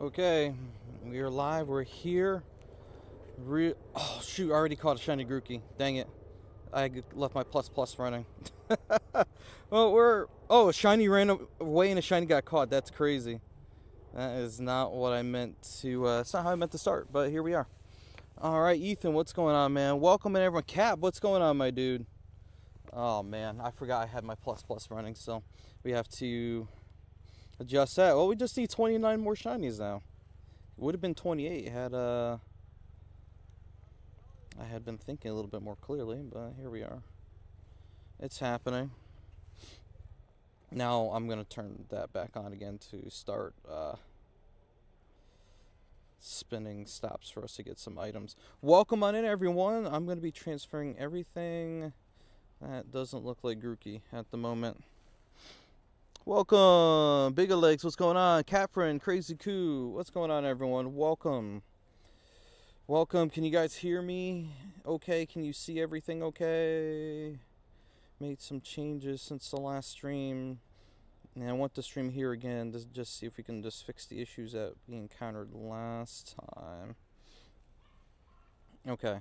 Okay, we are live. We're here. Oh shoot! I already caught a shiny Grookey. Dang it! I left my plus plus running. Well, a shiny ran away and a shiny got caught. That's crazy. That is not what I meant to. It's not how I meant to start. But here we are. All right, Ethan, what's going on, man? Welcome in, everyone. Cap, what's going on, my dude? Oh man, I forgot I had my plus plus running, so we have to adjust that. Well, we just need 29 more shinies now. It would have been 28 had I had been thinking a little bit more clearly, but here we are. It's happening. Now I'm going to turn that back on again to start spinning stops for us to get some items. Welcome on in, everyone. I'm going to be transferring everything that doesn't look like Grookey at the moment. Welcome, Bigger Legs, what's going on? Catherine, Crazy Coo, what's going on, everyone? Welcome. Welcome, can you guys hear me okay? Can you see everything okay? Made some changes since the last stream. And I want to stream here again to just see if we can just fix the issues that we encountered last time. Okay.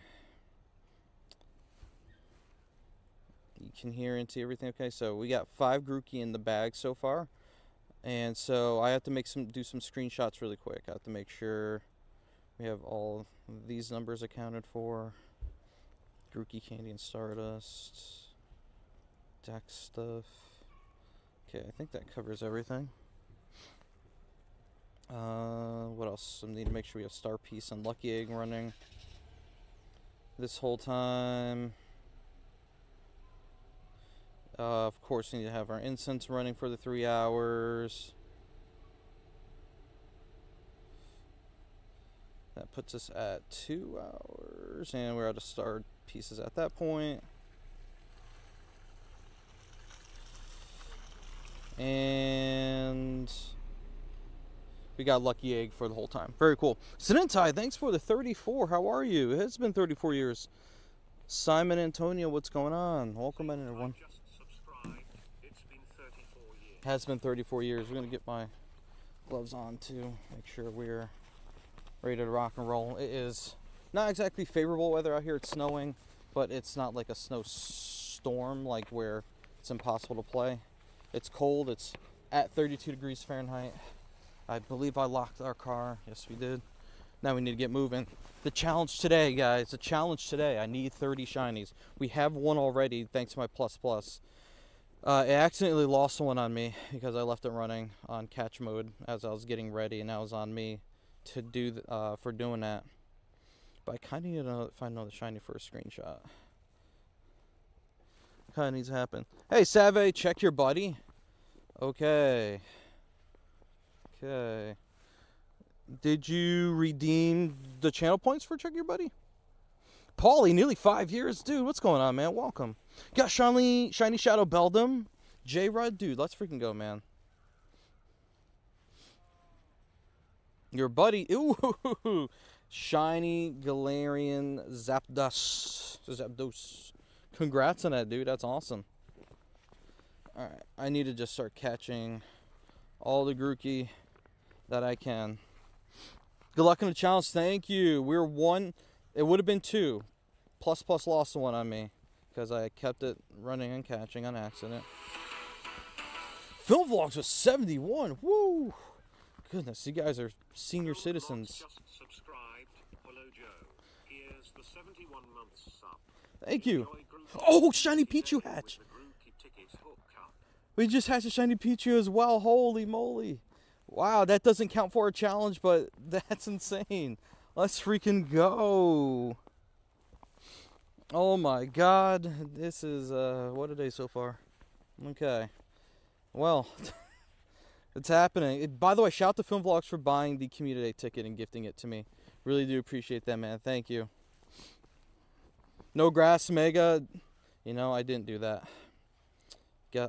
You can hear and see everything okay? So we got 5 Grookey in the bag so far. And so I have to do some screenshots really quick. I have to make sure we have all these numbers accounted for. Grookey Candy and Stardust. Deck stuff. Okay, I think that covers everything. What else? I need to make sure we have Star Piece and Lucky Egg running this whole time. Of course, we need to have our incense running for the 3 hours. That puts us at 2 hours, and we're out of star pieces at that point. And we got Lucky Egg for the whole time. Very cool. Sinentai, thanks for the 34. How are you? It has been 34 years. Simon Antonio, what's going on? Welcome in, everyone. It's been 34 years. Has been 34 years. We're going to get my gloves on to make sure we're ready to rock and roll. It is not exactly favorable weather out here. It's snowing, but it's not like a snowstorm like where it's impossible to play. It's cold. It's at 32 degrees Fahrenheit. I believe I locked our car. Yes, we did. Now we need to get moving. The challenge today, guys. The challenge today. I need 30 shinies. We have one already thanks to my plus plus. I accidentally lost one on me because I left it running on catch mode as I was getting ready, and that was on me to do for doing that. But I kind of need to find another shiny for a screenshot. Kind of needs to happen. Hey, Save, check your buddy. Okay. Okay. Did you redeem the channel points for check your buddy? Paulie, nearly 5 years. Dude, what's going on, man? Welcome. Got Shiny Shadow Beldum. J-Rod, dude, let's freaking go, man. Your buddy. Ooh. Shiny Galarian Zapdos. Congrats on that, dude. That's awesome. Alright, I need to just start catching all the Grookey that I can. Good luck in the challenge. Thank you. We're 1. It would have been 2. Plus lost one on me because I kept it running and catching on accident. Film Vlogs was 71. Woo! Goodness, you guys are senior citizens. Just subscribed. Hello, Joe. Here's the 71 months sub. Thank you. Oh, shiny Pichu hatch. We just hatched a shiny Pichu as well. Holy moly. Wow, that doesn't count for a challenge, but that's insane. Let's freaking go. Oh my god. This is, what a day so far. Okay. Well, it's happening. By the way, shout out to Film Vlogs for buying the Community Day ticket and gifting it to me. Really do appreciate that, man. Thank you. No grass, Mega. You know, I didn't do that.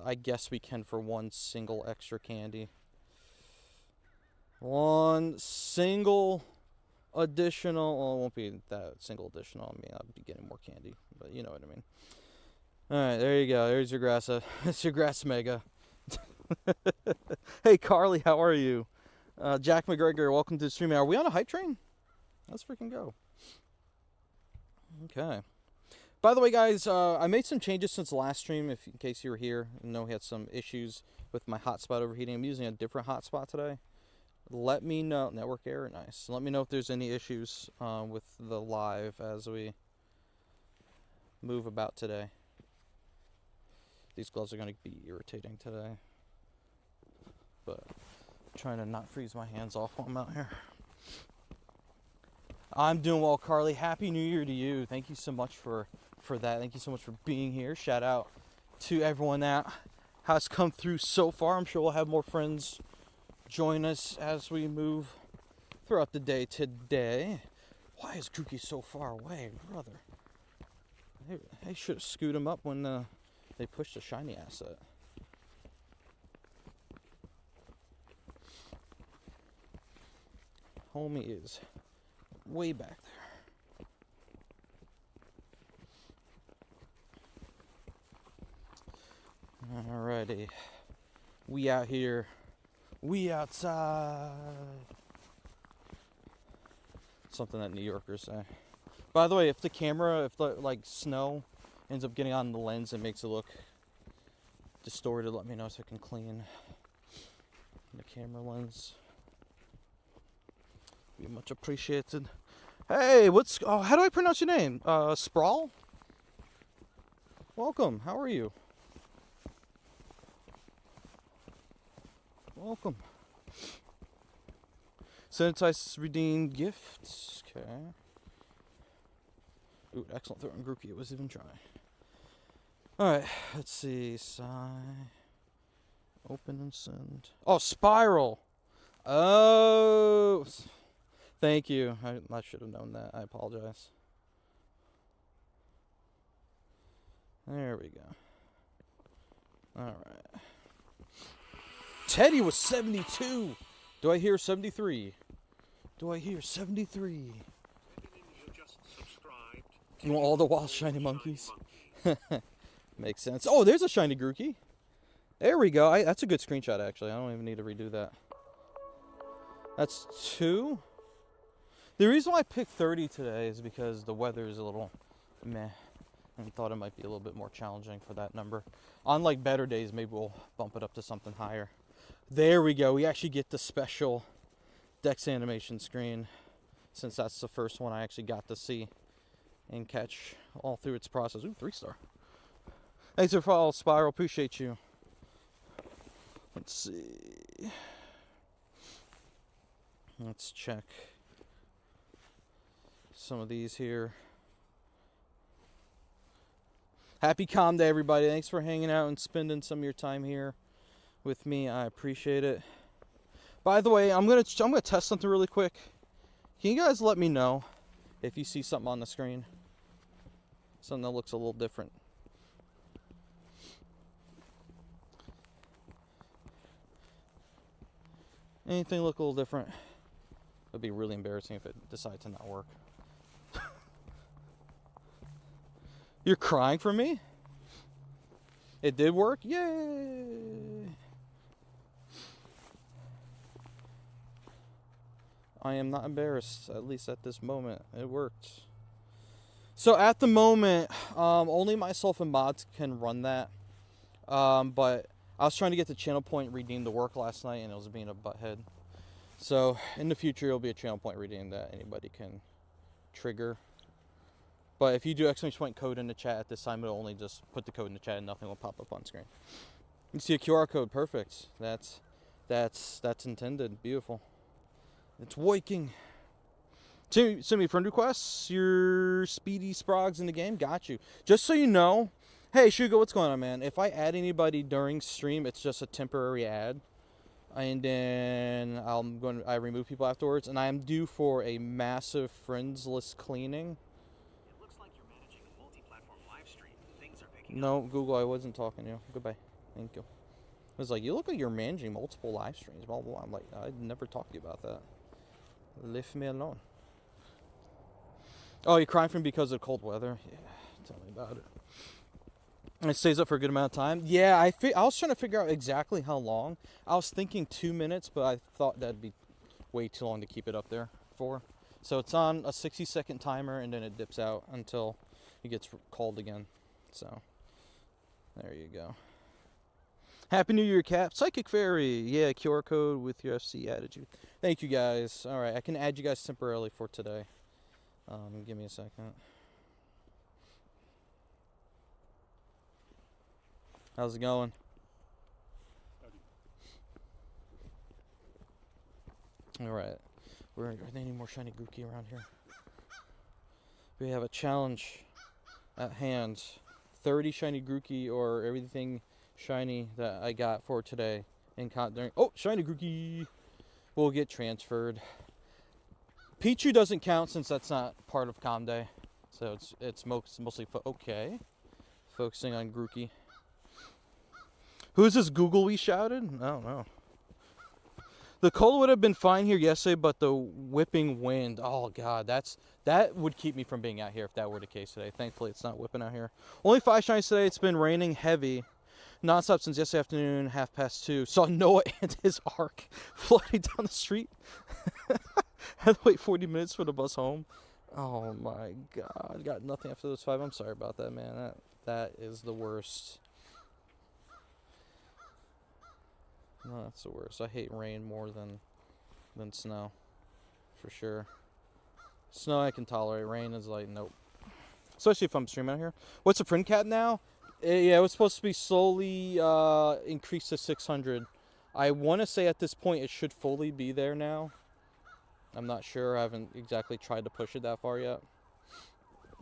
I guess we can for one single extra candy. One single additional. Well, it won't be that single additional. I mean, I'll be getting more candy, but you know what I mean. Alright, there you go. There's your grass. It's your grass Mega. Hey, Carly, how are you? Jack McGregor, welcome to the stream. Are we on a hype train? Let's freaking go. Okay. By the way, guys, I made some changes since the last stream, in case you were here. I know we had some issues with my hotspot overheating. I'm using a different hotspot today. Let me know. Network error, nice. Let me know if there's any issues with the live as we move about today. These gloves are going to be irritating today. But I'm trying to not freeze my hands off while I'm out here. I'm doing well, Carly. Happy New Year to you. Thank you so much for that. Thank you so much for being here. Shout out to everyone that has come through so far. I'm sure we'll have more friends join us as we move throughout the day today. Why is Grookey so far away, brother? They should have scooted him up when they pushed a shiny asset. Homie is way back there. Alrighty. We out here. We outside. Something that New Yorkers say. By the way, if the camera, if the snow ends up getting on the lens and makes it look distorted, let me know so I can clean the camera lens. Be much appreciated. Hey, how do I pronounce your name? Sprawl? Welcome, how are you? Welcome. Sanitize redeemed gifts. Okay. Ooh, excellent throw on Grookey. It was even try. Alright, let's see. Sign. Open and send. Oh, Spiral! Oh! Thank you. I should have known that. I apologize. There we go. Alright. Teddy was 72. Do I hear 73? Do I hear 73? You want all the wild shiny monkeys? Makes sense. Oh, there's a shiny Grookey. There we go. That's a good screenshot, actually. I don't even need to redo that. That's 2. The reason why I picked 30 today is because the weather is a little meh. And thought it might be a little bit more challenging for that number. On better days, maybe we'll bump it up to something higher. There we go. We actually get the special Dex animation screen, since that's the first one I actually got to see and catch all through its process. Ooh, 3-star. Thanks for following, Spiral. Appreciate you. Let's see. Let's check some of these here. Happy Calm Day, everybody. Thanks for hanging out and spending some of your time here with me. I appreciate it. By the way, I'm gonna test something really quick. Can you guys let me know if you see something on the screen? Something that looks a little different. Anything look a little different? It'd be really embarrassing if it decided to not work. You're crying for me? It did work? Yay! I am not embarrassed, at least at this moment. It worked. So at the moment, only myself and mods can run that. But I was trying to get the channel point redeemed to work last night, and it was being a butthead. So in the future, it'll be a channel point redeem that anybody can trigger. But if you do exclamation point code in the chat at this time, it'll only just put the code in the chat and nothing will pop up on screen. You see a QR code, perfect. That's intended. Beautiful. It's working. Send me friend requests. Your Speedy Sprogs in the game. Got you. Just so you know, hey Shugo, what's going on, man? If I add anybody during stream, it's just a temporary ad, and then I remove people afterwards. And I am due for a massive friends list cleaning. No, Google, I wasn't talking to you. Goodbye. Thank you. I was like, you look like you're managing multiple live streams. Blah, blah, blah. I'm like, I'd never talk to you about that. Leave me alone. Oh, you're crying from because of cold weather? Yeah, tell me about it. It stays up for a good amount of time. Yeah, I was trying to figure out exactly how long. I was thinking 2 minutes, but I thought that'd be way too long to keep it up there for. So it's on a 60-second timer, and then it dips out until it gets called again. So there you go. Happy New Year, Cap. Psychic Fairy. Yeah, QR code with your FC attitude. Thank you, guys. All right, I can add you guys temporarily for today. Give me a second. How's it going? All right. Are there any more shiny Grookey around here? We have a challenge at hand. 30 shiny Grookey or everything shiny that I got for today. Oh, shiny Grookey will get transferred. Pichu doesn't count since that's not part of Com Day. So it's mostly... Okay. Focusing on Grookey. Who's this Google we shouted? I don't know. The cold would have been fine here yesterday, but the whipping wind, oh god, that would keep me from being out here if that were the case today. Thankfully, it's not whipping out here. Only 5 shinies today. It's been raining heavy, nonstop since yesterday afternoon, 2:30. Saw Noah and his ark floating down the street. Had to wait 40 minutes for the bus home. Oh my god, got nothing after those 5. I'm sorry about that, man. That is the worst. No, that's the worst. I hate rain more than snow, for sure. Snow I can tolerate. Rain is like, nope. Especially if I'm streaming out here. What's the print cap now? Yeah, it was supposed to be slowly increased to 600. I want to say at this point it should fully be there now. I'm not sure. I haven't exactly tried to push it that far yet.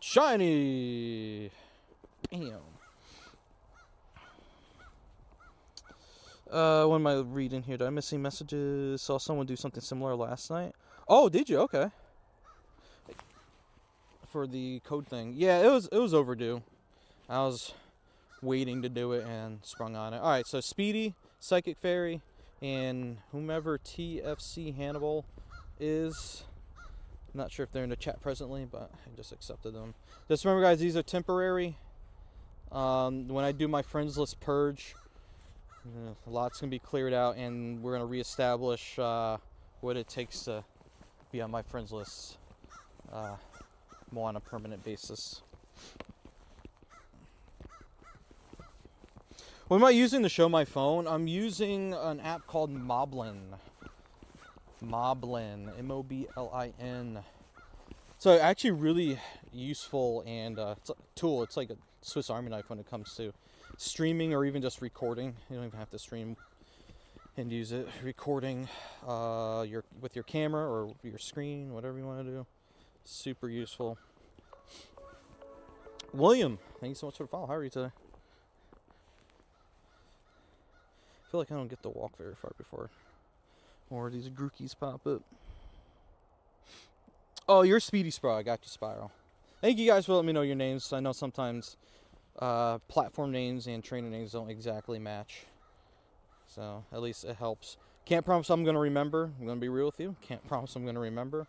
Shiny! Damn. What am I reading here? Did I miss any messages? Saw someone do something similar last night. Oh, did you? Okay. For the code thing. Yeah, it was overdue. I was waiting to do it and sprung on it. Alright, so Speedy, Psychic Fairy, and whomever TFC Hannibal is. I'm not sure if they're in the chat presently, but I just accepted them. Just remember, guys, these are temporary. When I do my friends list purge, a lot's going to be cleared out, and we're going to reestablish what it takes to be on my friends list more on a permanent basis. What am I using to show my phone? I'm using an app called Moblin. Moblin. M-O-B-L-I-N. So actually really useful and it's a tool. It's like a Swiss Army knife when it comes to streaming or even just recording. You don't even have to stream and use it. Recording with your camera or your screen, whatever you want to do. Super useful. William, thank you so much for the follow. How are you today? I feel like I don't get to walk very far before more of these Grookies pop up. Oh, you're Speedy Sprawl. I got you, Spiral. Thank you guys for letting me know your names. I know sometimes platform names and trainer names don't exactly match. So, at least it helps. Can't promise I'm going to remember. I'm going to be real with you. Can't promise I'm going to remember.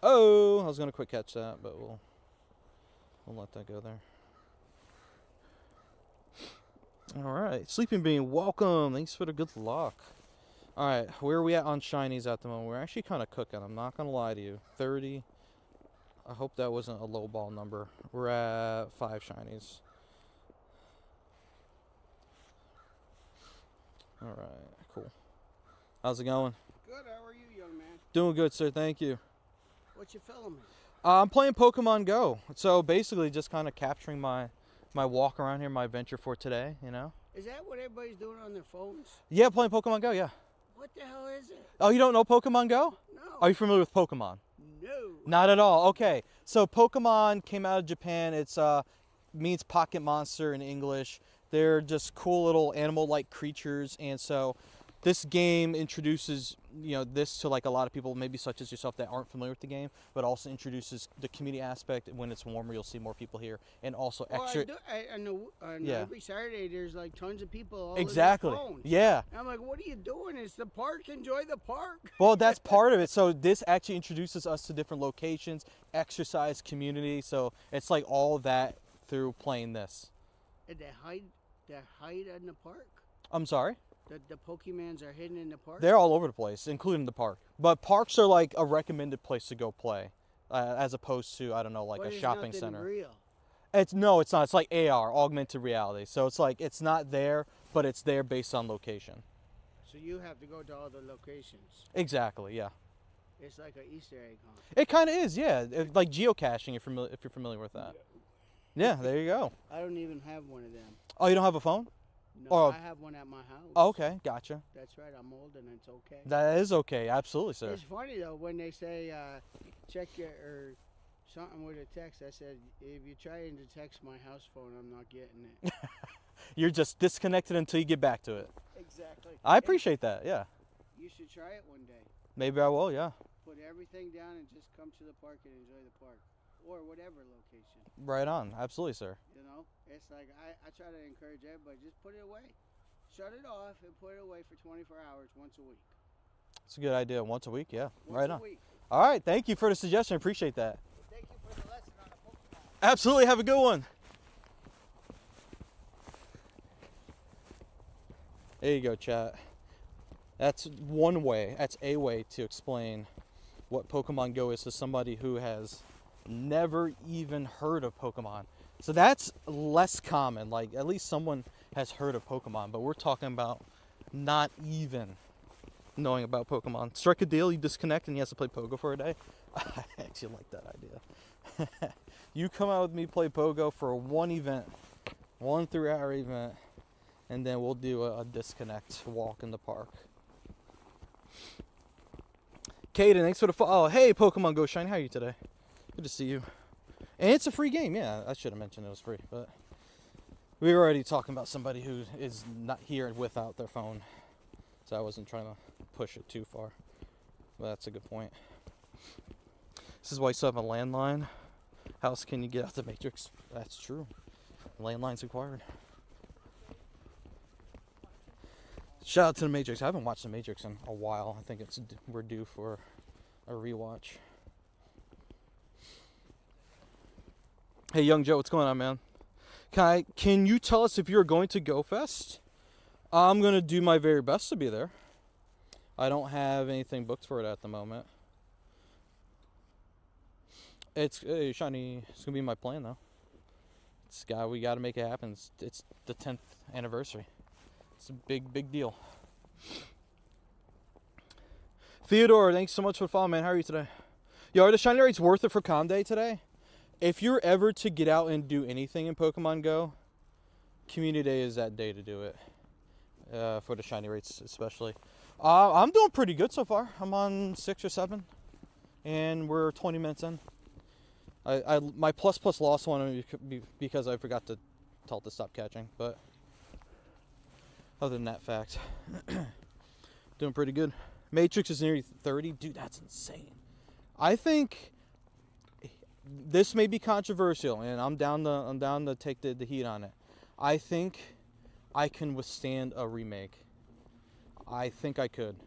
Oh, I was going to quick catch that, but we'll let that go there. Alright, Sleeping Bean, welcome. Thanks for the good luck. Alright, where are we at on shinies at the moment? We're actually kind of cooking. I'm not going to lie to you. 30. I hope that wasn't a low ball number. We're at 5 shinies. Alright, cool. How's it going? Good, how are you, young man? Doing good, sir. Thank you. What you filming? I'm playing Pokemon Go. So basically just kind of capturing my walk around here, my adventure for today, you know? Is that what everybody's doing on their phones? Yeah, playing Pokemon Go, yeah. What the hell is it? Oh, you don't know Pokemon Go? No. Are you familiar with Pokemon? No. Not at all. Okay. So Pokemon came out of Japan. It's means pocket monster in English. They're just cool little animal-like creatures, and so this game introduces, you know, this to like a lot of people, maybe such as yourself, that aren't familiar with the game, but also introduces the community aspect. When it's warmer, you'll see more people here, and also extra. I know. Yeah. Every Saturday there's like tons of people. All Exactly. On their phones. Yeah. And I'm like, what are you doing? It's the park. Enjoy the park. Well, that's part of it. So this actually introduces us to different locations, exercise, community. So it's like all that through playing this. And they hide in the park. I'm sorry? The Pokemons are hidden in the park? They're all over the place, including the park. But parks are like a recommended place to go play, as opposed to, I don't know, like But a it's shopping nothing center. real. It's not. It's like AR, augmented reality. So it's like it's not there, but it's there based on location. So you have to go to all the locations. Exactly. Yeah. It's like an Easter egg hunt. It kind of is. Yeah. Like geocaching, if you're familiar with that. Yeah. There you go. I don't even have one of them. Oh, you don't have a phone? No, Oh. I have one at my house. Oh, okay. Gotcha. That's right. I'm old and it's okay. That is okay. Absolutely, sir. It's funny though when they say check your or something with a text. I said if you try to text my house phone, I'm not getting it. You're just disconnected until you get back to it. Exactly. I appreciate that. Yeah. You should try it one day. Maybe I will. Yeah. Put everything down and just come to the park and enjoy the park, or whatever location. Right on. Absolutely, sir. You know, it's like I try to encourage everybody, just put it away. Shut it off and put it away for 24 hours once a week. It's a good idea. Once a week, yeah. Once Right a on. week. All right. Thank you for the suggestion. Appreciate that. Thank you for the lesson on the Pokemon. Absolutely. Have a good one. There you go, chat. That's one way. That's a way to explain what Pokemon Go is to somebody who has never even heard of Pokemon. So that's less common. Like, at least someone has heard of Pokemon, but we're talking about not even knowing about Pokemon. Strike a deal, you disconnect, and he has to play Pogo for a day. I actually like that idea. You come out with me, play Pogo for one event, 1 3-hour event, and then we'll do a disconnect walk in the park. Kaden, thanks for the follow. Oh, hey, Pokemon Go Shine, how are you today? Good to see you. And it's a free game, yeah. I should have mentioned it was free, but we were already talking about somebody who is not here without their phone, so I wasn't trying to push it too far. But that's a good point. This is why you still have a landline. How else can you get out the Matrix? That's true. Landline's required. Shout out to the Matrix. I haven't watched the Matrix in a while. I think we're due for a rewatch. Hey, Young Joe, what's going on, man? Can you tell us if you're going to Go Fest? I'm going to do my very best to be there. I don't have anything booked for it at the moment. Hey, Shiny, it's going to be my plan, though. We got to make it happen. It's the 10th anniversary. It's a big deal. Theodore, thanks so much for the follow, man. How are you today? Yo, are the shiny rates worth it for Con Day today? If you're ever to get out and do anything in Pokemon Go, Community Day is that day to do it. For the shiny rates especially. I'm doing pretty good so far. I'm on 6 or 7. And we're 20 minutes in. My plus lost one because I forgot to tell it to stop catching, but other than that fact, doing pretty good. Matrix is nearly 30. Dude, that's insane. I think this may be controversial, and I'm down to take the heat on it. I think I can withstand a remake. I think I could.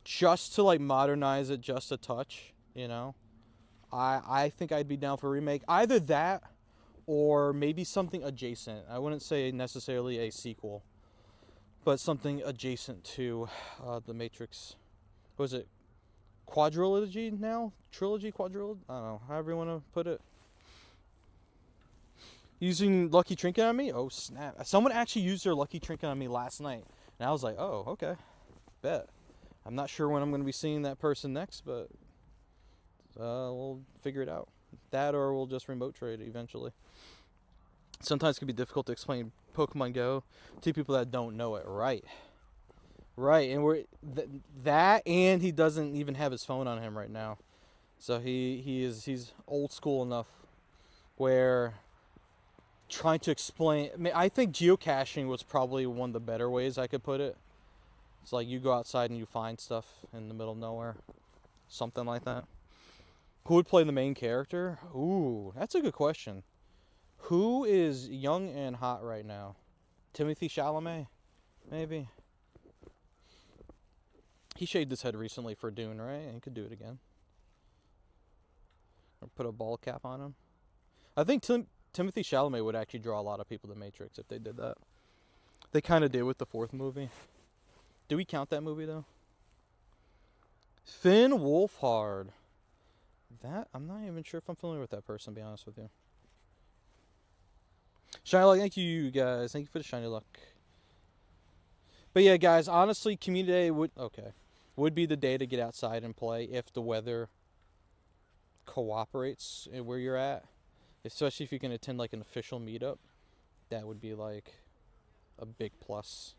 Just to like modernize it just a touch, you know. I think I'd be down for a remake. Either that or maybe something adjacent. I wouldn't say necessarily a sequel, but something adjacent to the Matrix. What is it? Quadrilogy now? Trilogy? Quadrilogy? I don't know. However you want to put it. Using Lucky Trinket on me? Oh, snap. Someone actually used their Lucky Trinket on me last night. And I was like, oh, okay. Bet. I'm not sure when I'm going to be seeing that person next, but we'll figure it out. That or we'll just remote trade eventually. Sometimes it can be difficult to explain Pokemon Go to people that don't know it. Right, and that, and he doesn't even have his phone on him right now, so he's old school enough where trying to explain. I think geocaching was probably one of the better ways I could put it. It's like you go outside and you find stuff in the middle of nowhere, something like that. Who would play the main character? Ooh, that's a good question. Who is young and hot right now? Timothy Chalamet? Maybe. He shaved his head recently for Dune, right? And he could do it again. Or put a ball cap on him. I think Timothy Chalamet would actually draw a lot of people to Matrix if they did that. They kind of did with the 4th movie. Do we count that movie, though? Finn Wolfhard. That, I'm not even sure if I'm familiar with that person, to be honest with you. Shiny luck, thank you guys. Thank you for the shiny luck. But yeah, guys, honestly, community day would be the day to get outside and play if the weather cooperates where you're at. Especially if you can attend like an official meetup. That would be like a big plus,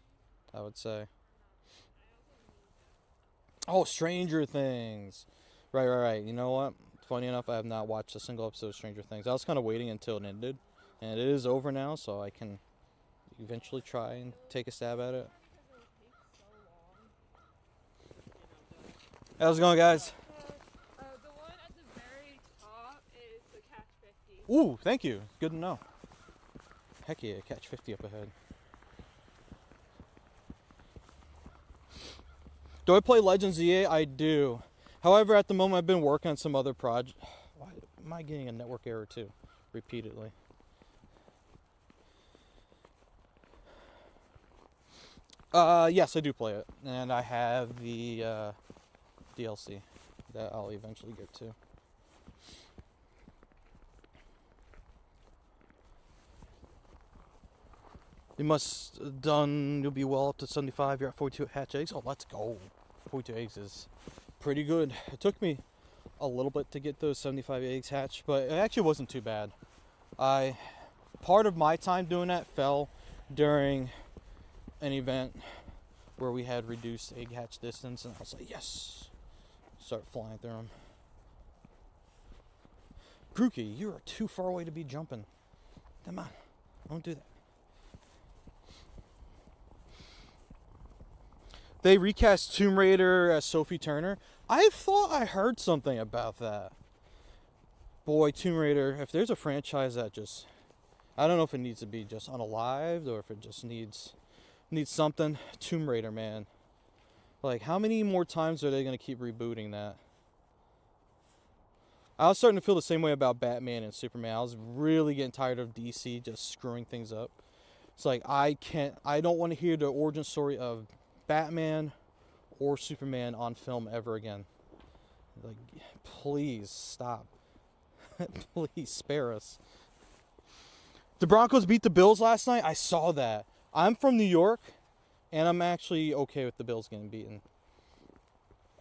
I would say. Oh, Stranger Things. Right. You know what? Funny enough, I have not watched a single episode of Stranger Things. I was kind of waiting until it ended. And it is over now, so I can eventually try and take a stab at it. How's it going, guys? The one at the very top is the Catch 50. Ooh, thank you. Good to know. Heck yeah, Catch 50 up ahead. Do I play Legends EA? I do. However, at the moment, I've been working on some other project. Why am I getting a network error too? Repeatedly. Yes, I do play it. And I have the DLC that I'll eventually get to. You'll be well up to 75. You're at 42 hatch eggs. Oh, let's go. 42 eggs is pretty good. It took me a little bit to get those 75 eggs hatched, but it actually wasn't too bad. Part of my time doing that fell during an event where we had reduced egg hatch distance, and I was like, yes. Start flying through them. Grookey, you are too far away to be jumping. Come on, don't do that. They recast Tomb Raider as Sophie Turner. I thought I heard something about that. Boy, Tomb Raider, if there's a franchise that just, I don't know if it needs to be just unalived or if it just needs something. Tomb Raider, man. Like, how many more times are they going to keep rebooting that? I was starting to feel the same way about Batman and Superman. I was really getting tired of DC just screwing things up. It's like, I don't want to hear the origin story of Batman or Superman on film ever again. Like, please stop. Please spare us. The Broncos beat the Bills last night. I saw that. I'm from New York, and I'm actually okay with the Bills getting beaten.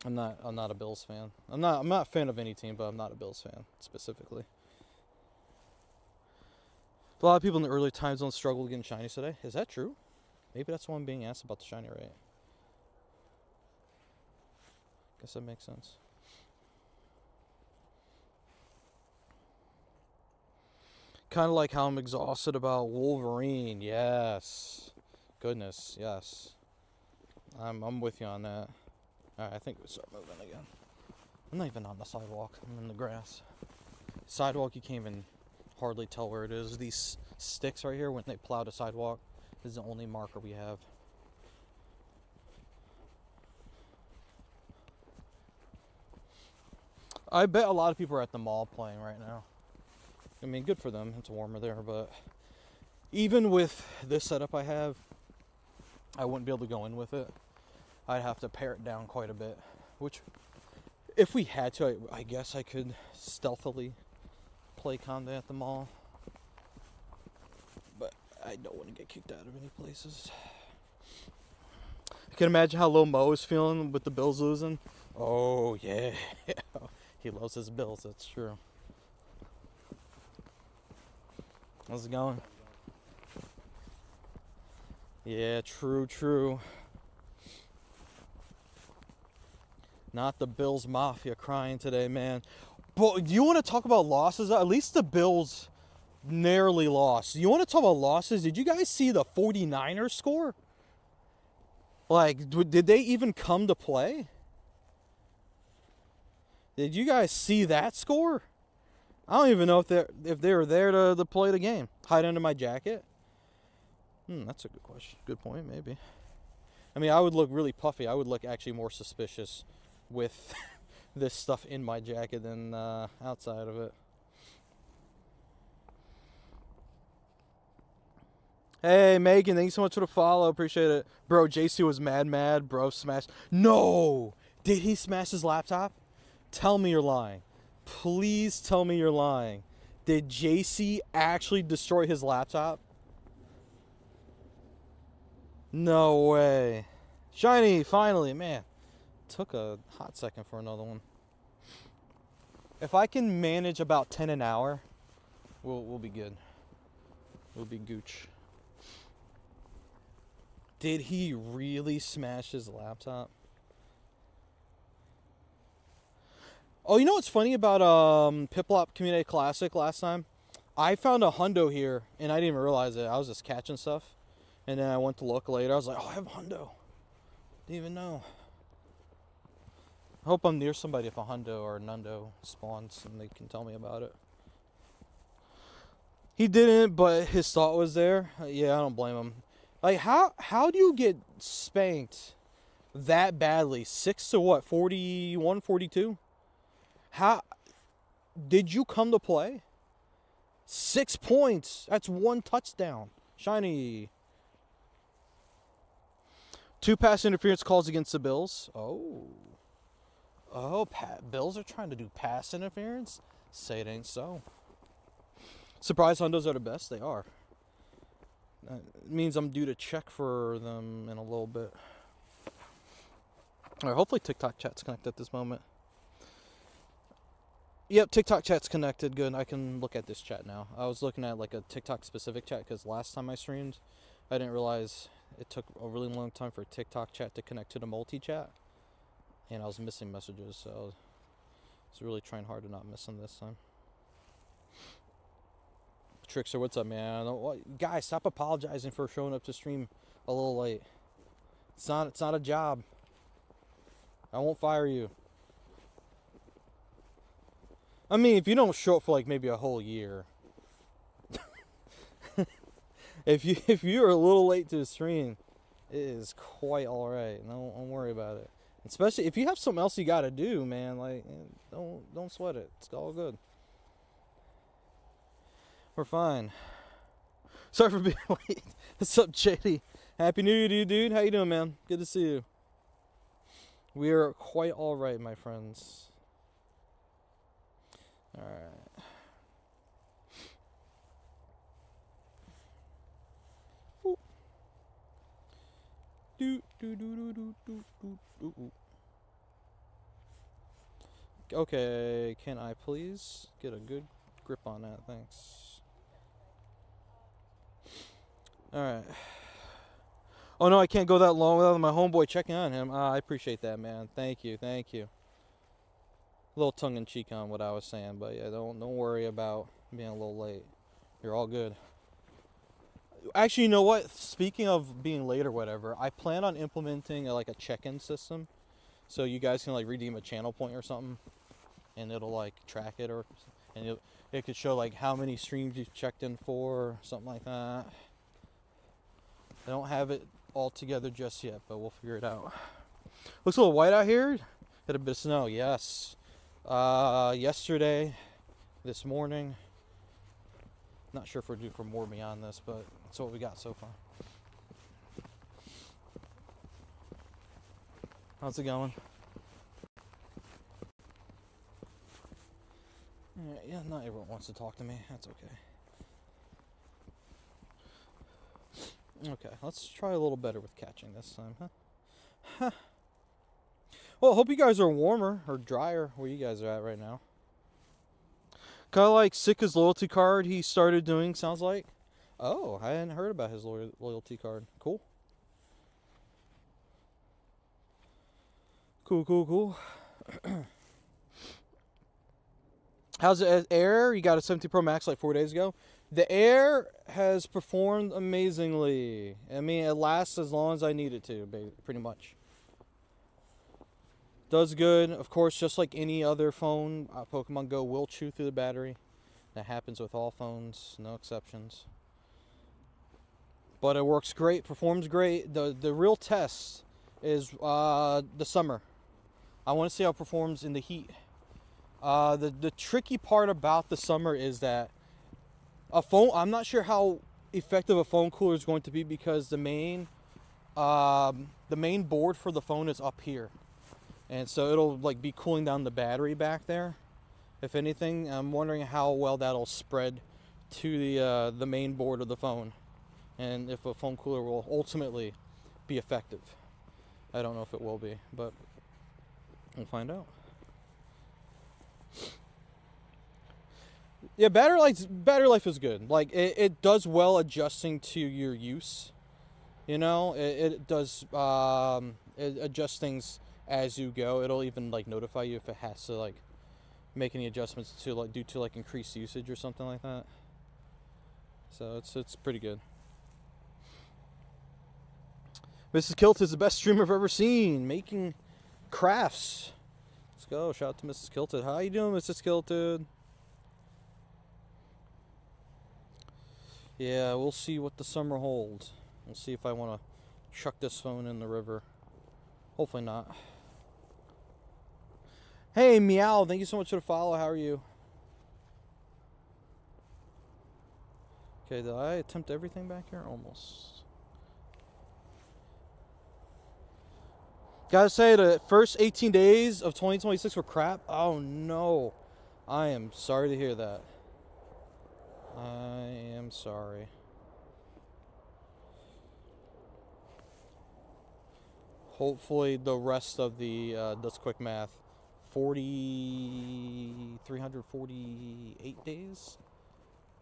I'm not a Bills fan. I'm not a fan of any team, but I'm not a Bills fan specifically. A lot of people in the early time zone struggled getting shinies today. Is that true? Maybe that's why I'm being asked about the shiny rate. Guess that makes sense. Kind of like how I'm exhausted about Wolverine. Yes. Goodness, yes. I'm with you on that. Alright, I think we start moving again. I'm not even on the sidewalk. I'm in the grass. Sidewalk, you can't even hardly tell where it is. These sticks right here, when they plow the sidewalk, is the only marker we have. I bet a lot of people are at the mall playing right now. I mean, good for them. It's warmer there, but even with this setup I have, I wouldn't be able to go in with it. I'd have to pare it down quite a bit, which, if we had to, I guess I could stealthily play Conde at the mall, but I don't want to get kicked out of any places. I can imagine how low Mo is feeling with the Bills losing. Oh, yeah. He loves his Bills, that's true. How's it going? Yeah, true. Not the Bills Mafia crying today, man. But you want to talk about losses? At least the Bills narrowly lost. You want to talk about losses? Did you guys see the 49ers score? Like, did they even come to play? Did you guys see that score? I don't even know if they were there to play the game. Hide under my jacket? That's a good question. Good point, maybe. I mean, I would look really puffy. I would look actually more suspicious with this stuff in my jacket than outside of it. Hey, Megan, thank you so much for the follow. Appreciate it. Bro, JC was mad. Bro, smashed. No! Did he smash his laptop? Tell me you're lying. Please tell me you're lying. Did JC actually destroy his laptop? No way. Shiny, finally, man. Took a hot second for another one. If I can manage about 10 an hour, we'll be good. We'll be gooch. Did he really smash his laptop? Oh, you know what's funny about Piplop Community Classic last time? I found a hundo here, and I didn't even realize it. I was just catching stuff. And then I went to look later. I was like, oh, I have a hundo. Didn't even know. I hope I'm near somebody if a hundo or a nundo spawns and they can tell me about it. He didn't, but his thought was there. Yeah, I don't blame him. Like, how do you get spanked that badly? 6 to what, 41, 42? How did you come to play? 6 points. That's 1 touchdown. Shiny. 2 pass interference calls against the Bills. Oh, Bills are trying to do pass interference? Say it ain't so. Surprise hundos are the best. They are. It means I'm due to check for them in a little bit. Alright, hopefully TikTok chat's connected at this moment. Yep, TikTok chat's connected. Good. I can look at this chat now. I was looking at like a TikTok specific chat because last time I streamed, I didn't realize it took a really long time for TikTok chat to connect to the multi-chat. And I was missing messages, so I was really trying hard to not miss them this time. Trickster, what's up, man? Guys, stop apologizing for showing up to stream a little late. It's not a job. I won't fire you. I mean, if you don't show up for like maybe a whole year. if you're a little late to the stream, it is quite alright. Don't worry about it. Especially if you have something else you gotta do, man. Like, don't sweat it. It's all good. We're fine. Sorry for being late. What's up, JD? Happy New Year to you, dude. How you doing, man? Good to see you. We are quite all right, my friends. All right. Ooh. Okay, can I please get a good grip on that? Thanks. Alright. Oh no, I can't go that long without my homeboy checking on him. I appreciate that, man. Thank you. A little tongue-in-cheek on what I was saying, but yeah, don't worry about being a little late. You're all good. Actually, you know what? Speaking of being late or whatever, I plan on implementing a check-in system, so you guys can like redeem a channel point or something, and it'll like track it, and it could show like how many streams you've checked in for, or something like that. I don't have it all together just yet, but we'll figure it out. Looks a little white out here. Had a bit of snow, yes. Yesterday, this morning. Not sure if we're due for more beyond this, but that's what we got so far. How's it going? Yeah, not everyone wants to talk to me. That's okay. Okay, let's try a little better with catching this time, huh? Well, I hope you guys are warmer or drier where you guys are at right now. Kind of like Sika's loyalty card he started doing, sounds like. Oh, I hadn't heard about his loyalty card. Cool. Cool. How's it? Air? You got a 17 Pro Max like 4 days ago. The Air has performed amazingly. I mean, it lasts as long as I need it to, pretty much. Does good. Of course, just like any other phone, Pokemon Go will chew through the battery. That happens with all phones, no exceptions. But it works great, performs great. The real test is the summer. I want to see how it performs in the heat. The tricky part about the summer is that a phone, I'm not sure how effective a phone cooler is going to be because the main board for the phone is up here, and so it'll like be cooling down the battery back there. If anything, I'm wondering how well that'll spread to the main board of the phone, and if a phone cooler will ultimately be effective. I don't know if it will be, but we'll find out. Yeah, battery life is good. Like it does well adjusting to your use. You know, it does it adjusts things as you go. It'll even like notify you if it has to like make any adjustments to like due to like increased usage or something like that. So it's pretty good. Mrs. Kilt is the best streamer I've ever seen, making crafts. Let's go. Shout out to Mrs. Kilted. How you doing, Mrs. Kilted? Yeah, we'll see what the summer holds. We'll see if I want to chuck this phone in the river. Hopefully not. Hey, Meow. Thank you so much for the follow. How are you? Okay, did I attempt everything back here? Almost. Gotta say, the first 18 days of 2026 were crap. Oh no. I am sorry to hear that. I am sorry. Hopefully the rest of the, that's quick math, 348 days?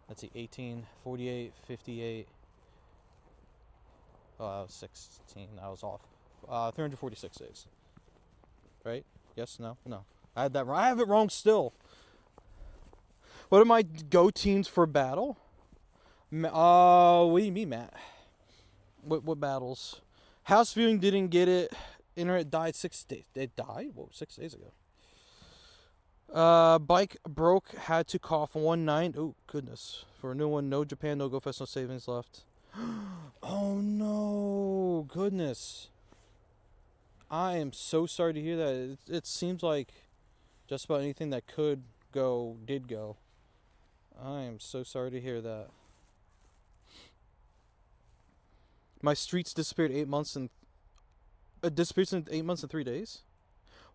Let's see, 18, 48, 58. Oh, that was 16. I was off. 346 days. Right? Yes? No? No. I had that wrong. I have it wrong still. What are my go teams for battle? What do you mean, Matt? What battles? House viewing didn't get it. Internet died 6 days. It died? Whoa, 6 days ago. Bike broke. Had to cough one night. Oh, goodness. For a new one, no Japan, no Go Fest, no savings left. Oh, no. Goodness. I am so sorry to hear that. It seems like just about anything that could go, did go. I am so sorry to hear that. My streets disappeared 8 months and... disappeared in 8 months and 3 days?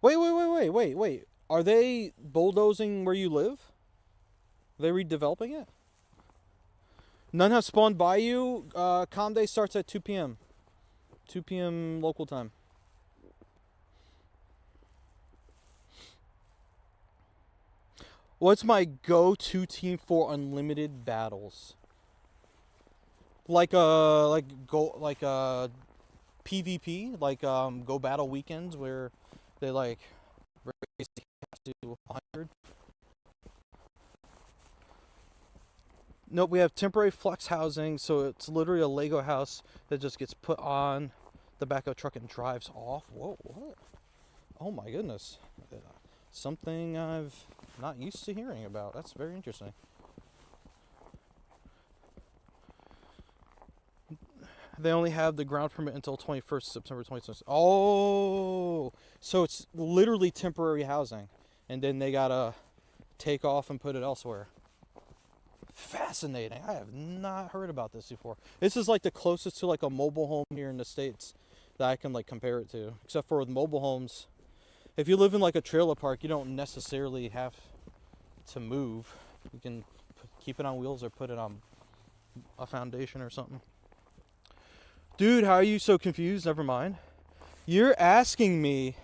Wait. Are they bulldozing where you live? Are they redeveloping it? None have spawned by you. Calm day starts at 2 p.m. 2 p.m. local time. What's my go-to team for unlimited battles? Like PvP, like Go Battle weekends where they like raise the cash to 100. Nope, we have temporary flex housing, so it's literally a Lego house that just gets put on the back of a truck and drives off. Whoa, what? Oh my goodness. Something I've not used to hearing about. That's very interesting. They only have the ground permit until 21st September 2026. Oh, so it's literally temporary housing, and then they gotta take off and put it elsewhere. Fascinating. I have not heard about this before. This is like the closest to like a mobile home here in the States that I can like compare it to. Except for with mobile homes, if you live in like a trailer park, you don't necessarily have to move. You can keep it on wheels or put it on a foundation or something. Dude, how are you so confused? Never mind. You're asking me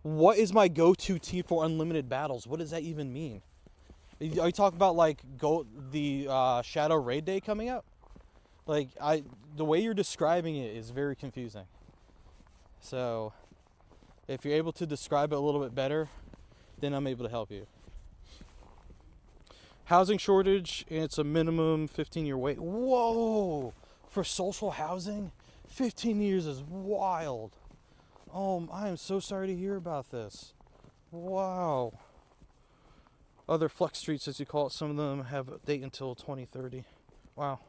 what is my go-to team for unlimited battles. What does that even mean? Are you talking about like the Shadow Raid Day coming up? Like the way you're describing it is very confusing. So if you're able to describe it a little bit better, then I'm able to help you. Housing shortage, and it's a minimum 15-year wait. Whoa! For social housing? 15 years is wild. Oh, I am so sorry to hear about this. Wow. Other flex streets, as you call it, some of them have a date until 2030. Wow.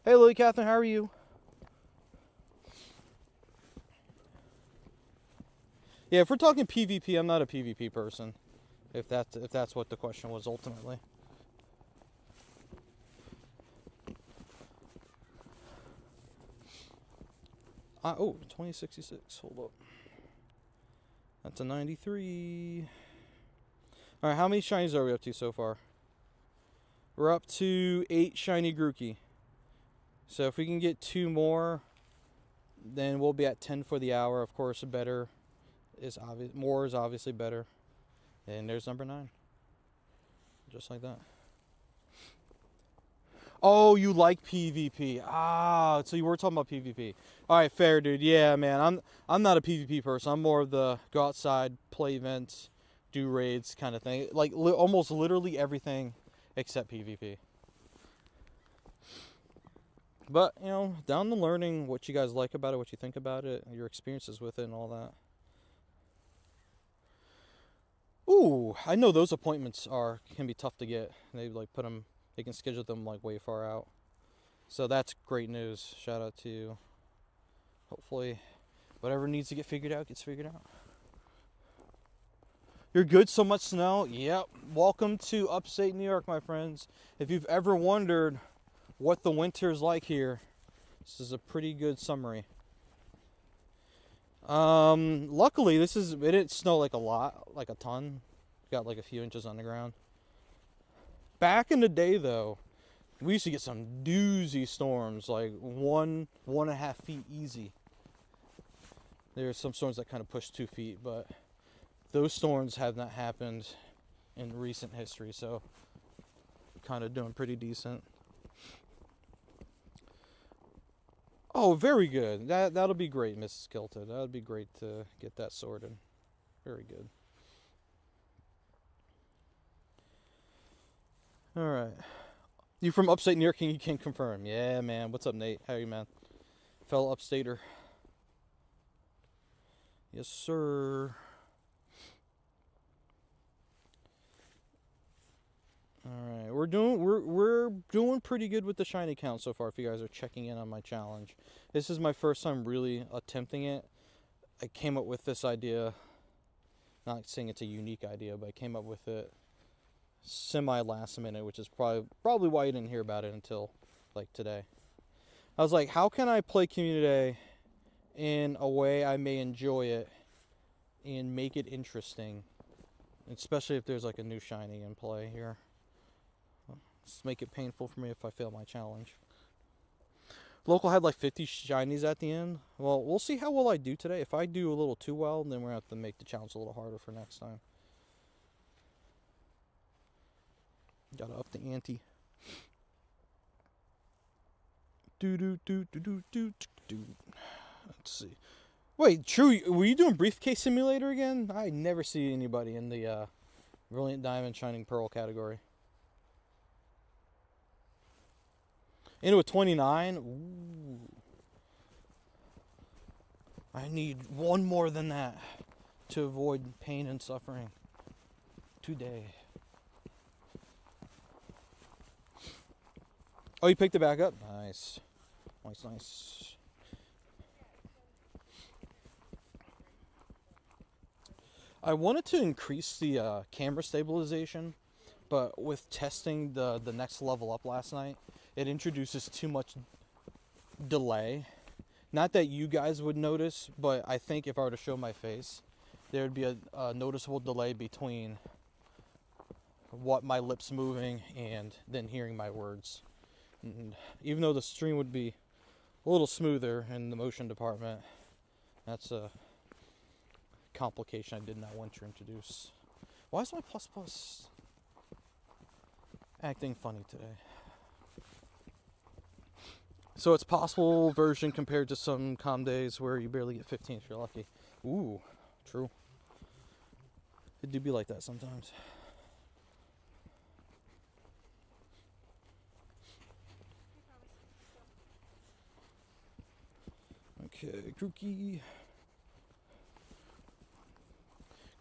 Hey, Lily Catherine, how are you? Yeah, if we're talking PvP, I'm not a PvP person. If that's what the question was ultimately. Oh, 2066. Hold up. That's a 93. Alright, how many shinies are we up to so far? We're up to 8 shiny Grookey. So if we can get 2 more, then we'll be at 10 for the hour. Of course, better is obvious. More is obviously better. And there's number 9. Just like that. Oh, you like PvP. Ah, so you were talking about PvP. Alright, fair, dude. Yeah, man. I'm not a PvP person. I'm more of the go outside, play events, do raids kind of thing. Like, almost literally everything except PvP. But, you know, down to learning what you guys like about it, what you think about it, your experiences with it, and all that. Ooh, I know those appointments can be tough to get. They like put them. They can schedule them like way far out. So that's great news. Shout out to you. Hopefully, whatever needs to get figured out gets figured out. You're good, so much snow? Yep. Welcome to upstate New York, my friends. If you've ever wondered what the winter's like here, this is a pretty good summary. Luckily, it didn't snow like a lot, like a ton. Got like a few inches on the ground. Back in the day, though, we used to get some doozy storms, like 1.5 feet easy. There's some storms that kind of push 2 feet, but those storms have not happened in recent history, so kind of doing pretty decent. Oh, very good. That'll be great, Mrs. Kilted. That'll be great to get that sorted. Very good. All right. You from upstate New York, and you can confirm. Yeah, man. What's up, Nate? How are you, man? Fellow upstater. Yes, sir. All right. We're doing pretty good with the shiny count so far. If you guys are checking in on my challenge, this is my first time really attempting it. I came up with this idea. Not saying it's a unique idea, but I came up with it semi last minute, which is probably why you didn't hear about it until like today. I was like, how can I play Community in a way I may enjoy it and make it interesting, especially if there's like a new shiny in play here. Just make it painful for me if I fail my challenge. Local had like 50 shinies at the end. Well, we'll see how well I do today. If I do a little too well, then we're gonna have to make the challenge a little harder for next time. Gotta up the ante. Let's see. Wait, True, were you doing Briefcase Simulator again? I never see anybody in the Brilliant Diamond Shining Pearl category. Into a 29? Ooh. I need one more than that to avoid pain and suffering today. Oh, you picked it back up? Nice. Nice. I wanted to increase the camera stabilization, but with testing the next level up last night, it introduces too much delay. Not that you guys would notice, but I think if I were to show my face, there would be a noticeable delay between what my lips moving and then hearing my words. And even though the stream would be a little smoother in the motion department, that's a complication I did not want to introduce. Why is my plus acting funny today? So it's possible version compared to some calm days where you barely get 15 if you're lucky. Ooh, true. It do be like that sometimes. Okay, Grookey.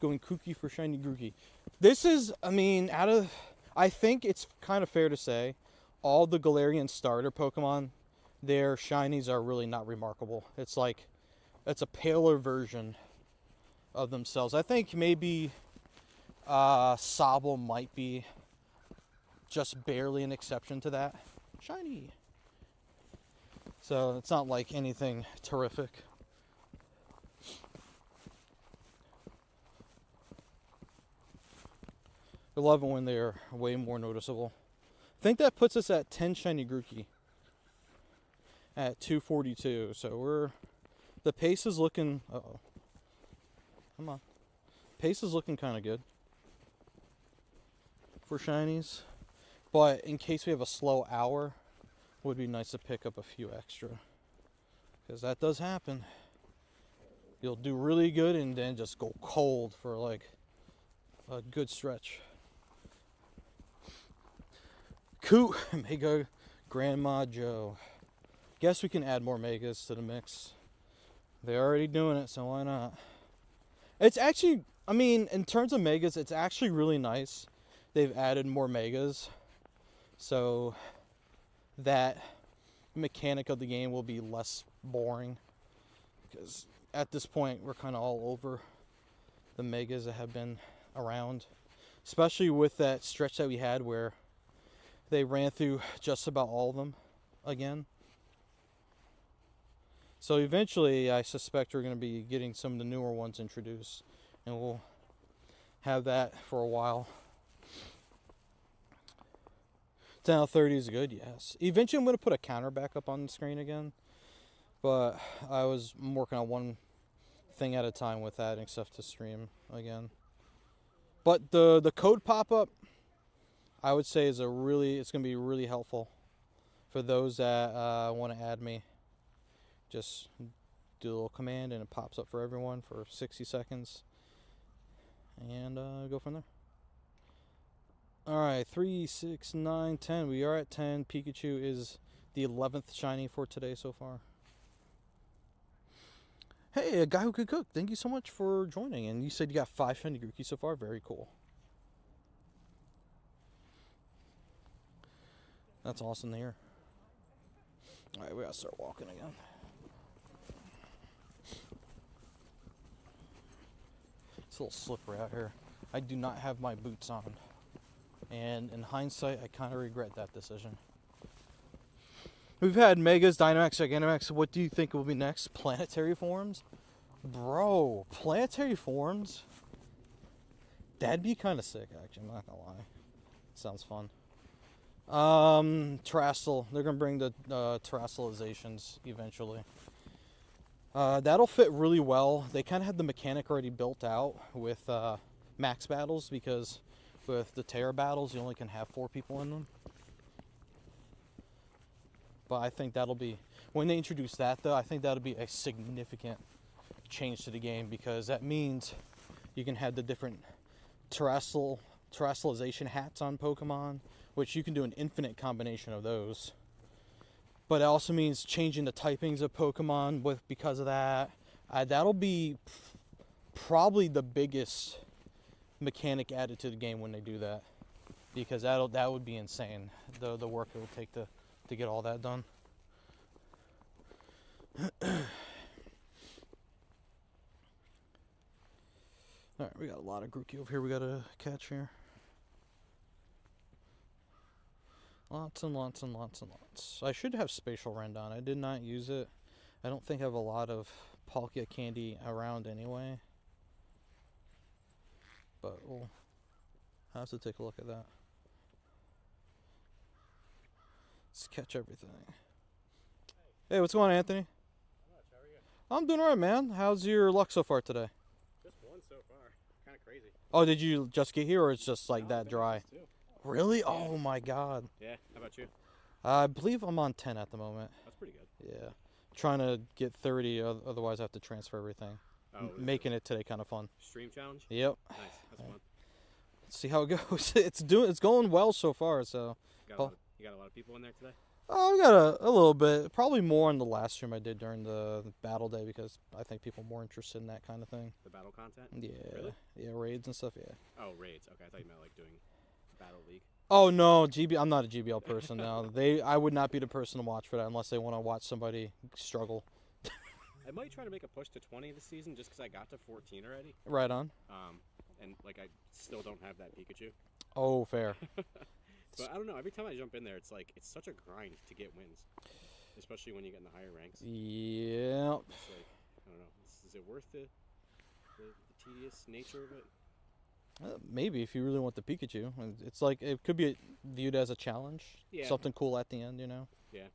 Going kooky for shiny Grookey. This is, I think it's kind of fair to say, all the Galarian starter Pokemon, their shinies are really not remarkable. It's like, it's a paler version of themselves. I think maybe Sobble might be just barely an exception to that. Shiny. So it's not like anything terrific, I love it when they're way more noticeable. I think that puts us at 10 shiny Grookey at 242. So the pace is looking, come on. Pace is looking kind of good for shinies. But in case we have a slow hour, it would be nice to pick up a few extra. Because that does happen. You'll do really good and then just go cold for like a good stretch. Cool. Mega Grandma Joe. Guess we can add more megas to the mix. They're already doing it, so why not? It's actually, I mean, in terms of megas, it's actually really nice. They've added more megas. So that mechanic of the game will be less boring. Because at this point, we're kind of all over the megas that have been around. Especially with that stretch that we had where they ran through just about all of them again. So eventually, I suspect we're going to be getting some of the newer ones introduced. And we'll have that for a while. 10 out of 30 is good, yes. Eventually, I'm going to put a counter back up on the screen again. But I'm working on one thing at a time with adding stuff to stream again. But the code pop-up, I would say it's going to be really helpful for those that want to add me. Just do a little command and it pops up for everyone for 60 seconds. And go from there. Alright, 3, 6, 9, 10. We are at 10. Pikachu is the 11th shiny for today so far. Hey, a guy who could cook. Thank you so much for joining. And you said you got 5 shiny Grookey so far. Very cool. That's awesome to hear. Alright, we gotta start walking again. It's a little slippery out here. I do not have my boots on. And in hindsight, I kind of regret that decision. We've had Megas, Dynamax, Gigantamax. What do you think will be next? Planetary forms? Bro, planetary forms? That'd be kind of sick, actually. I'm not gonna lie. Sounds fun. Terrestrial. They're gonna bring the terrestrializations eventually. That'll fit really well. They kind of had the mechanic already built out with max battles because with the Terra battles, you only can have 4 people in them. But I think that'll be, when they introduce that though, I think that'll be a significant change to the game because that means you can have the different terrestrialization hats on Pokemon, which you can do an infinite combination of those. But it also means changing the typings of Pokemon because of that. That'll be probably the biggest mechanic added to the game when they do that, because that would be insane. The work it will take to get all that done. All right, we got a lot of Grookey over here. We got to catch here. Lots and lots and lots and lots. I should have Spatial Rendon. I did not use it. I don't think I have a lot of Palkia candy around anyway. But we'll have to take a look at that. Let's catch everything. Hey, what's going on, Anthony? How are you? I'm doing alright, man. How's your luck so far today? Just one so far. Kind of crazy. Oh, did you just get here, or it's just like No, that I've been dry? on this too. Really? Oh my god. Yeah, how about you? I believe I'm on 10 at the moment. That's pretty good. Yeah. Trying to get 30, otherwise I have to transfer everything. Oh, Making it today kind of fun. Stream challenge? Yep. Nice, that's fun. Let's see how it goes. It's going well so far, so. You got a lot of people in there today? Oh, we got a little bit. Probably more in the last stream I did during the battle day because I think people are more interested in that kind of thing. The battle content? Yeah. Really? Yeah, raids and stuff, yeah. Oh, raids. Okay, I thought you meant like doing Battle League. Oh, no, I'm not a GBL person now. I would not be the person to watch for that unless they want to watch somebody struggle. I might try to make a push to 20 this season just because I got to 14 already. Right on. And like I still don't have that Pikachu. Oh, fair. But I don't know. Every time I jump in there, it's such a grind to get wins, especially when you get in the higher ranks. Yeah. It's like, I don't know. Is it worth the tedious nature of it? Maybe if you really want the Pikachu. It's like, it could be viewed as a challenge. Yeah. Something cool at the end, you know? Yeah.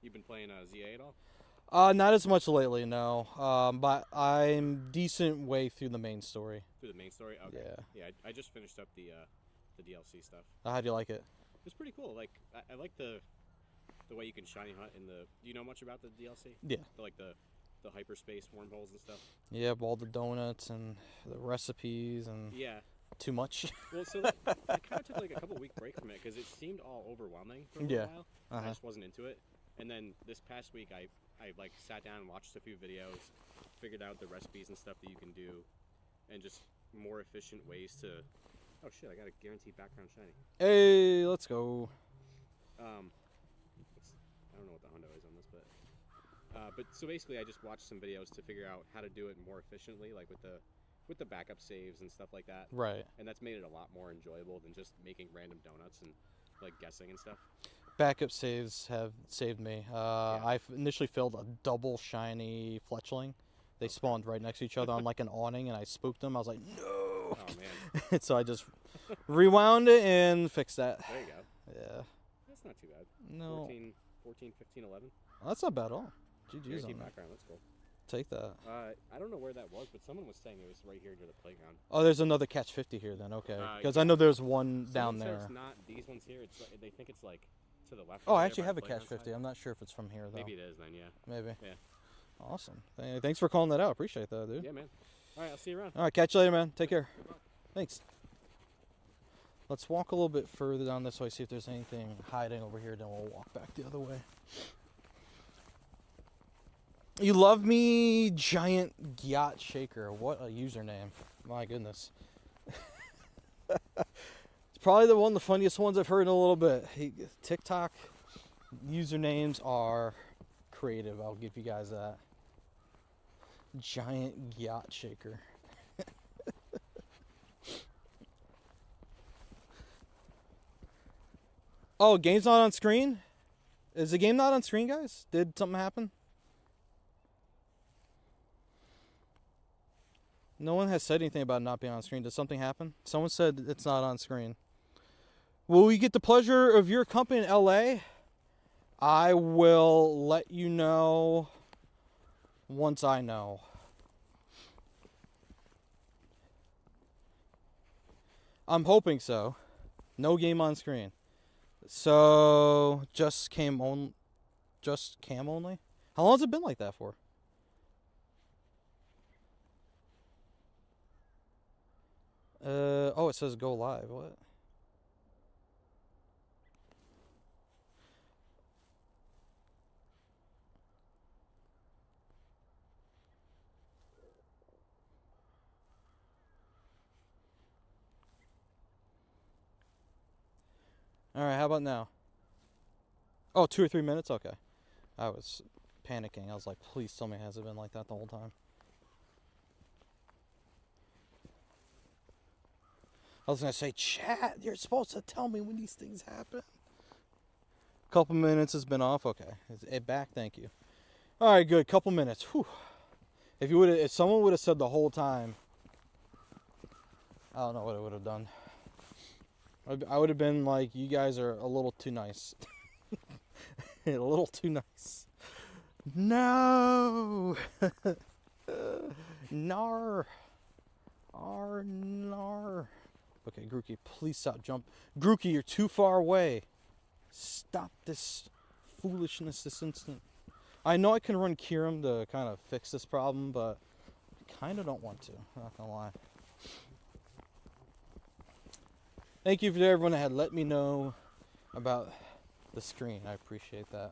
You've been playing ZA at all? Not as much lately, no. But I'm decent way through the main story. Through the main story? Okay. Yeah. Yeah, I just finished up the DLC stuff. How do you like it? It's pretty cool. Like, I like the way you can shiny hunt in the... Do you know much about the DLC? Yeah. The hyperspace wormholes and stuff? Yeah, all the donuts and the recipes and Yeah. too much. Well, so I kind of took like a couple week break from it because it seemed all overwhelming for a little while. I just wasn't into it. And then this past week, I like sat down and watched a few videos, figured out the recipes and stuff that you can do, and just more efficient ways to... Oh shit! I got a guaranteed background shiny. Hey, let's go. I don't know what the hundo is on this, but so basically, I just watched some videos to figure out how to do it more efficiently, like with the backup saves and stuff like that. Right. And that's made it a lot more enjoyable than just making random donuts and like guessing and stuff. Backup saves have saved me. I initially filled a double shiny Fletchling. They spawned right next to each other on like an awning, and I spooked them. I was like, no. Oh man. So I just rewound it and fixed that. There you go. Yeah. That's not too bad. No. 14, 15, 11. That's not bad at all. GG's on Guaranteed that. background. That's cool. Take that. I don't know where that was, but someone was saying it was right here near the playground. Oh, there's another catch 50 here then. Okay. Because I know there's one down Someone said there. It's not these ones here. It's they think it's like to the left. Oh, over I there actually by have the a catch playground 50. side. I'm not sure if it's from here though. Maybe it is then. Yeah. Maybe. Yeah. Awesome. Thanks for calling that out. Appreciate that, dude. Yeah, man. All right, I'll see you around. All right, catch you later, man. Take care. Good luck. Thanks. Let's walk a little bit further down this way, see if there's anything hiding over here, then we'll walk back the other way. You love me, Giant Yacht Shaker. What a username. My goodness. It's probably one of the funniest ones I've heard in a little bit. TikTok usernames are creative. I'll give you guys that. Giant Yacht Shaker. Oh, game's not on screen? Is the game not on screen, guys? Did something happen? No one has said anything about it not being on screen. Did something happen? Someone said it's not on screen. Will we get the pleasure of your company in LA? I will let you know once I know. I'm hoping so. No game on screen. So, just cam only? How long has it been like that for? Oh, it says go live. What? All right, how about now? Oh, 2 or 3 minutes? Okay. I was panicking. I was like, please tell me it hasn't been like that the whole time. I was going to say, chat, you're supposed to tell me when these things happen. Couple minutes has been off. Okay. It's back. Thank you. All right, good. Couple minutes. Whew. If someone would have said the whole time, I don't know what I would have done. I would have been like, you guys are a little too nice. A little too nice. No! Nar. Nar. Okay, Grookey, please stop jumping. Grookey, you're too far away. Stop this foolishness this instant. I know I can run Kirim to kind of fix this problem, but I kind of don't want to. I'm not going to lie. Thank you for everyone that had let me know about the screen. I appreciate that.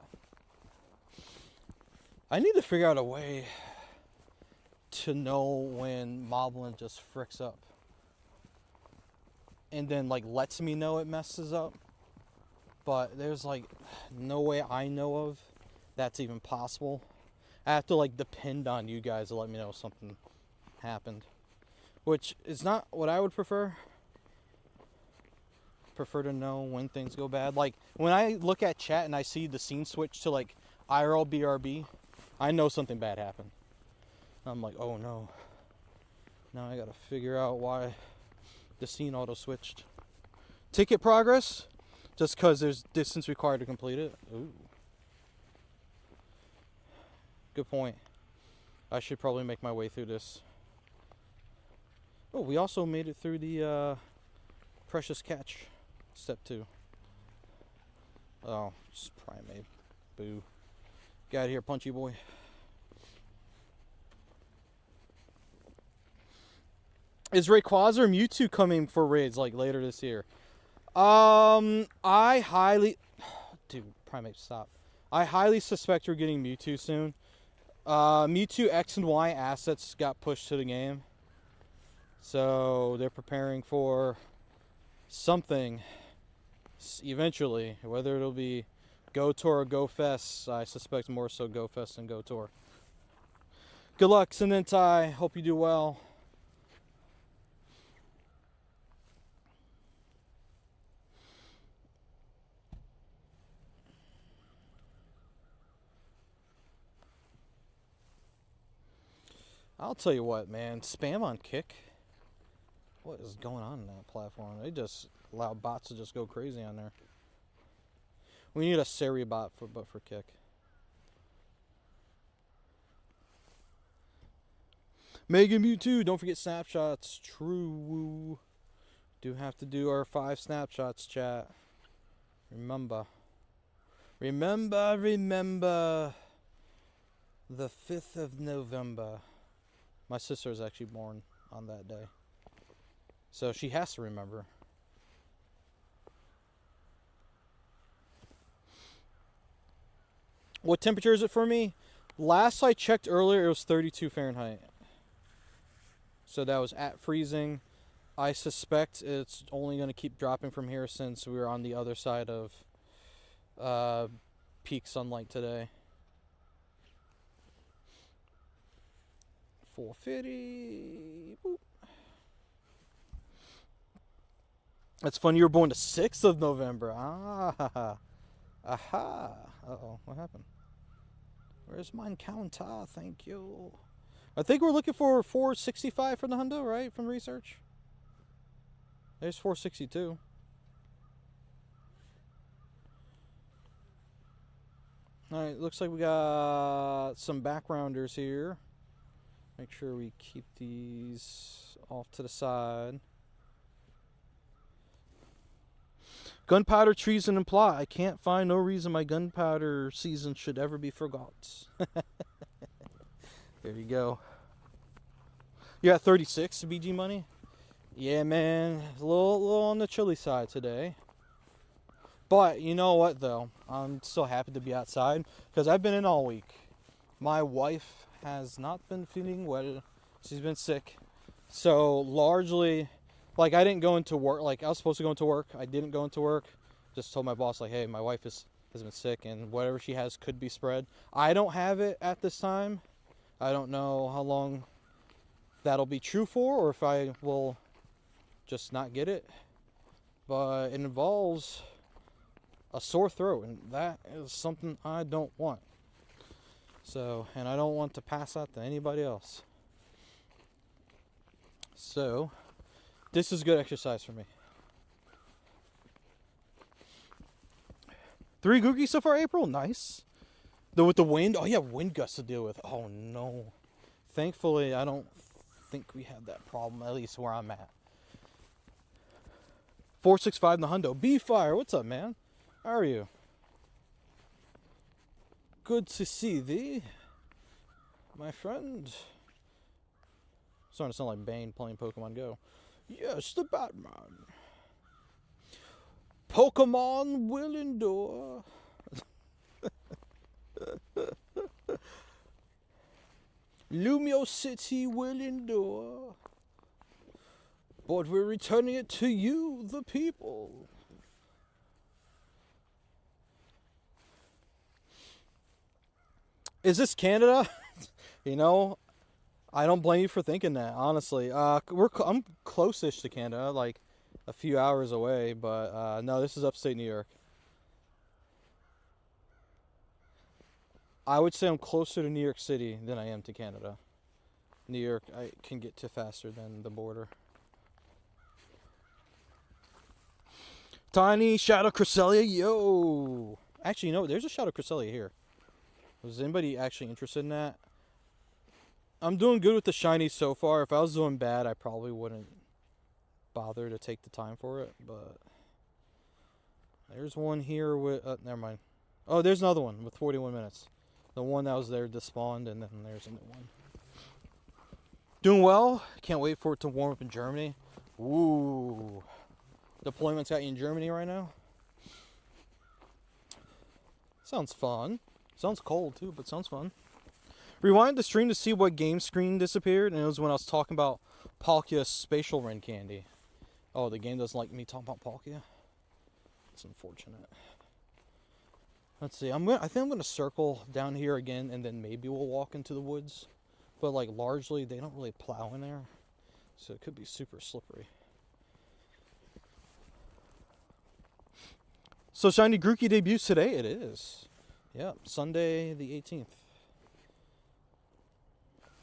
I need to figure out a way to know when Moblin just fricks up. And then like lets me know it messes up. But there's like no way I know of that's even possible. I have to like depend on you guys to let me know if something happened. Which is not what I would prefer. Prefer to know when things go bad. Like when I look at chat and I see the scene switch to like IRL BRB, I know something bad happened. I'm like, oh no. Now I gotta figure out why The scene auto switched. Ticket progress, just because there's distance required to complete it. Ooh. Good point. I should probably make my way through this. Oh, we also made it through the Precious Catch, step 2. Oh, just primate. Boo. Get out of here, punchy boy. Is Rayquaza or Mewtwo coming for raids like later this year? I highly... Dude, primate, stop. I highly suspect we're getting Mewtwo soon. Mewtwo X and Y assets got pushed to the game. So they're preparing for something eventually. Whether it'll be Go Tour or Go Fest, I suspect more so Go Fest than Go Tour. Good luck, Sinentai. Hope you do well. I'll tell you what, man. Spam on Kick. What is going on in that platform? They just allow bots to just go crazy on there. We need a Seri bot but for Kick. Mega Mewtwo. Don't forget snapshots. True. Do have to do our 5 snapshots, chat. Remember. Remember. The 5th of November. My sister is actually born on that day. So she has to remember. What temperature is it for me? Last I checked earlier, it was 32 Fahrenheit. So that was at freezing. I suspect it's only going to keep dropping from here since we were on the other side of peak sunlight today. 450. Boop. That's funny. You were born the 6th of November. Ah. Aha. Uh-oh. What happened? Where's my counter? Thank you. I think we're looking for 465 for the hundo, right? From research. There's 462. Alright, looks like we got some backgrounders here. Make sure we keep these off to the side. Gunpowder treason and plot. I can't find no reason my gunpowder season should ever be forgot. There you go. You got 36 BG money? Yeah, man. A little on the chilly side today. But you know what, though? I'm so happy to be outside because I've been in all week. My wife has not been feeling well. She's been sick. So largely, like, I didn't go into work. Like, I was supposed to go into work. I didn't go into work. Just told my boss, like, hey, my wife has been sick and whatever she has could be spread. I don't have it at this time. I don't know how long that'll be true for or if I will just not get it. But it involves a sore throat, and that is something I don't want. So, and I don't want to pass that to anybody else. So, this is good exercise for me. 3 Grookey so far, April. Nice. Though with the wind, oh yeah, wind gusts to deal with. Oh no. Thankfully, I don't think we have that problem, at least where I'm at. 465 in the hundo. B-Fire, what's up, man? How are you? Good to see thee, my friend. Starting to sound like Bane playing Pokemon Go. Yes, the Batman. Pokemon will endure. Lumio City will endure. But we're returning it to you, the people. Is this Canada? You know, I don't blame you for thinking that, honestly. I'm close-ish to Canada, like a few hours away, but no, this is upstate New York. I would say I'm closer to New York City than I am to Canada. New York, I can get to faster than the border. Tiny Shadow Cresselia, yo! Actually, you know, there's a Shadow Cresselia here. Was anybody actually interested in that? I'm doing good with the shiny so far. If I was doing bad, I probably wouldn't bother to take the time for it, but there's one here with, never mind. Oh, there's another one with 41 minutes. The one that was there despawned, and then there's a new one. Doing well. Can't wait for it to warm up in Germany. Ooh. Deployment's got you in Germany right now? Sounds fun. Sounds cold too, but sounds fun. Rewind the stream to see what game screen disappeared, and it was when I was talking about Palkia Spatial Ren Candy. Oh, the game doesn't like me talking about Palkia? It's unfortunate. Let's see. I think I'm gonna circle down here again, and then maybe we'll walk into the woods. But like largely, they don't really plow in there, so it could be super slippery. So Shiny Grookey debuts today. It is. Yep, Sunday the 18th.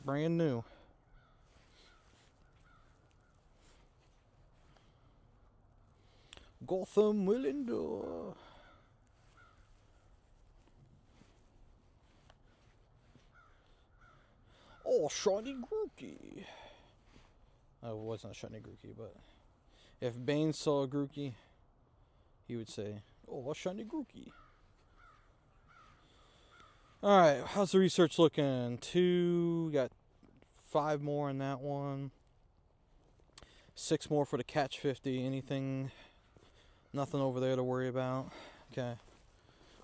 Brand new. Gotham Willendor. Oh, Shiny Grookey. Oh, it wasn't a Shiny Grookey, but if Bane saw a Grookey, he would say, oh, a Shiny Grookey. Alright, how's the research looking? 2, got 5 more in that one. 6 more for the Catch 50. Anything, nothing over there to worry about. Okay.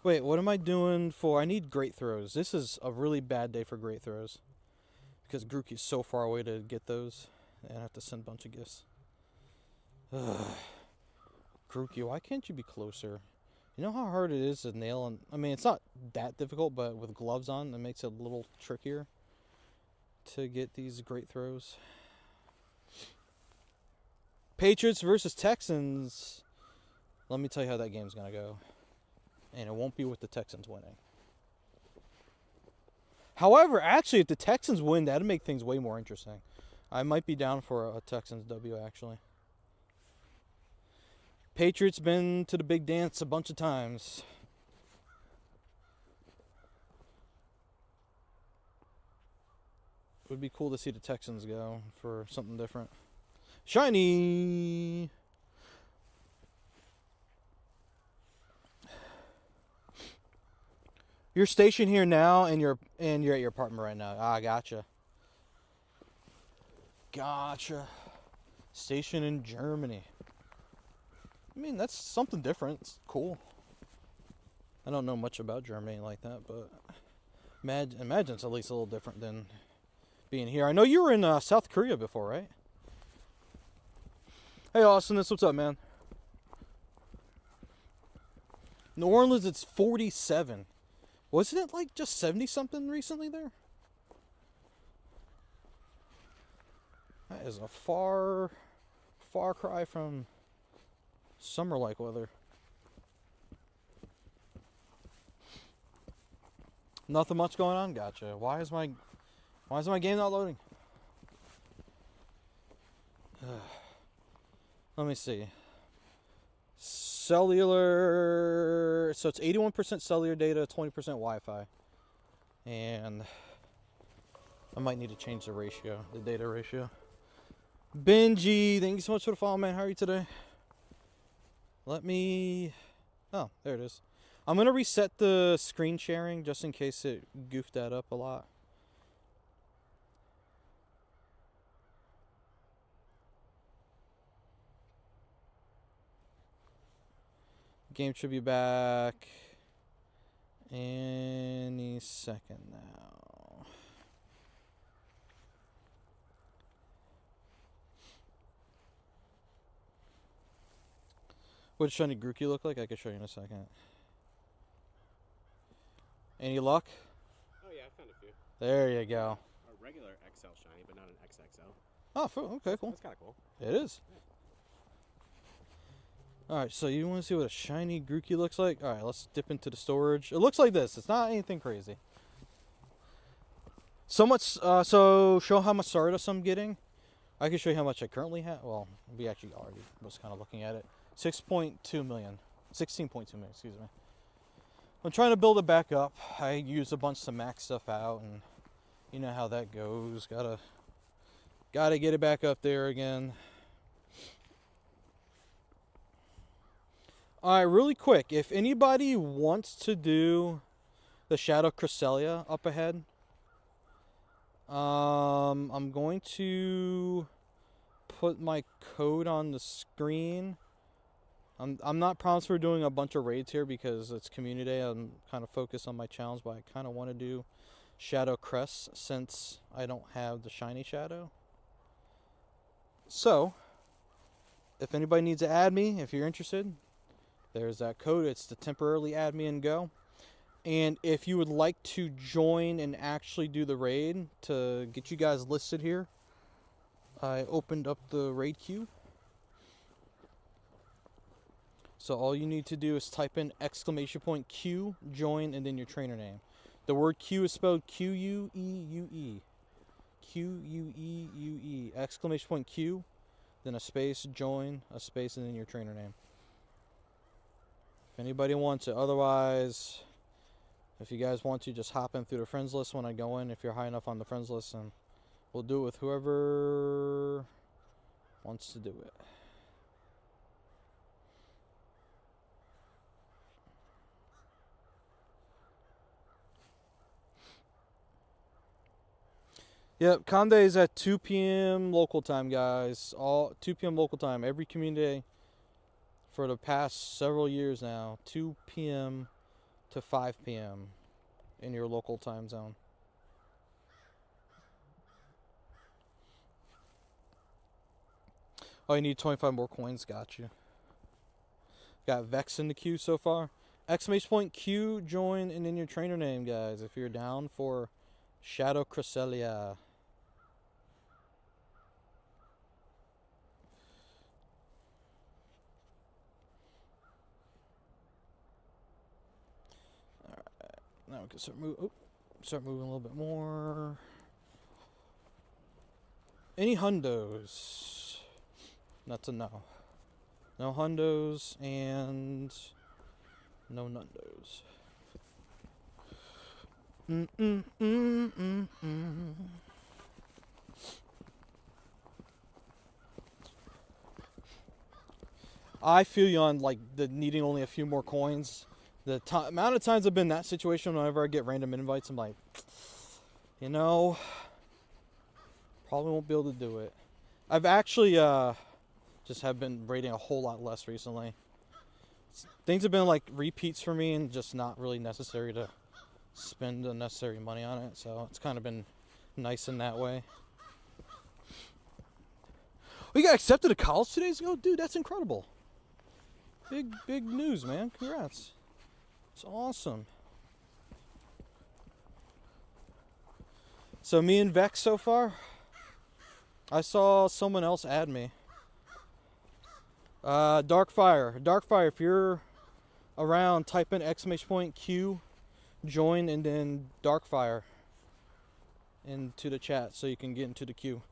Wait, what am I doing for? I need great throws. This is a really bad day for great throws. Because Grookey's so far away to get those. And I have to send a bunch of gifts. Ugh. Grookey, why can't you be closer? You know how hard it is to nail? And I mean, it's not that difficult, but with gloves on, it makes it a little trickier to get these great throws. Patriots versus Texans. Let me tell you how that game's going to go. And it won't be with the Texans winning. However, actually, if the Texans win, that'd make things way more interesting. I might be down for a Texans W, actually. Patriots been to the big dance a bunch of times. It would be cool to see the Texans go for something different. Shiny! You're stationed here now, and you're at your apartment right now. Ah, gotcha. Gotcha. Stationed in Germany. I mean, that's something different. It's cool. I don't know much about Germany like that, but imagine it's at least a little different than being here. I know you were in South Korea before, right? Hey, Austin, what's up, man? New Orleans, it's 47. Wasn't it like just 70-something recently there? That is a far cry from summer-like weather. Nothing much going on? Gotcha. Why is my game not loading? Let me see. Cellular. So it's 81% cellular data, 20% Wi-Fi. And I might need to change the ratio, the data ratio. Benji, thank you so much for the follow, man. How are you today? Let me... Oh, there it is. I'm going to reset the screen sharing just in case it goofed that up a lot. Game should be back any second now. What does Shiny Grookey look like? I can show you in a second. Any luck? Oh yeah, I found a few. There you go. A regular XL shiny, but not an XXL. Oh, okay, cool. That's kind of cool. It is. Alright, so you want to see what a Shiny Grookey looks like? Alright, let's dip into the storage. It looks like this. It's not anything crazy. So show how much Stardust I'm getting. I can show you how much I currently have. Well, we actually already was kind of looking at it. 6.2 million. 16.2 million, excuse me. I'm trying to build it back up. I used a bunch to max stuff out, and you know how that goes. Gotta get it back up there again. Alright, really quick. If anybody wants to do the Shadow Cresselia up ahead, I'm going to put my code on the screen. I'm not promised for doing a bunch of raids here because it's community day. I'm kind of focused on my challenge, but I kind of want to do Shadow Crest since I don't have the shiny shadow. So, if anybody needs to add me, if you're interested, there's that code. It's to temporarily add me in Go. And if you would like to join and actually do the raid to get you guys listed here, I opened up the raid queue. So all you need to do is type in !Q, join, and then your trainer name. The word Q is spelled Q-U-E-U-E. Q-U-E-U-E. !Q, then a space, join, a space, and then your trainer name. If anybody wants it. Otherwise, if you guys want to, just hop in through the friends list when I go in, if you're high enough on the friends list, and we'll do it with whoever wants to do it. Yep, Conde is at 2 p.m. local time, guys. All 2 p.m. local time every community day for the past several years now. 2 p.m. to 5 p.m. in your local time zone. Oh, you need 25 more coins. Got you. Got Vex in the queue so far. !Q, join, and then your trainer name, guys, if you're down for Shadow Cresselia. Now we can start moving a little bit more. Any hundos? That's a no. No hundos and no nundos. I feel you on like the needing only a few more coins. The amount of times I've been in that situation, whenever I get random invites, I'm like, you know, probably won't be able to do it. I've actually just have been raiding a whole lot less recently. Things have been like repeats for me and just not really necessary to spend unnecessary money on it. So it's kind of been nice in that way. We got accepted to college 2 days ago? Dude, that's incredible. Big news, man. Congrats. It's awesome. So me and Vex so far. I saw someone else add me. Darkfire, if you're around, type in !Q, join, and then Darkfire into the chat so you can get into the queue.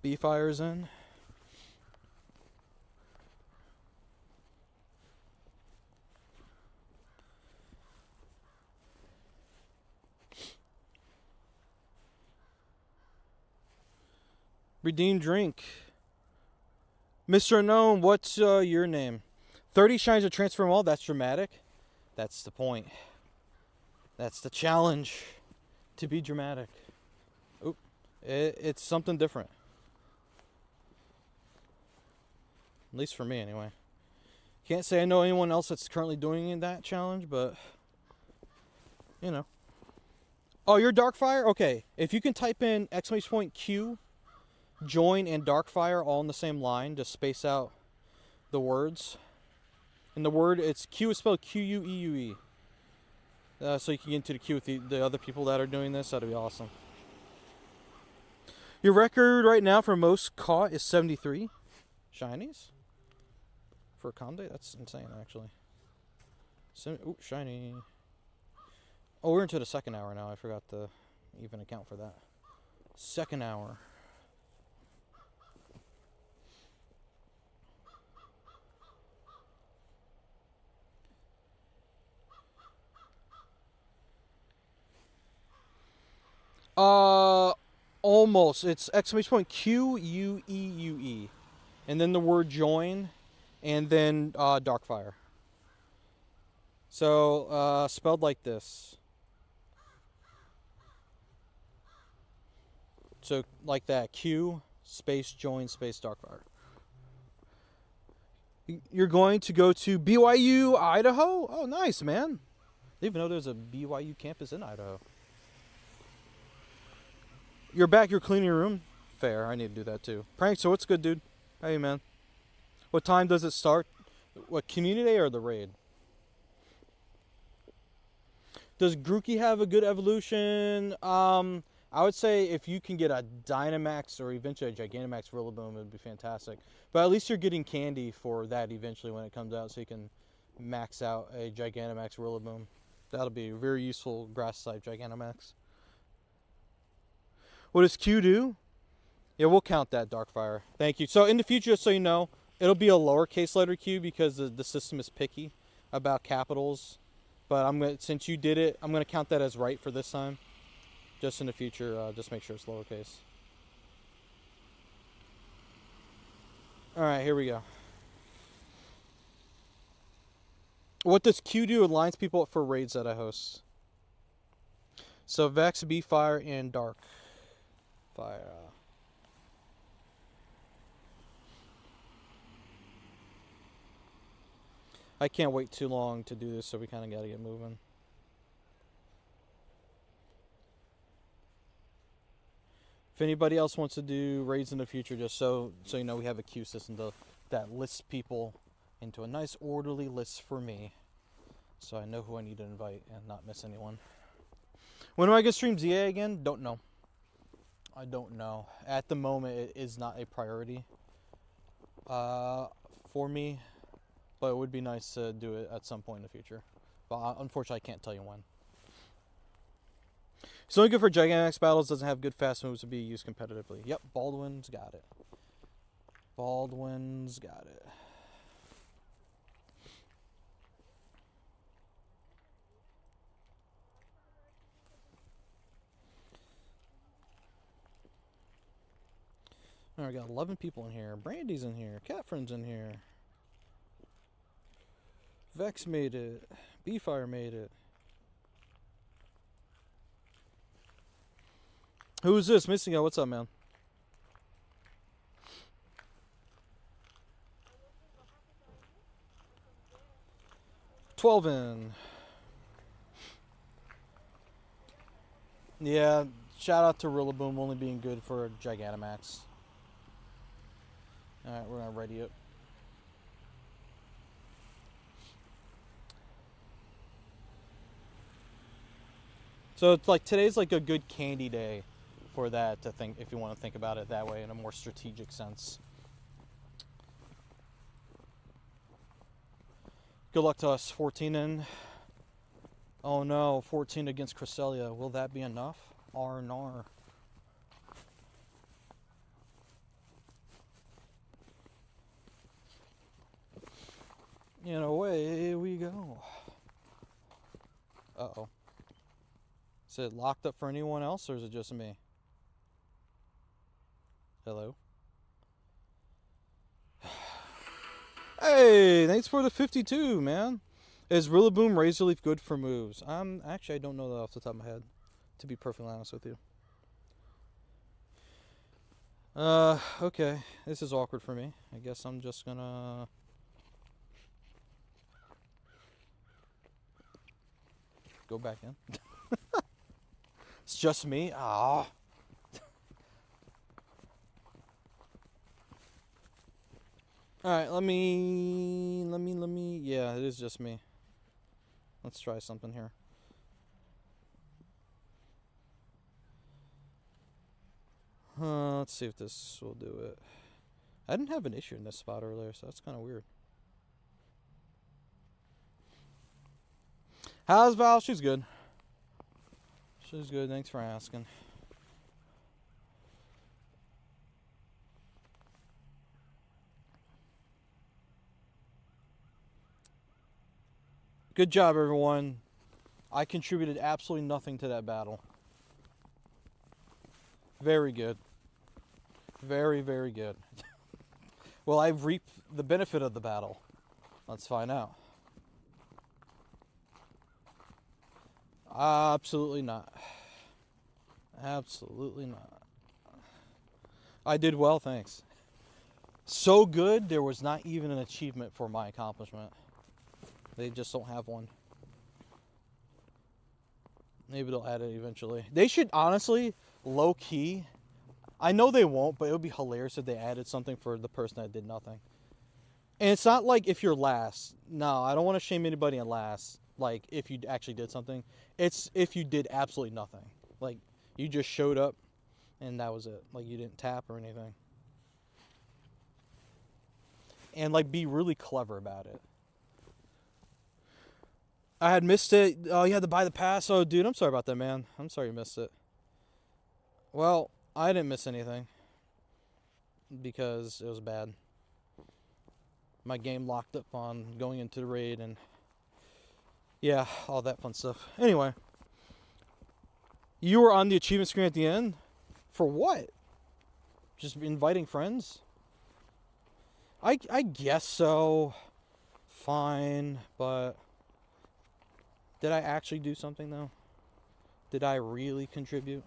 B-Fire's in. Redeem drink. Mr. Unknown, what's your name? 30 shines to transfer them all? That's dramatic. That's the point. That's the challenge. To be dramatic. Oop. It's something different. At least for me, anyway. Can't say I know anyone else that's currently doing that challenge, but you know. Oh, you're Darkfire? Okay. If you can type in !Q, join, and Darkfire all in the same line, just space out the words. And the word, it's Q is spelled Q-U-E-U-E. So you can get into the queue with the other people that are doing this. That'd be awesome. Your record right now for most caught is 73 shinies. For Conde? That's insane, actually. Ooh, shiny. Oh, we're into the second hour now. I forgot to even account for that. Second hour. Almost. It's exclamation point Queue, and then the word join, and then Darkfire. So spelled like this. So like that. Q space join space Darkfire. You're going to go to BYU, Idaho? Oh, nice, man. I didn't even know there's a BYU campus in Idaho. You're back. You're cleaning your room? Fair. I need to do that too. Prank, so what's good, dude? Hey, man. What time does it start? What, community day or the raid? Does Grookey have a good evolution? I would say if you can get a Dynamax or eventually a Gigantamax Rillaboom, it would be fantastic. But at least you're getting candy for that eventually when it comes out, so you can max out a Gigantamax Rillaboom. That'll be a very useful grass-type Gigantamax. What does Q do? Yeah, we'll count that, Darkfire. Thank you. So in the future, just so you know, it'll be a lowercase letter Q because the system is picky about capitals. But since you did it, I'm gonna count that as right for this time. Just in the future, just make sure it's lowercase. All right, here we go. What does Q do? It lines people up for raids that I host. So Vex, B-Fire, and Dark Fire. I can't wait too long to do this, so we kind of got to get moving. If anybody else wants to do raids in the future, just so you know, we have a queue system that lists people into a nice orderly list for me, so I know who I need to invite and not miss anyone. When am I gonna stream ZA again? Don't know. I don't know. At the moment, it is not a priority for me, but it would be nice to do it at some point in the future. But unfortunately, I can't tell you when. It's only good for Gigantamax battles, doesn't have good fast moves to be used competitively. Yep, Baldwin's got it. Baldwin's got it. Alright, got 11 people in here. Brandy's in here. Catfriend's in here. Vex made it. B-Fire made it. Who is this? Missing out. What's up, man? $12. Yeah, shout out to Rillaboom only being good for Gigantamax. Alright, we're gonna ready it. So it's like today's like a good candy day for that to think, if you want to think about it that way in a more strategic sense. Good luck to us. 14 in. Oh no, 14 against Cresselia. Will that be enough? R&R. And away we go. Uh-oh. Is it locked up for anyone else, or is it just me? Hello? Hey, thanks for the 52, man. Is Rillaboom Razor Leaf good for moves? Actually, I don't know that off the top of my head, to be perfectly honest with you. Okay. This is awkward for me. I guess I'm just gonna... go back in. It's just me? Ah. Alright, let me... Yeah, it is just me. Let's try something here. Let's see if this will do it. I didn't have an issue in this spot earlier, so that's kind of weird. How's Val? She's good. She's good. Thanks for asking. Good job, everyone. I contributed absolutely nothing to that battle. Very good. Very, very good. Will I reap the benefit of the battle? Let's find out. Absolutely not. Absolutely not. I did well, thanks. So good, there was not even an achievement for my accomplishment. They just don't have one. Maybe they'll add it eventually. They should, honestly, low-key, I know they won't, but it would be hilarious if they added something for the person that did nothing. And it's not like if you're last. No, I don't want to shame anybody in last. Like, if you actually did something. It's if you did absolutely nothing. Like, you just showed up, and that was it. Like, you didn't tap or anything. And, like, be really clever about it. I had missed it. Oh, you had to buy the pass. Oh, dude, I'm sorry about that, man. I'm sorry you missed it. Well, I didn't miss anything. Because it was bad. My game locked up on going into the raid and... yeah, all that fun stuff. Anyway. You were on the achievement screen at the end? For what? Just inviting friends? I guess so. Fine, but... did I actually do something, though? Did I really contribute?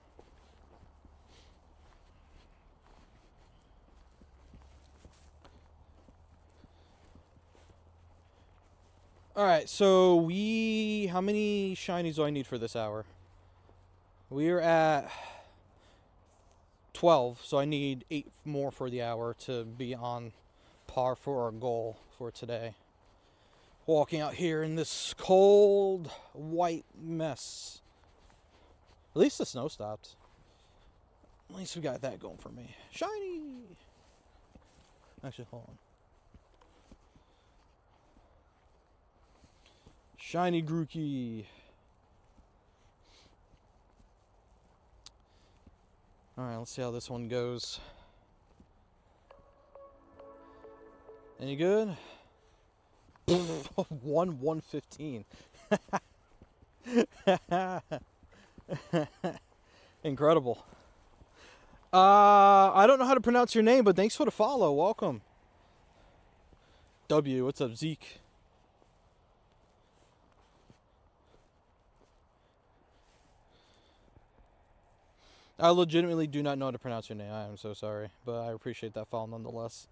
Alright, so how many shinies do I need for this hour? We're at 12, so I need 8 more for the hour to be on par for our goal for today. Walking out here in this cold, white mess. At least the snow stopped. At least we got that going for me. Shiny! Actually, hold on. Shiny Grookey. Alright, let's see how this one goes. Any good? 1/115. Incredible. I don't know how to pronounce your name, but thanks for the follow. Welcome. W, what's up, Zeke? I legitimately do not know how to pronounce your name. I am so sorry, but I appreciate that follow nonetheless.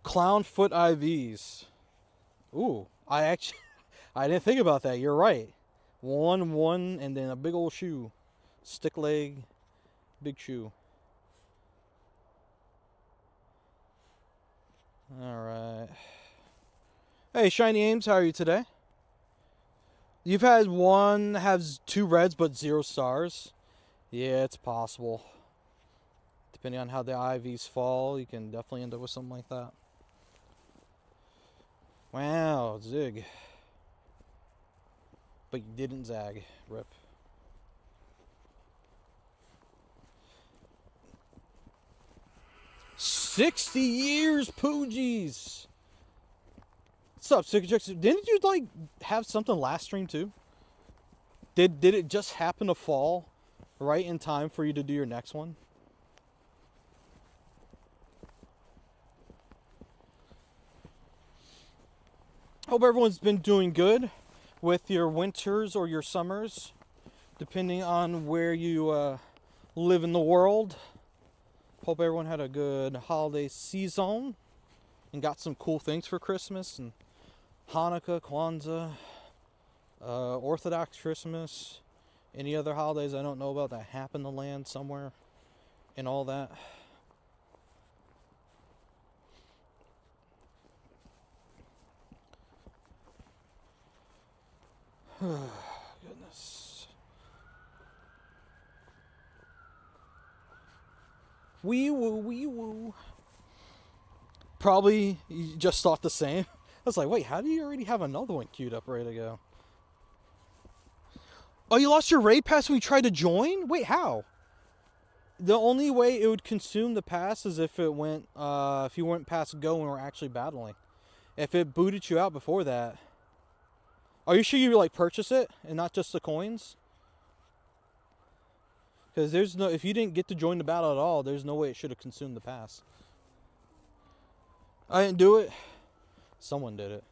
Clownfoot IVs. Ooh, I didn't think about that. You're right. One, and then a big old shoe. Stick leg, big shoe. Alright. Hey, Shiny Ames, how are you today? You've had one has 2 reds but 0 stars. Yeah, it's possible. Depending on how the IVs fall, you can definitely end up with something like that. Wow, zig. But you didn't zag. Rip. $60 years, Poogies! What's up, Sick Jackson? Didn't you, like, have something last stream, too? Did it just happen to fall right in time for you to do your next one? Hope everyone's been doing good with your winters or your summers, depending on where you live in the world. Hope everyone had a good holiday season and got some cool things for Christmas and Hanukkah, Kwanzaa, Orthodox Christmas, any other holidays I don't know about that happen to land somewhere and all that. Goodness. Wee woo, wee woo. Probably you just thought the same. I was like, wait, how do you already have another one queued up ready to go? Oh, you lost your raid pass when you tried to join? Wait, how? The only way it would consume the pass is if it went, if you went past go and were actually battling. If it booted you out before that, Are you sure you like purchase it and not just the coins? Because there's no, if you didn't get to join the battle at all, there's no way it should have consumed the pass. I didn't do it. Someone did it.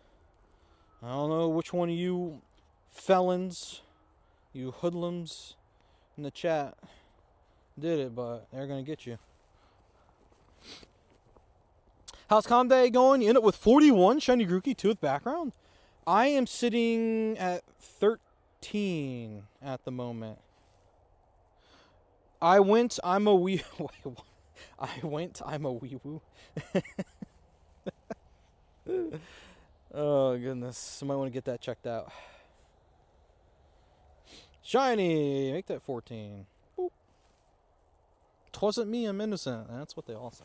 I don't know which one of you felons, you hoodlums in the chat did it, but they're gonna get you. How's Calm Day going? You end up with 41 shiny Grookey, 2 with background. I am sitting at 13 at the moment. I'm a wee woo. Oh goodness, I might want to get that checked out. Shiny, make that 14. Boop. 'Twasn't me, I'm innocent. That's what they all say.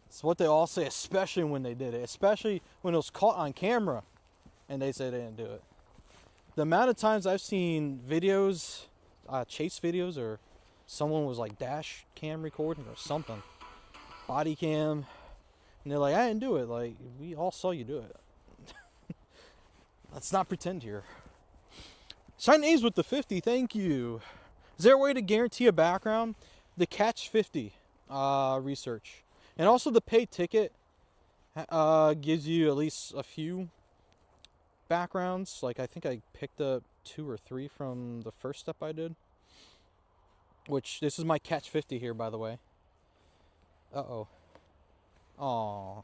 It's what they all say, especially when they did it. Especially when it was caught on camera and they say they didn't do it. The amount of times I've seen videos, chase videos, or someone was like dash cam recording or something, body cam, and they're like, I didn't do it. Like, we all saw you do it. Let's not pretend here. Shine A's with the 50, thank you. Is there a way to guarantee a background? The Catch 50 research. And also the paid ticket gives you at least a few backgrounds. Like, I think I picked up 2 or 3 from the first step I did. Which, this is my Catch 50 here, by the way. Uh-oh. Aw.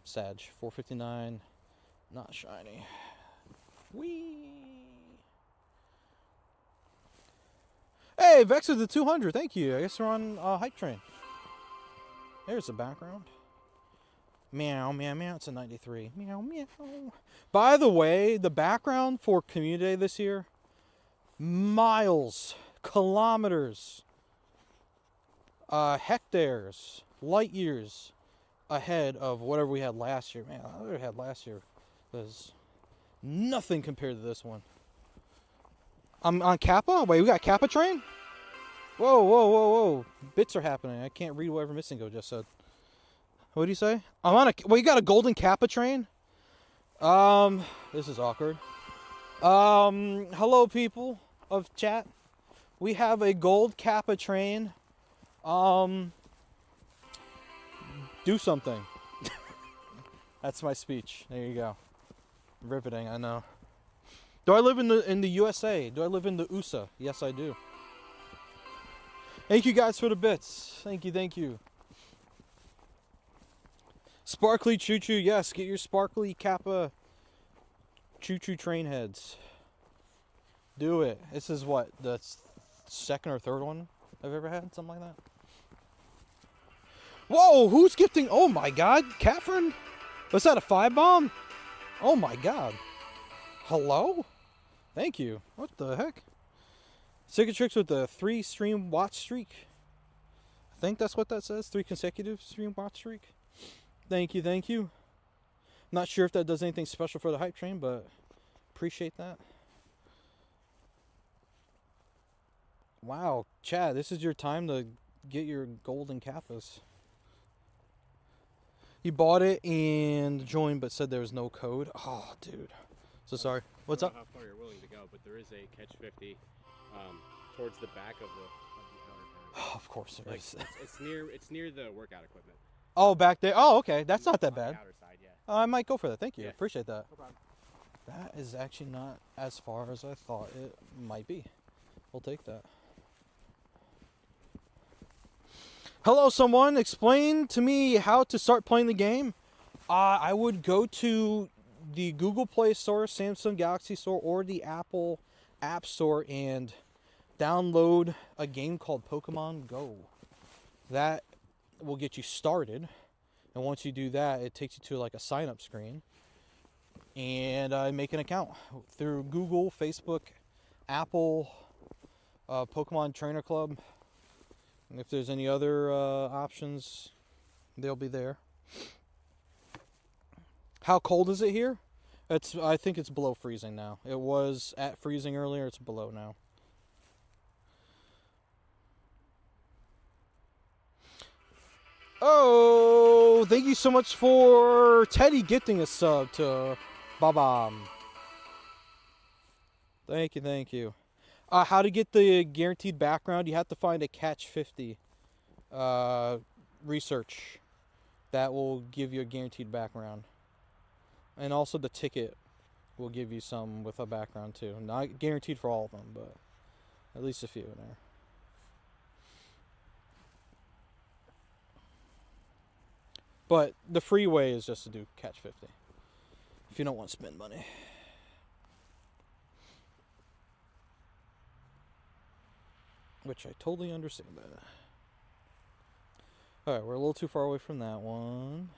Sag. 459. Not shiny. Whee! Hey, Vex with the 200. Thank you. I guess we're on hype train. There's the background. Meow, meow, meow. It's a 93. Meow, meow. By the way, the background for Community Day this year, miles, kilometers, hectares, light years ahead of whatever we had last year. Man, whatever we had last year was nothing compared to this one. I'm on Kappa? Wait, we got Kappa train? Whoa, whoa, whoa, whoa. Bits are happening. I can't read whatever Missingo just said. What do you say? I'm on a... Well, you got a golden Kappa train? This is awkward. Hello, people of chat. We have a gold Kappa train. Do something. That's my speech. There you go. Riveting, I know. Do I live in the USA? Do I live in the USA? Yes, I do. Thank you guys for the bits. Thank you, thank you. Sparkly choo-choo. Yes, get your sparkly Kappa choo-choo train heads. Do it. This is what, the second or third one I've ever had? Something like that. Whoa, who's gifting? Oh my god, Catherine? Was that a 5-bomb? Oh my god. Hello? Thank you. What the heck? Secret Tricks with the 3 stream watch streak. I think that's what that says. 3 consecutive stream watch streak. Thank you, thank you. Not sure if that does anything special for the hype train, but appreciate that. Wow, Chad, this is your time to get your golden Kappas. He bought it and joined, but said there was no code. Oh, dude. So sorry. What's up? I don't know how far you're willing to go, but there is a Catch 50 towards the back of the Oh, of course there is. It's near the workout equipment. Oh, back there. Oh, okay. That's not that On the bad. outer side, yeah. I might go for that. Thank you. Yeah. Appreciate that. No problem. That is actually not as far as I thought it might be. We'll take that. Hello, someone. Explain to me how to start playing the game. I would go to the Google Play Store, Samsung Galaxy Store, or the Apple App Store and download a game called Pokémon GO. That will get you started. And once you do that, it takes you to like a sign-up screen. And make an account through Google, Facebook, Apple, Pokemon Trainer Club. And if there's any other options, they'll be there. How cold is it here? I think it's below freezing now. It was at freezing earlier. It's below now. Oh, thank you so much for Teddy gifting a sub to Ba-bam. Thank you, thank you. How to get the guaranteed background? You have to find a Catch 50 research that will give you a guaranteed background. And also the ticket will give you some with a background too. Not guaranteed for all of them, but at least a few in there. But the free way is just to do Catch 50 if you don't want to spend money. Which I totally understand that. Alright, we're a little too far away from that one.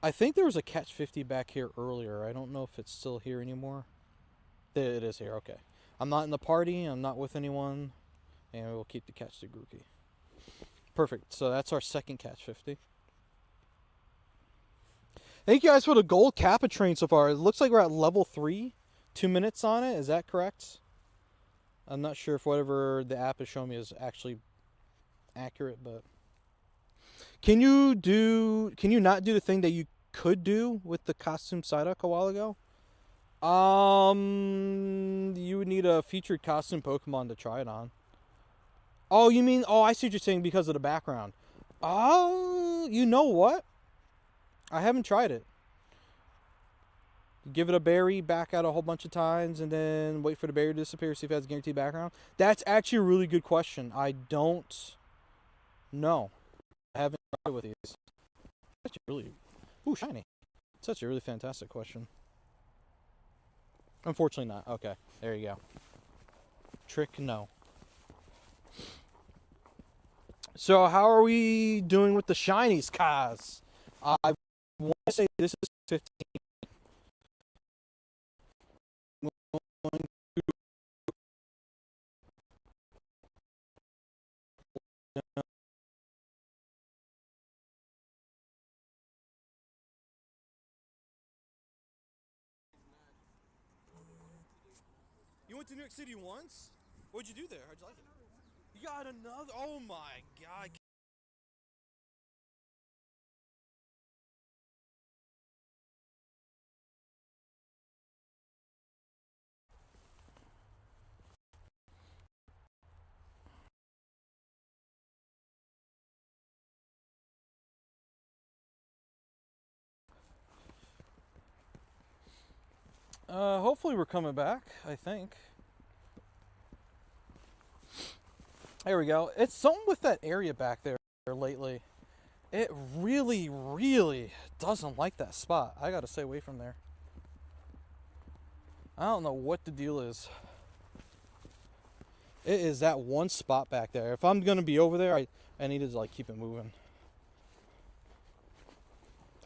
I think there was a Catch 50 back here earlier. I don't know if it's still here anymore. It is here, okay. I'm not in the party, I'm not with anyone, and we'll keep the Catch to Grookey. Perfect, so that's our second Catch 50. Thank you guys for the gold Kappa train so far. It looks like we're at level 3. 2 minutes on it, is that correct? I'm not sure if whatever the app is showing me is actually accurate, but can you not do the thing that you could do with the costume Psyduck a while ago? You would need a featured costume Pokemon to try it on. Oh, you mean, I see what you're saying because of the background. Oh, you know what? I haven't tried it. Give it a berry, back out a whole bunch of times, and then wait for the berry to disappear, see if it has a guaranteed background. That's actually a really good question. I don't know. I haven't tried it with these. Such a really, shiny. Such a really fantastic question. Unfortunately not. Okay, there you go. Trick, no. So how are we doing with the shinies, Kaz? I want to say this is 15. You went to New York City once? What'd you do there? How'd you like it? You got another? Oh my God. Hopefully we're coming back, I think. There we go. It's something with that area back there lately. It really, really doesn't like that spot. I gotta stay away from there. I don't know what the deal is. It is that one spot back there. If I'm gonna be over there, I need to like keep it moving.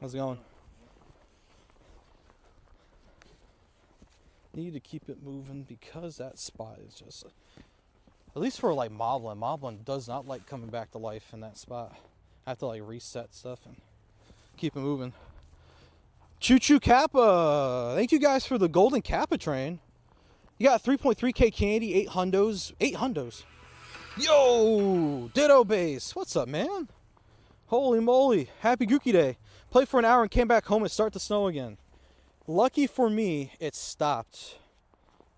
How's it going? Need to keep it moving because that spot is just, at least for like Moblin. Moblin does not like coming back to life in that spot. I have to like reset stuff and keep it moving. Choo Choo Kappa. Thank you guys for the golden Kappa train. You got 3.3k candy, 8 hundos. 8 hundos. Yo! Ditto base. What's up, man? Holy moly. Happy Grookey Day. Played for an hour and came back home and start to snow again. Lucky for me, it stopped.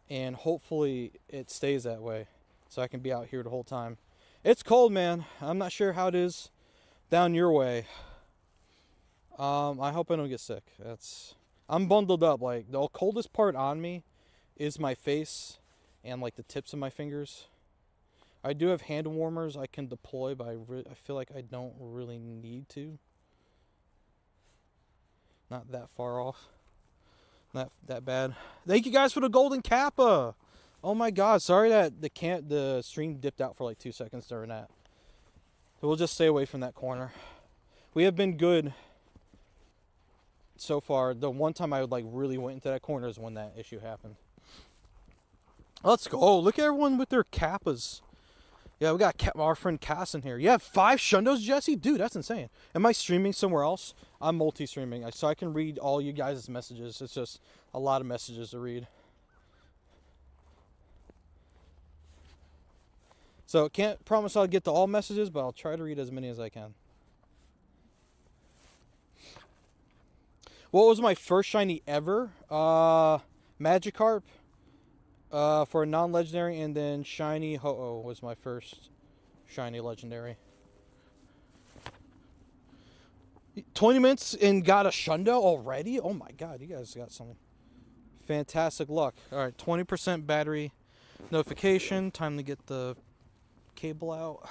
And hopefully it stays that way. So I can be out here the whole time. It's cold, man. I'm not sure how it is down your way. I hope I don't get sick. I'm bundled up. Like, the coldest part on me is my face and like the tips of my fingers. I do have hand warmers I can deploy, but I feel like I don't really need to. Not that far off. Not that bad. Thank you guys for the golden Kappa. Oh my God, sorry that the stream dipped out for like 2 seconds during that. So we'll just stay away from that corner. We have been good so far. The one time I like really went into that corner is when that issue happened. Let's go. Oh, look at everyone with their Kappas. Yeah, we got our friend Cass in here. You have 5 Shundos, Jesse? Dude, that's insane. Am I streaming somewhere else? I'm multi-streaming, so I can read all you guys' messages. It's just a lot of messages to read. So, can't promise I'll get to all messages, but I'll try to read as many as I can. What was my first shiny ever? Magikarp for a non-legendary, and then shiny Ho-Oh was my first shiny legendary. 20 minutes and got a Shundo already? Oh my god, you guys got some fantastic luck. Alright, 20% battery notification. Time to get the cable out.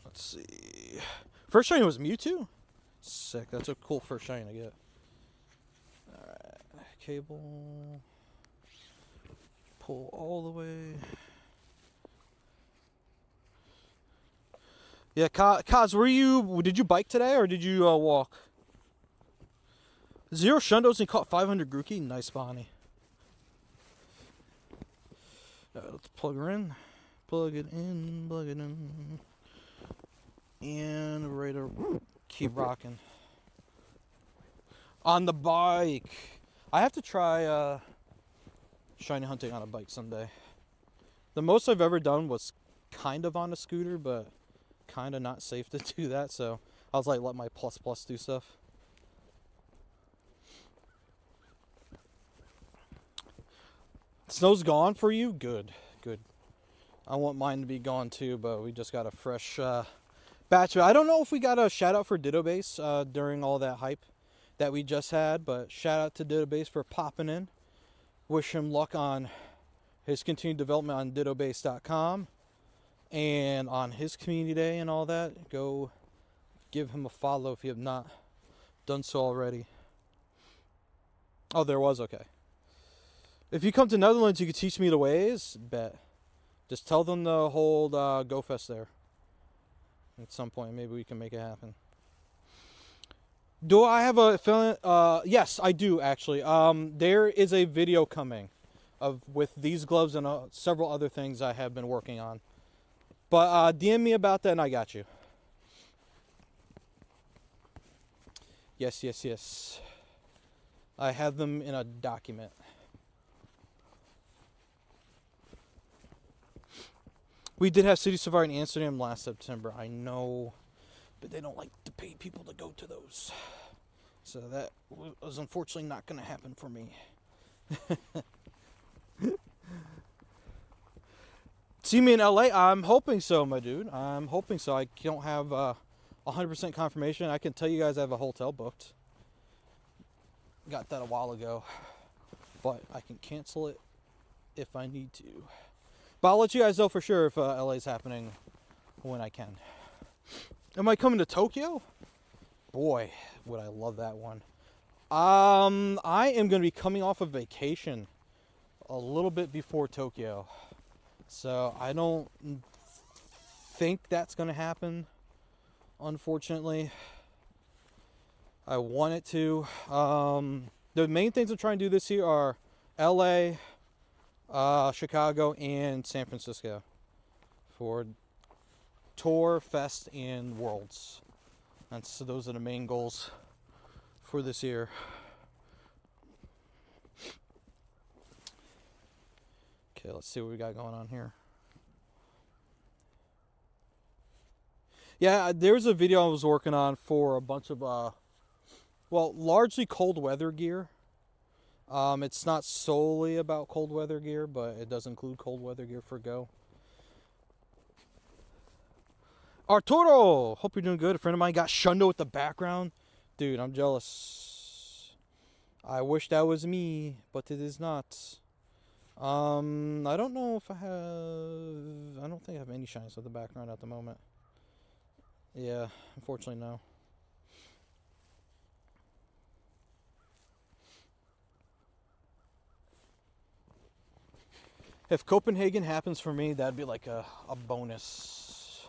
Let's see. First shiny was Mewtwo? Sick. That's a cool first shiny to get. Alright. Cable. Pull all the way. Yeah, Kaz, did you bike today or did you walk? 0 Shundos and caught 500 Grookey. Nice, Bonnie. Alright, let's plug her in. Plug it in, plug it in. And ready to keep rocking. On the bike. I have to try shiny hunting on a bike someday. The most I've ever done was kind of on a scooter, but kind of not safe to do that, so I was like, let my plus do stuff. Snow's gone for you? Good. I want mine to be gone too, but we just got a fresh batch of it. I don't know if we got a shout out for Ditto Base during all that hype that we just had, but shout out to Ditto Base for popping in. Wish him luck on his continued development on dittobase.com and on his community day and all that. Go give him a follow if you have not done so already. Oh, there was? Okay. If you come to Netherlands, you could teach me the ways. Bet. Just tell them to hold Go Fest there. At some point, maybe we can make it happen. Do I have a feeling? Yes, I do actually. There is a video coming with these gloves and several other things I have been working on. But DM me about that and I got you. Yes. I have them in a document. We did have City Safari in Amsterdam last September. I know, but they don't like to pay people to go to those. So that was unfortunately not going to happen for me. See me in LA? I'm hoping so, my dude. I'm hoping so. I don't have 100% confirmation. I can tell you guys I have a hotel booked. Got that a while ago. But I can cancel it if I need to. But I'll let you guys know for sure if LA's happening when I can. Am I coming to Tokyo? Boy, would I love that one. I am going to be coming off of vacation a little bit before Tokyo. So I don't think that's going to happen, unfortunately. I want it to. The main things I'm trying to do this year are LA, Chicago, and San Francisco for Tour, Fest, and Worlds. So those are the main goals for this year. Okay, let's see what we got going on here. Yeah, there's a video I was working on for a bunch of, largely cold weather gear. It's not solely about cold weather gear, but it does include cold weather gear for Go. Arturo! Hope you're doing good. A friend of mine got Shundo with the background. Dude, I'm jealous. I wish that was me, but it is not. I don't know if I don't think I have any shinies with the background at the moment. Yeah, unfortunately, no. If Copenhagen happens for me, that'd be like a bonus.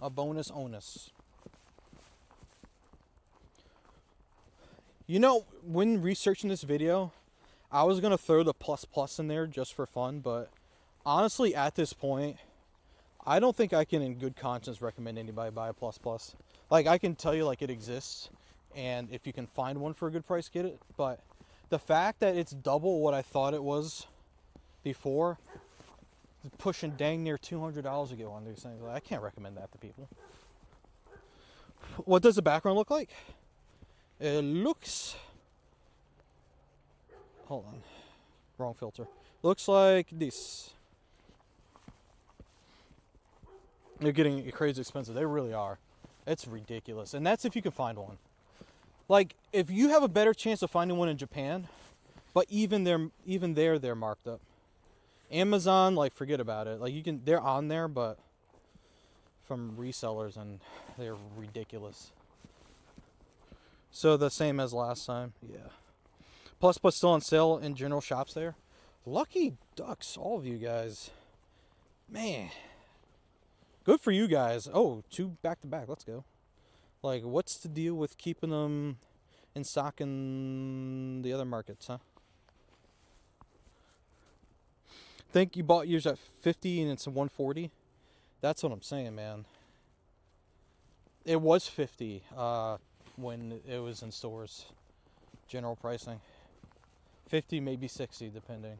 A bonus onus. You know, when researching this video, I was going to throw the plus in there just for fun, but honestly, at this point, I don't think I can in good conscience recommend anybody buy a plus. Like, I can tell you, like, it exists, and if you can find one for a good price, get it, but the fact that it's double what I thought it was before, pushing dang near $200 to get one of these things, I can't recommend that to people. what does the background look like? It looks... Hold on. Wrong filter. Looks like this. They're getting crazy expensive. They really are. It's ridiculous. And that's if you can find one. Like, if you have a better chance of finding one in Japan, but even there, they're marked up. Amazon, like, forget about it. Like, they're on there, but from resellers, and they're ridiculous. So the same as last time, yeah. Plus, but still on sale in general shops there. Lucky ducks, all of you guys. Man. Good for you guys. Oh, 2 back-to-back. Let's go. Like, what's the deal with keeping them in stock in the other markets, huh? Think you bought yours at 50 and it's 140? That's what I'm saying, man. It was 50 when it was in stores. General pricing. 50, maybe 60, depending.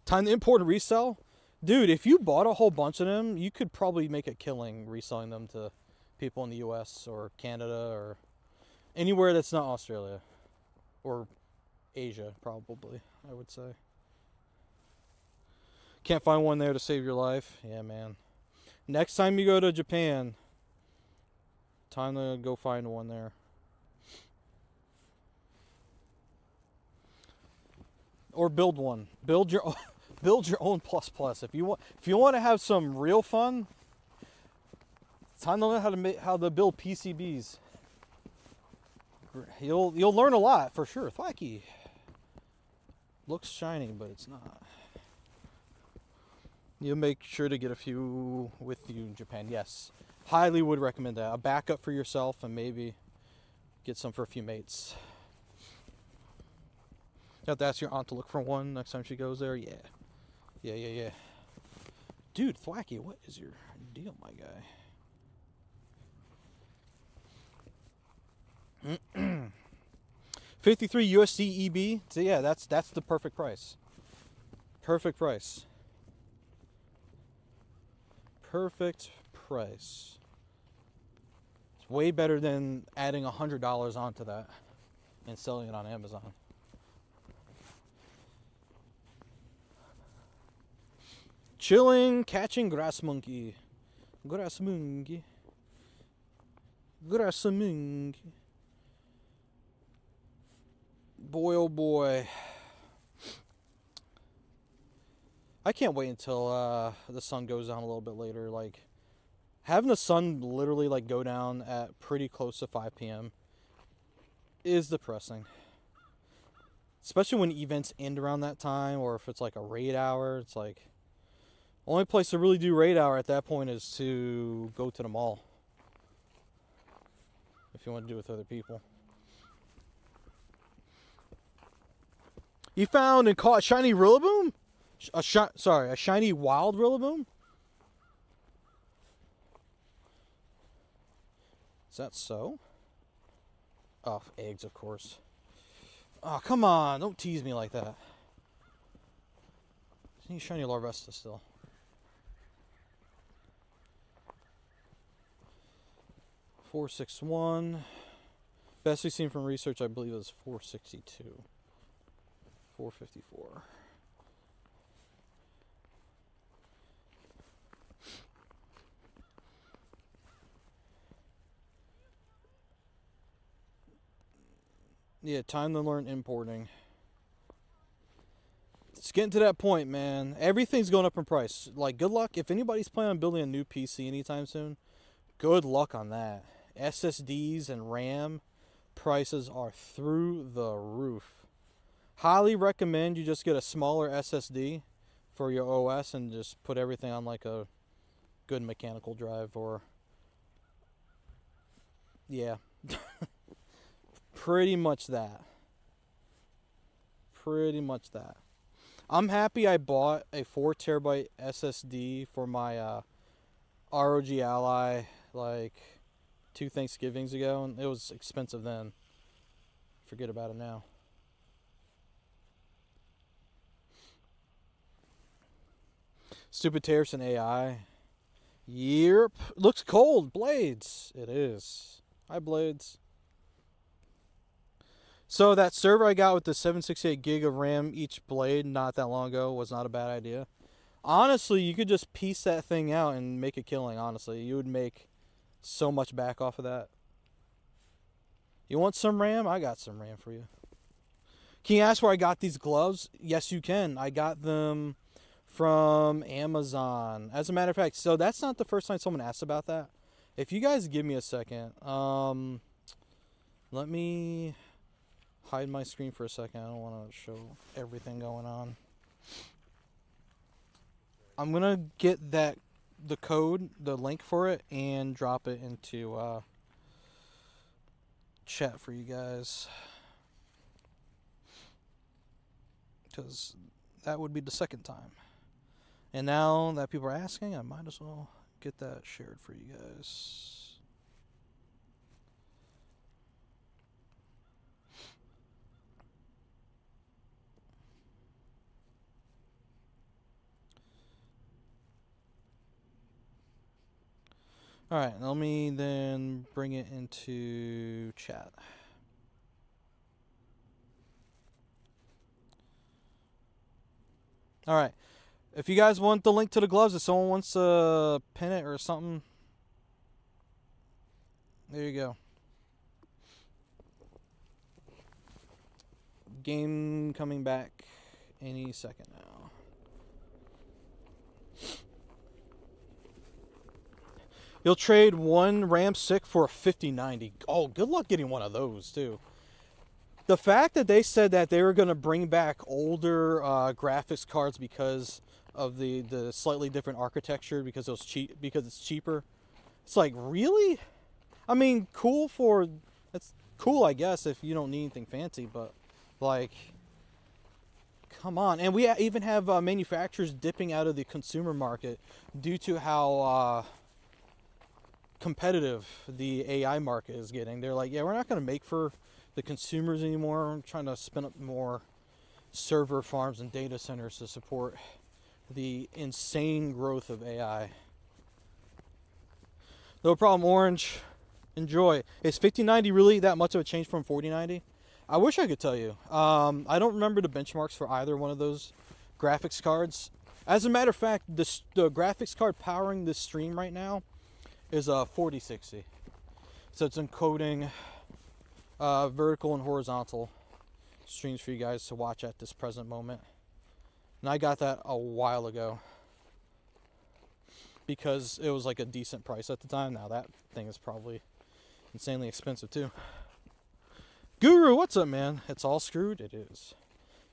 Time to import and resell? Dude, if you bought a whole bunch of them, you could probably make a killing reselling them to people in the US or Canada or anywhere that's not Australia. Or Asia, probably, I would say. Can't find one there to save your life? Yeah, man. Next time you go to Japan, time to go find one there. Or build one. Build your own plus plus. If you want to have some real fun, it's time to learn how to build PCBs. You'll learn a lot for sure. Thwacky. Looks shiny, but it's not. You'll make sure to get a few with you in Japan. Yes. Highly would recommend that. A backup for yourself and maybe get some for a few mates. You have to ask your aunt to look for one next time she goes there. Yeah. Yeah. Dude, Thwacky, what is your deal, my guy? 53 USD EB. So yeah, that's the perfect price. Perfect price. Perfect price. It's way better than adding $100 onto that and selling it on Amazon. Chilling, catching grass monkey. Grass monkey. Grass monkey. Boy, oh boy. I can't wait until the sun goes down a little bit later. Like, having the sun literally like go down at pretty close to 5 p.m. is depressing. Especially when events end around that time, or if it's like a raid hour. It's like, only place to really do raid hour at that point is to go to the mall. If you want to do it with other people. You found and caught a shiny Rillaboom? A shiny wild Rillaboom? Is that so? Oh, eggs, of course. Oh, come on. Don't tease me like that. I need shiny Larvesta still. $461. Best we've seen from research, I believe, is $462. $454. Yeah, time to learn importing. It's getting to that point, man. Everything's going up in price. Like, good luck. If anybody's planning on building a new PC anytime soon, good luck on that. SSDs and RAM prices are through the roof. Highly recommend you just get a smaller SSD for your OS and just put everything on like a good mechanical drive, or yeah. Pretty much that. I'm happy I bought a 4 terabyte SSD for my ROG Ally like 2 Thanksgivings ago, and it was expensive then. Forget about it now. Stupid tariffs and AI. Yep. Looks cold. Blades. It is. Hi, Blades. So that server I got with the 768 gig of RAM each blade not that long ago was not a bad idea. Honestly, you could just piece that thing out and make a killing, honestly. You would make so much back off of that. You want some RAM? I got some RAM for you. Can you ask where I got these gloves? Yes, you can. I got them from Amazon. As a matter of fact, so that's not the first time someone asked about that. If you guys give me a second, let me hide my screen for a second. I don't want to show everything going on. I'm going to get the code, the link for it, and drop it into chat for you guys. Because that would be the second time. And now that people are asking, I might as well get that shared for you guys. Alright, let me then bring it into chat. Alright, if you guys want the link to the gloves, if someone wants to pin it or something, there you go. Game coming back any second now. You'll trade one RAM stick for a 5090. Oh, good luck getting one of those, too. The fact that they said that they were going to bring back older graphics cards because of the slightly different architecture, because it was because it's cheaper. It's like, really? I mean, it's cool, I guess, if you don't need anything fancy, but like, come on. And we even have manufacturers dipping out of the consumer market due to how competitive the AI market is getting. They're like, yeah, we're not going to make for the consumers anymore. We're trying to spin up more server farms and data centers to support the insane growth of AI. No problem, Orange. Enjoy. Is 5090 really that much of a change from 4090? I wish I could tell you. I don't remember the benchmarks for either one of those graphics cards. As a matter of fact, the graphics card powering this stream right now is a 4060. So it's encoding vertical and horizontal streams for you guys to watch at this present moment. And I got that a while ago because it was like a decent price at the time. Now that thing is probably insanely expensive too. Guru, what's up, man? It's all screwed? It is.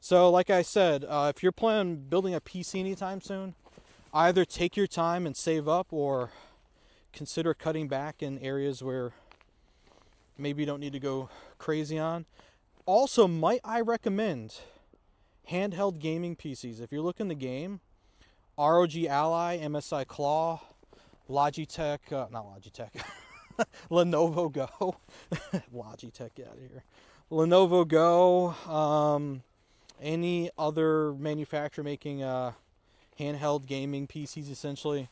So like I said, if you're planning on building a PC anytime soon, either take your time and save up, or consider cutting back in areas where maybe you don't need to go crazy on. Also, might I recommend handheld gaming PCs. If you're looking to game, ROG Ally, MSI Claw, Logitech, Lenovo Go. Logitech, get out of here. Lenovo Go, any other manufacturer making handheld gaming PCs, essentially.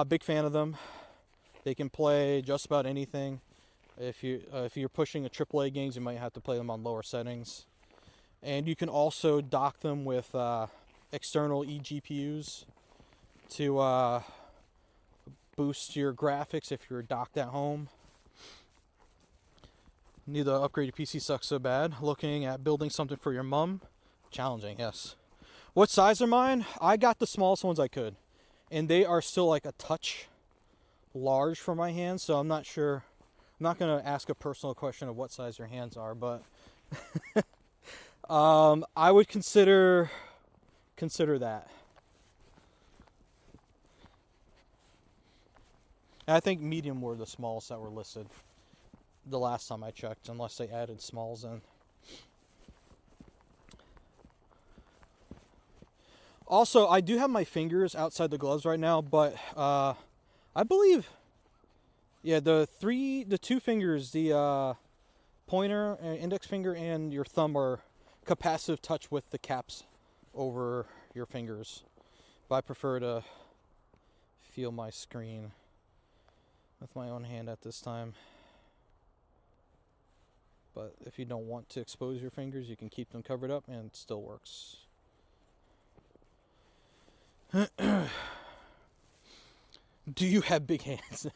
Big fan of them. They can play just about anything. If you're pushing a AAA games, you might have to play them on lower settings. And you can also dock them with external eGPUs to boost your graphics if you're docked at home. Need to upgrade your PC, sucks so bad. Looking at building something for your mom? Challenging, yes. What size are mine? I got the smallest ones I could. And they are still like a touch large for my hands, so I'm not sure. I'm not going to ask a personal question of what size your hands are, but I would consider that. And I think medium were the smallest that were listed the last time I checked, unless they added smalls in. Also, I do have my fingers outside the gloves right now, but I believe, yeah, the two fingers, the pointer, index finger, and your thumb are capacitive touch with the caps over your fingers. But I prefer to feel my screen with my own hand at this time. But if you don't want to expose your fingers, you can keep them covered up and it still works. Do you have big hands?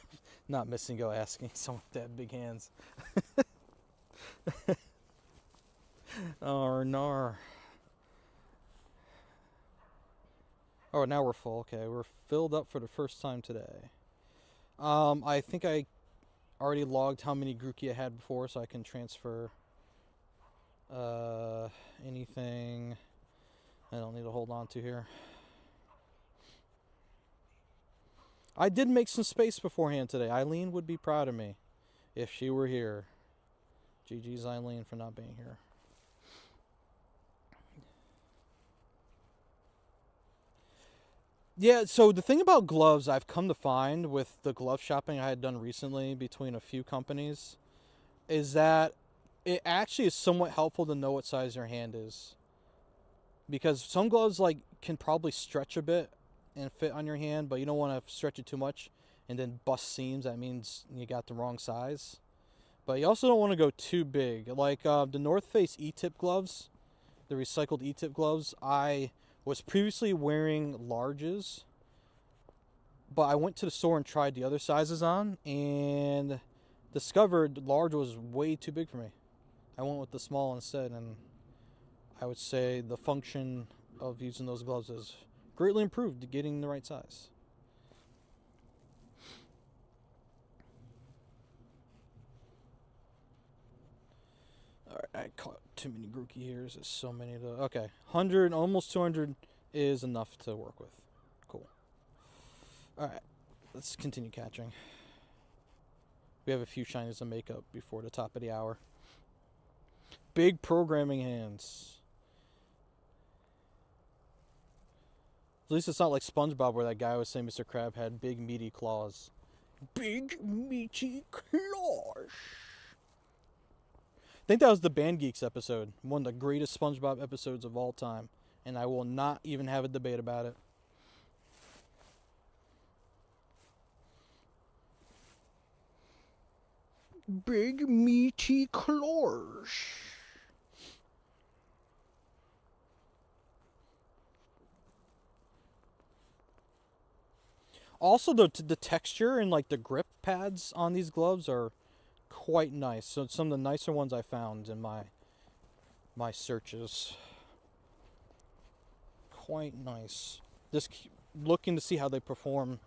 Not Missing Go asking someone to have big hands. Oh, no. Oh, now we're full. Okay, we're filled up for the first time today. I think I already logged how many Grookey I had before, so I can transfer anything I don't need to hold on to here. I did make some space beforehand today. Eileen would be proud of me if she were here. GG's Eileen for not being here. Yeah, so the thing about gloves I've come to find with the glove shopping I had done recently between a few companies is that it actually is somewhat helpful to know what size your hand is. Because some gloves like can probably stretch a bit and fit on your hand, but you don't want to stretch it too much and then bust seams. That means you got the wrong size. But you also don't want to go too big. Like the North Face E-tip gloves, the recycled E-tip gloves, I was previously wearing larges, but I went to the store and tried the other sizes on and discovered large was way too big for me. I went with the small instead, and I would say the function of using those gloves is greatly improved to getting the right size. Alright, I caught too many Grookey here. There's so many to... Okay, 100, almost 200 is enough to work with. Cool. Alright, let's continue catching. We have a few shinies to make up before the top of the hour. Big programming hands. At least it's not like SpongeBob where that guy was saying Mr. Crab had big meaty claws. Big meaty claws. I think that was the Band Geeks episode. One of the greatest SpongeBob episodes of all time. And I will not even have a debate about it. Big meaty claws. Also, the texture and like the grip pads on these gloves are quite nice. So some of the nicer ones I found in my searches. Quite nice. Just looking to see how they perform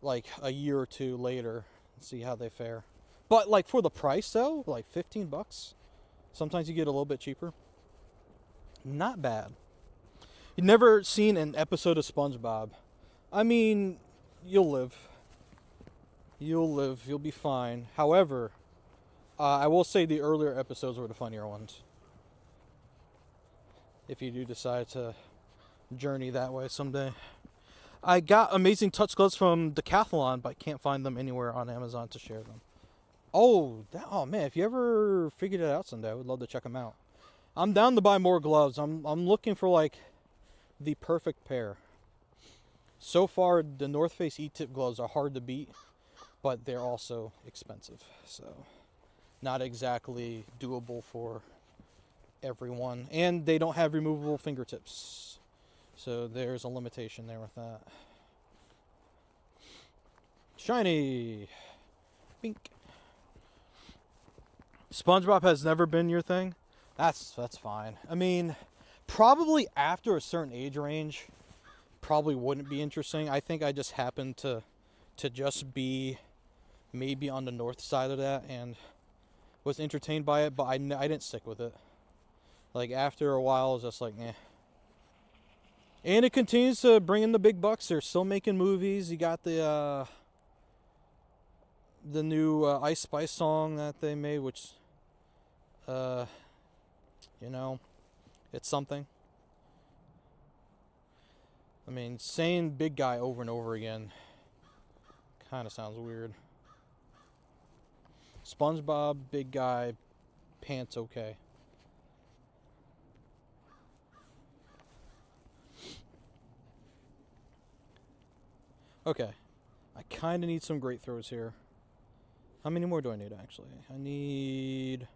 like a year or two later and see how they fare. But like for the price though, like $15. Sometimes you get a little bit cheaper. Not bad. You've never seen an episode of SpongeBob. I mean, you'll live. You'll live. You'll be fine. However, I will say the earlier episodes were the funnier ones. If you do decide to journey that way someday. I got amazing touch gloves from Decathlon, but I can't find them anywhere on Amazon to share them. Oh man, if you ever figured it out someday, I would love to check them out. I'm down to buy more gloves. I'm looking for like the perfect pair. So far, the North Face E-tip gloves are hard to beat, but they're also expensive. So, not exactly doable for everyone. And they don't have removable fingertips. So, there's a limitation there with that. Shiny! Bink. SpongeBob has never been your thing? That's fine. I mean, probably after a certain age range, probably wouldn't be interesting. I think I just happened to just be maybe on the north side of that and was entertained by it, but I didn't stick with it. Like, after a while, I was just like, eh. And it continues to bring in the big bucks. They're still making movies. You got the new Ice Spice song that they made, which, you know, it's something. I mean, saying big guy over and over again kind of sounds weird. SpongeBob, big guy, pants okay. Okay, I kind of need some great throws here. How many more do I need, actually? I need...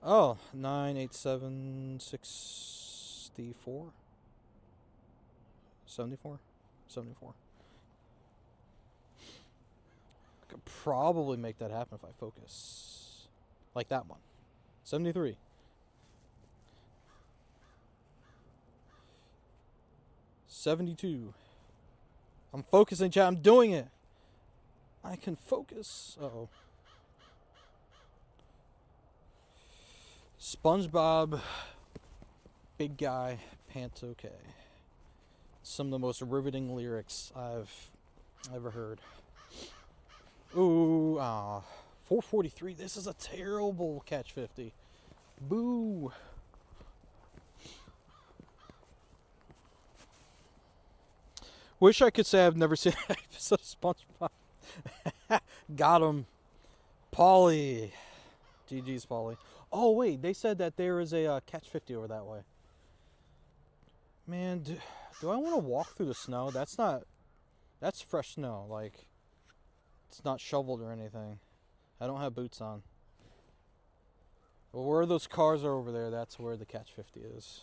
Oh, 9, 8, 7, 64? 74? 74. I could probably make that happen if I focus. Like that one. 73. $72. I'm focusing, chat. I'm doing it. I can focus. Uh-oh. SpongeBob, big guy, pants okay. Some of the most riveting lyrics I've ever heard. Ooh, 443. This is a terrible catch 50. Boo. Wish I could say I've never seen an episode of SpongeBob. Got him. Paulie. GG's, Paulie. Oh, wait. They said that there is a catch 50 over that way. Man, do I want to walk through the snow? That's fresh snow. Like, it's not shoveled or anything. I don't have boots on. Well, where those cars are over there, that's where the catch 50 is.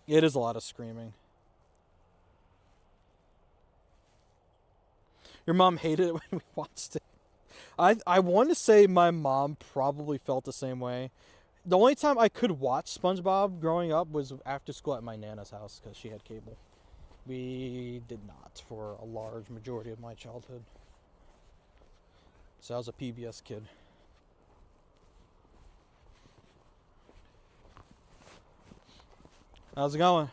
It is a lot of screaming. Your mom hated it when we watched it. I want to say my mom probably felt the same way. The only time I could watch SpongeBob growing up was after school at my Nana's house because she had cable. We did not for a large majority of my childhood. So I was a PBS kid. How's it going?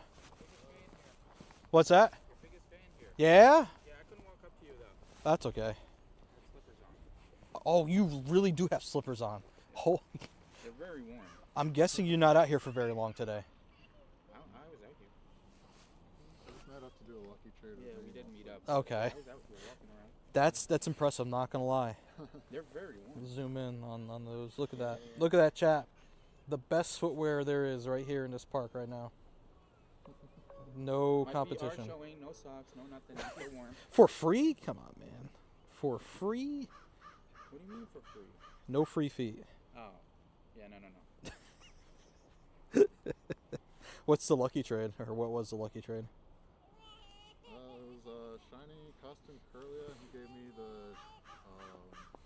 What's that? Your biggest fan here. Yeah? Yeah, I couldn't walk up to you though. That's okay. I have slippers on. Oh, you really do have slippers on. Holy. They're very warm. I'm guessing you're not out here for very long today. I was out here. I just met up to do a lucky trade. Yeah, we did meet up. Okay. I was out here walking around. That's impressive, not gonna lie. They're very warm. Zoom in on those. Look at that. Look at that, chat. The best footwear there is right here in this park right now. No My competition. feet are showing, no socks, no nothing. They're warm. For free? Come on, man. For free? What do you mean for free? No free feet. Oh. Yeah, no. What's the lucky trade? Or what was the lucky trade? It was shiny costume Curlia. He gave me the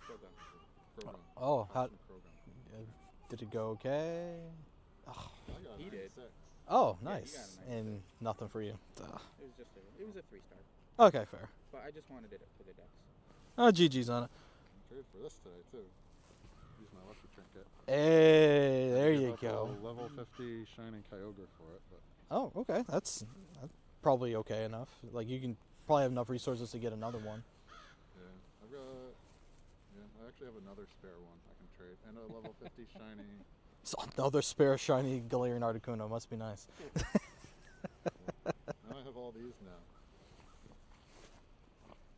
program. Oh, how Costume program. did it go okay? Oh, I got He did. 96. oh Yeah, you nice. got a nice And nothing for you. Ugh. It was a 3-star. Okay, fair. But I just wanted it up to the decks. Oh, GG's on it. Trade for this today too. Use my lucky trinket. Hey, there Give you up go. a level 50 shining Kyogre for it, but Oh, okay. That's probably okay enough. Like, you can probably have enough resources to get another one. yeah, I actually have another spare one I can trade, and a level 50 shiny. So another spare shiny Galarian Articuno. Must be nice. Now I have all these now.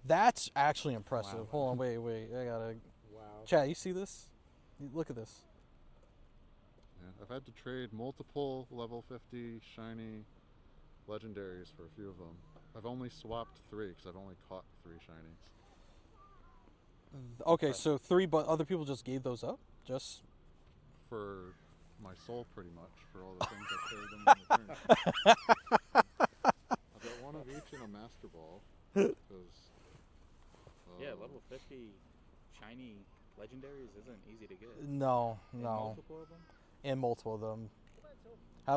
That's actually impressive. Wow. Hold on, wait. I gotta... Wow. Chat, you see this? Look at this. Yeah, I've had to trade multiple level 50 shiny legendaries for a few of them. I've only swapped 3 because I've only caught 3 shinies. Okay, so 3, but other people just gave those up? Just... For my soul, pretty much, for all the things I traded them in return. I've got one of each in a Master Ball. Because, Yeah, level 50 shiny legendaries isn't easy to get. No. And multiple of them? And multiple of them.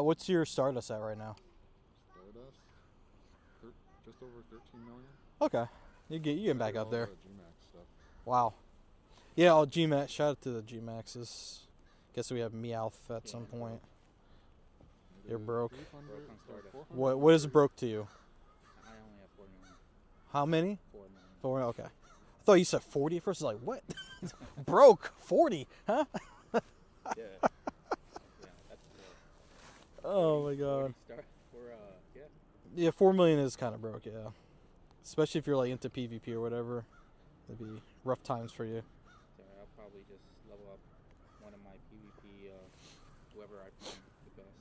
What's your Stardust at right now? Stardust, just over 13 million. Okay. You get back All up there. the G-Max stuff. Wow. Yeah, all G-Max. Shout out to the G-Maxes. Guess we have Meowth at some point. You're broke. 800 Broke on or Stardust. 400? What is broke to you? I only have 4 million. How many? 4 million. 4, okay. I thought you said 40 at first. I was like, what? Broke? 40? Huh? Yeah. Yeah, that's Oh my god. 40 star for, yeah. Yeah, 4 million is kind of broke, yeah. Especially if you're like into PvP or whatever. That'd be rough times for you. So I'll probably just level up one of my PvP, whoever I find the best.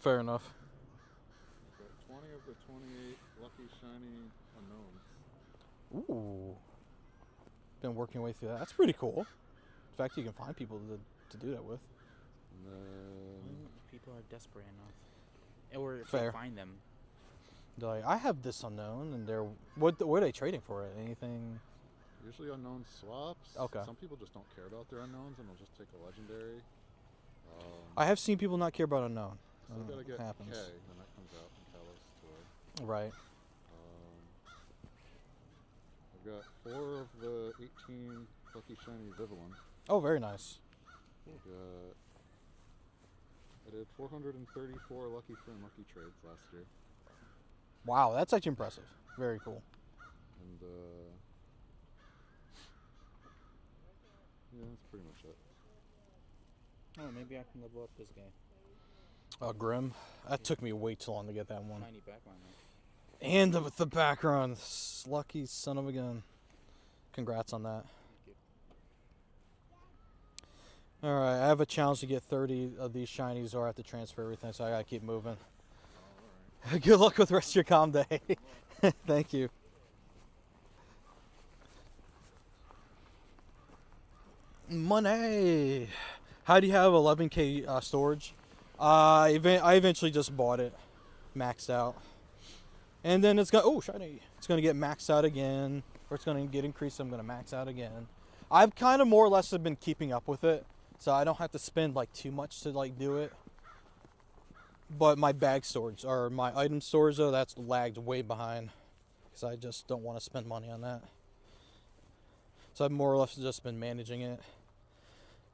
Fair enough. Got 20 of the 28 lucky shiny unknowns. Ooh. Been working your way through that. That's pretty cool. In fact, you can find people to do that with. And then People are desperate enough. Or if Fair. you find them. They're like, I have this unknown, and they're what are they trading for it? Anything? usually unknown swaps. Okay. Some people just don't care about their unknowns and will just take a legendary. I have seen people not care about unknown. Still gotta get happens. K when that comes out in Kalos Tour. Right. I've got 4 of the 18 lucky shiny Vivillon. Oh, very nice. I did 434 lucky friend lucky trades last year. Wow, that's actually impressive. Very cool. And yeah, that's pretty much it. Oh, maybe I can level up this guy. Grim. That took me way too long to get that one. Shiny background. And the background. Lucky son of a gun. Congrats on that. Alright, I have a challenge to get 30 of these shinies or I have to transfer everything, so I gotta keep moving. Good luck with the rest of your comm day. Thank you. Money! How do you have 11k storage? I eventually just bought it. Maxed out. And then it's gonna, oh, shiny. It's gonna get maxed out again. Or it's gonna get increased, so I'm gonna max out again. I've kind of more or less have been keeping up with it. So I don't have to spend like too much to like do it. But my bag storage or my item storage though, that's lagged way behind. Because I just don't want to spend money on that. So I've more or less just been managing it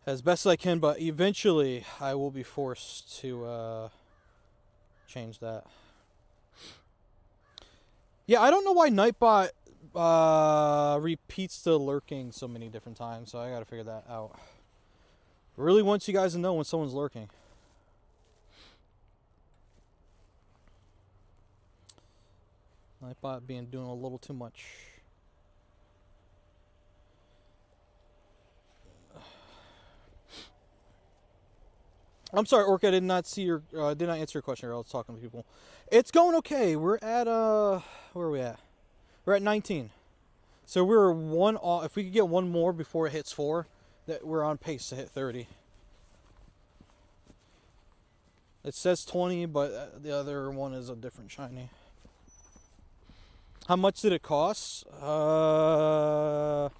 as best as I can, but eventually I will be forced to change that. Yeah, I don't know why Nightbot repeats the lurking so many different times, so I gotta figure that out. Really wants you guys to know when someone's lurking. Nightbot doing a little too much. I'm sorry, Orca. I did not see your. Did not answer your question. I was talking to people. It's going okay. We're at where are we at? We're at 19. So we're one off. If we could get one more before it hits 4, that we're on pace to hit 30. It says 20, but the other one is a different shiny. How much did it cost? I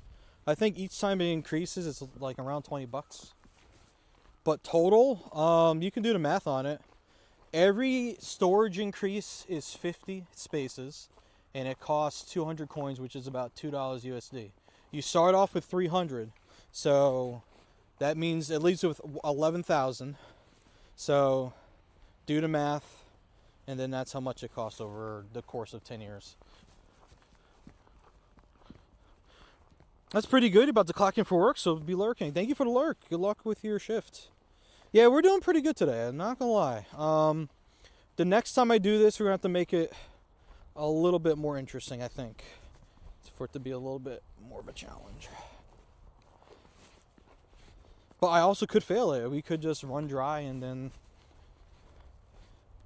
think each time it increases, it's like around 20 bucks. But total, you can do the math on it. Every storage increase is 50 spaces, and it costs 200 coins, which is about $2 USD. You start off with 300, so that means it leaves with 11,000. So do the math, and then that's how much it costs over the course of 10 years. That's pretty good. You're about to clock in for work, so be lurking. Thank you for the lurk. Good luck with your shift. Yeah, we're doing pretty good today. I'm not gonna lie. The next time I do this, we're gonna have to make it a little bit more interesting, I think, for it to be a little bit more of a challenge. But I also could fail it. We could just run dry and then,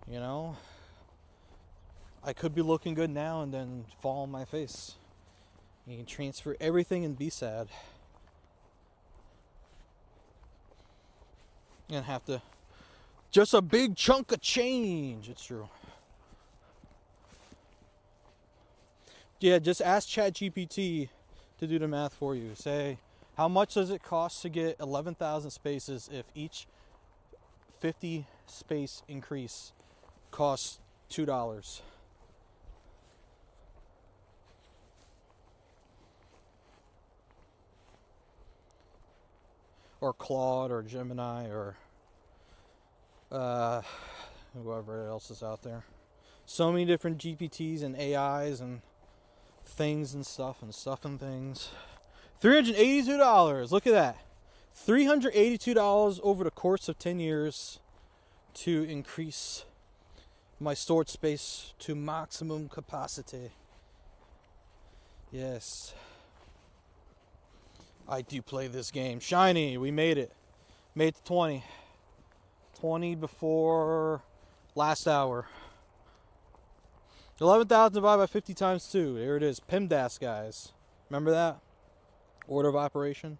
you know, I could be looking good now and then fall on my face. You can transfer everything and be sad. And have to, just a big chunk of change. It's true. Yeah, just ask ChatGPT to do the math for you. Say, how much does it cost to get 11,000 spaces if each 50 space increase costs $2? Or Claude or Gemini or whoever else is out there. So many different GPTs and AIs and things and stuff and things. $382. Look at that. $382 over the course of 10 years to increase my storage space to maximum capacity. Yes. I do play this game. Shiny, we made it. Made it to 20. 20 before Last hour. 11,000 divided by 50 times 2. There it is. PEMDAS, guys. Remember that? Order of operation.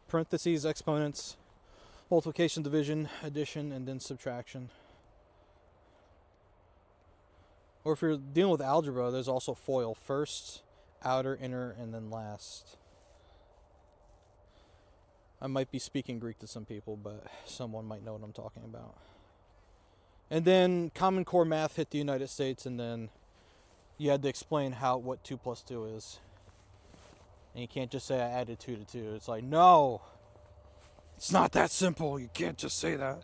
Parentheses, exponents, multiplication, division, addition, and then subtraction. Or if you're dealing with algebra, there's also FOIL. First, outer, inner, and then last. I might be speaking Greek to some people, but someone might know what I'm talking about. And then Common Core math hit the United States, and then you had to explain what 2 plus 2 is. And you can't just say I added 2 to 2. It's like, no, it's not that simple. You can't just say that.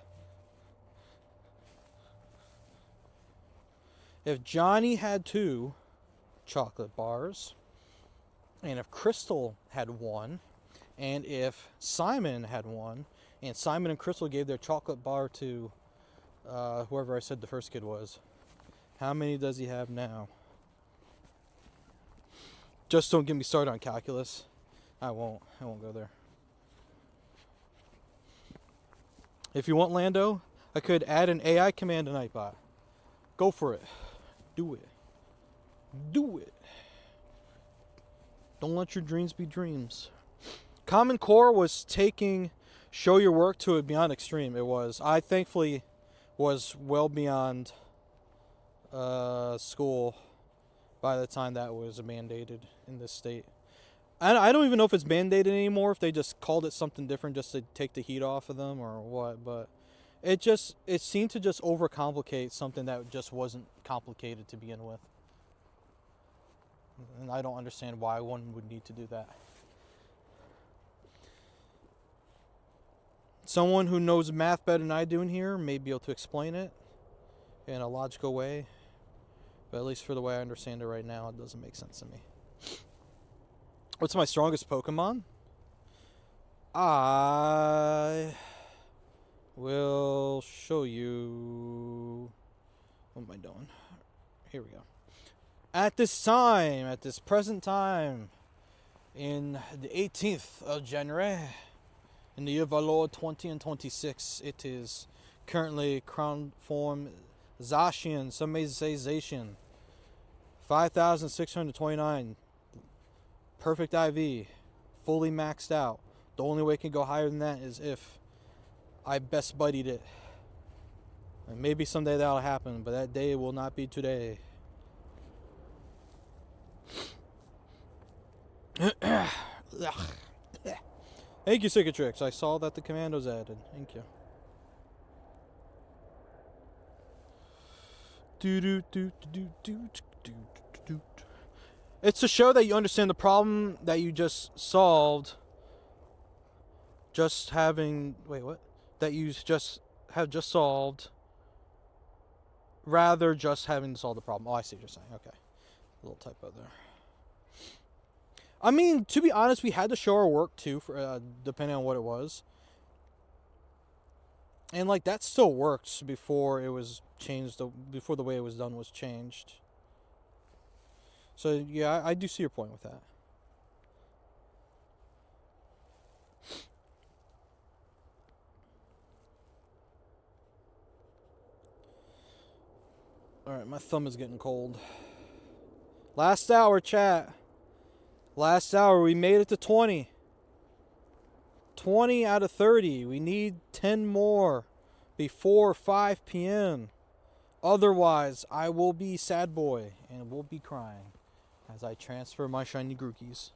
If Johnny had 2 chocolate bars, and if Crystal had 1, and if Simon had 1, and Simon and Crystal gave their chocolate bar to whoever I said the first kid was, how many does he have now? Just don't get me started on calculus. I won't go there. If you want Lando, I could add an AI command to Nightbot. Go for it. Do it. Do it. Don't let your dreams be dreams. Common Core was taking show your work to a beyond extreme. It was. I thankfully was well beyond school by the time that was mandated in this state. I don't even know if it's mandated anymore, if they just called it something different just to take the heat off of them or what, but it seemed to just overcomplicate something that just wasn't complicated to begin with. And I don't understand why one would need to do that. Someone who knows math better than I do in here may be able to explain it in a logical way. But at least for the way I understand it right now, it doesn't make sense to me. What's my strongest Pokemon? I will show you. What am I doing? Here we go. At this present time, in the 18th of January, in the year of our Lord 2026, it is currently crown form Zacian, some may say Zacian, 5,629, perfect IV, fully maxed out. The only way it can go higher than that is if I best buddied it. And maybe someday that'll happen, but that day will not be today. Thank you, Cicatrix. I saw that the commandos added. Thank you. It's to show that you understand the problem that you just solved. Just having... Wait, what? That you have just solved. Rather just having to solve the problem. Oh, I see what you're saying. Okay. A little typo there. I mean, to be honest, we had to show our work too, for depending on what it was. And like that still works before it was changed, before the way it was done was changed. So yeah, I do see your point with that. Alright, my thumb is getting cold. Last hour, chat. Last hour, we made it to 20. 20 out of 30. We need 10 more before 5 p.m. Otherwise, I will be sad boy and will be crying as I transfer my shiny Grookies.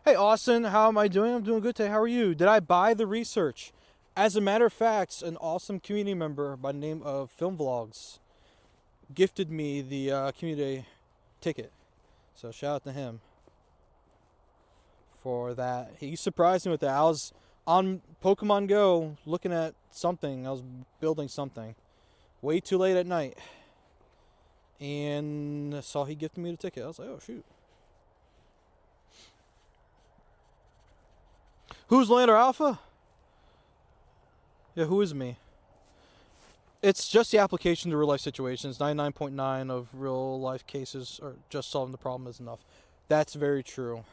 Hey, Austin, how am I doing? I'm doing good today. How are you? Did I buy the research? As a matter of fact, an awesome community member by the name of Film Vlogs gifted me the community ticket. So shout out to him for that. He surprised me with that. I was on Pokemon GO looking at something. I was building something way too late at night. And saw he gifted me the ticket. I was like, oh, shoot. Who's Lander Alpha? Yeah, who is me? It's just the application to real life situations. 99.9 of real life cases are just solving the problem is enough. That's very true.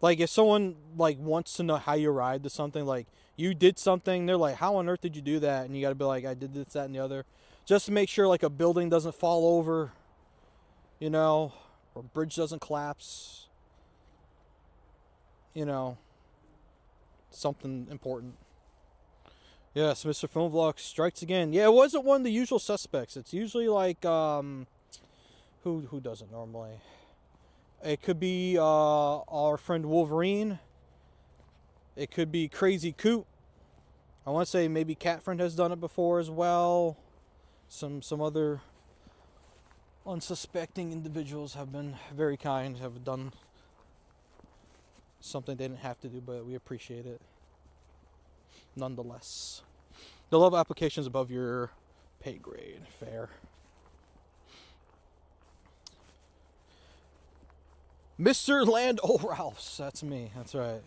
Like, if someone, like, wants to know how you arrived to something, like, you did something, they're like, how on earth did you do that? And you gotta be like, I did this, that, and the other. Just to make sure, like, a building doesn't fall over, you know, or a bridge doesn't collapse. You know, something important. Yes, Mr. Film Vlog strikes again. Yeah, it wasn't one of the usual suspects. It's usually like, who does it normally? It could be our friend Wolverine. It could be Crazy Coot. I want to say maybe Cat Friend has done it before as well. Some other unsuspecting individuals have been very kind, have done something they didn't have to do, but we appreciate it nonetheless. The love application is above your pay grade. Fair. Mr. Land O'Ralphs. That's me. That's right.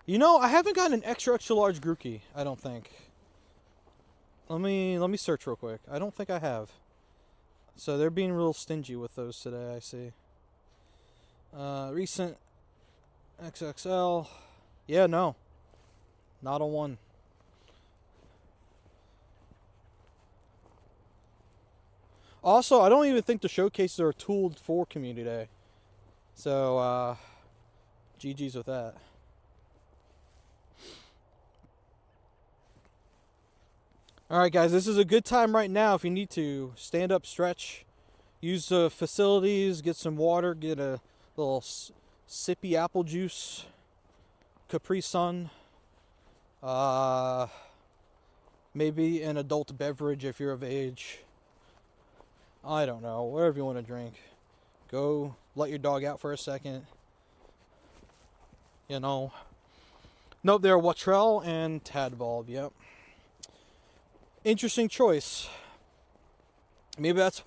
You know, I haven't gotten an extra large Grookey, I don't think. Let me search real quick. I don't think I have. So they're being real stingy with those today, I see. Recent XXL. Yeah, no. Not a one. Also, I don't even think the showcases are tooled for Community Day. So, GG's with that. Alright guys, this is a good time right now if you need to stand up, stretch, use the facilities, get some water, get a little sippy apple juice, Capri Sun, maybe an adult beverage if you're of age. I don't know, whatever you want to drink. Go let your dog out for a second. You know. Nope, they're Wattrell and Tadbulb, yep. Interesting choice. Maybe that's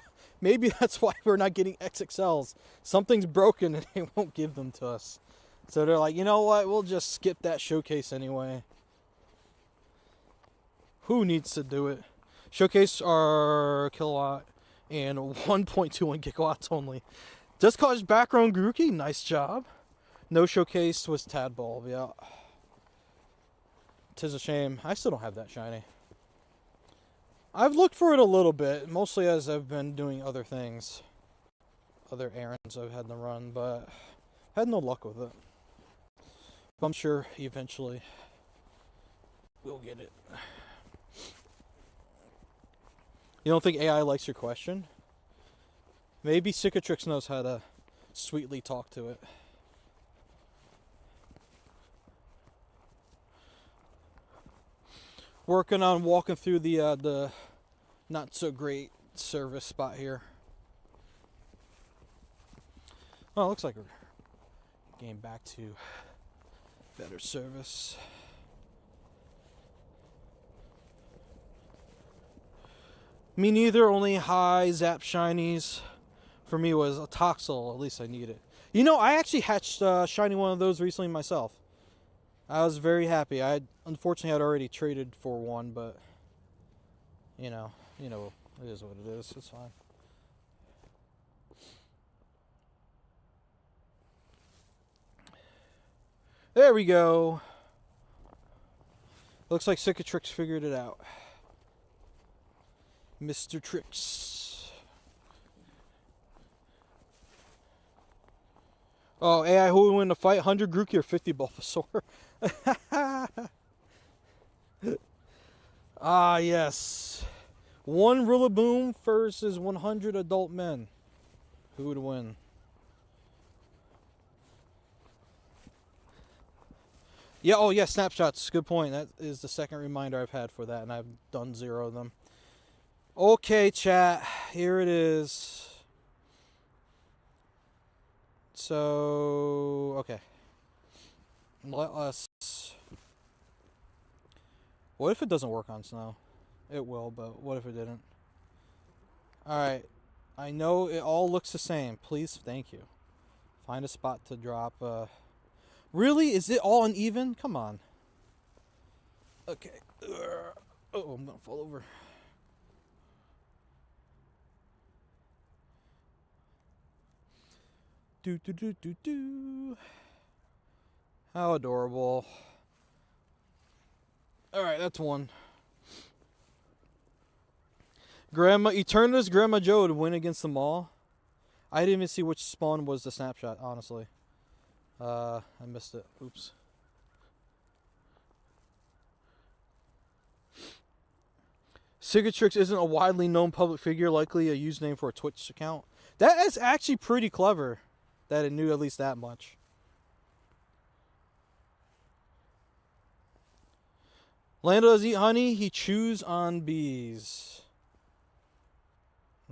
why we're not getting XXLs. Something's broken and they won't give them to us. So they're like, you know what? We'll just skip that showcase anyway. Who needs to do it? Showcase are kilowatt and 1.21 gigawatts only. Just cause background Grookey. Nice job. No showcase was Tadbulb. Yeah. 'Tis a shame. I still don't have that shiny. I've looked for it a little bit, mostly as I've been doing other things. Other errands I've had to run, but had no luck with it. I'm sure eventually we'll get it. You don't think AI likes your question? Maybe Cicatrix knows how to sweetly talk to it. Working on walking through the not so great service spot here. Well, it looks like we're getting back to better service. Me neither, only high zap shinies. For me was a Toxel, at least I need it. You know, I actually hatched shiny one of those recently myself. I was very happy. I unfortunately had already traded for one, but you know, it is what it is. It's fine. There we go. Looks like Cicatrix figured it out. Mr. Trix. Oh, AI, who would win the fight? 100 Grookey or 50 Bulbasaur? Ah, yes. 1 Rillaboom versus 100 adult men. Who would win? Yeah, oh yeah, snapshots. Good point. That is the second reminder I've had for that, and I've done 0 of them. Okay, chat. Here it is. So, okay. Let us... What if it doesn't work on snow? It will, but what if it didn't? Alright. I know it all looks the same. Please, thank you. Find a spot to drop. Really? Is it all uneven? Come on. Okay. Oh, I'm going to fall over. Do. How adorable. Alright, that's one. Grandma Eterna's Grandma Joe to win against the Maul. I didn't even see which spawn was the snapshot, honestly. I missed it. Oops. Cicatrix isn't a widely known public figure, likely a username for a Twitch account. That is actually pretty clever that it knew at least that much. Lando does eat honey, he chews on bees.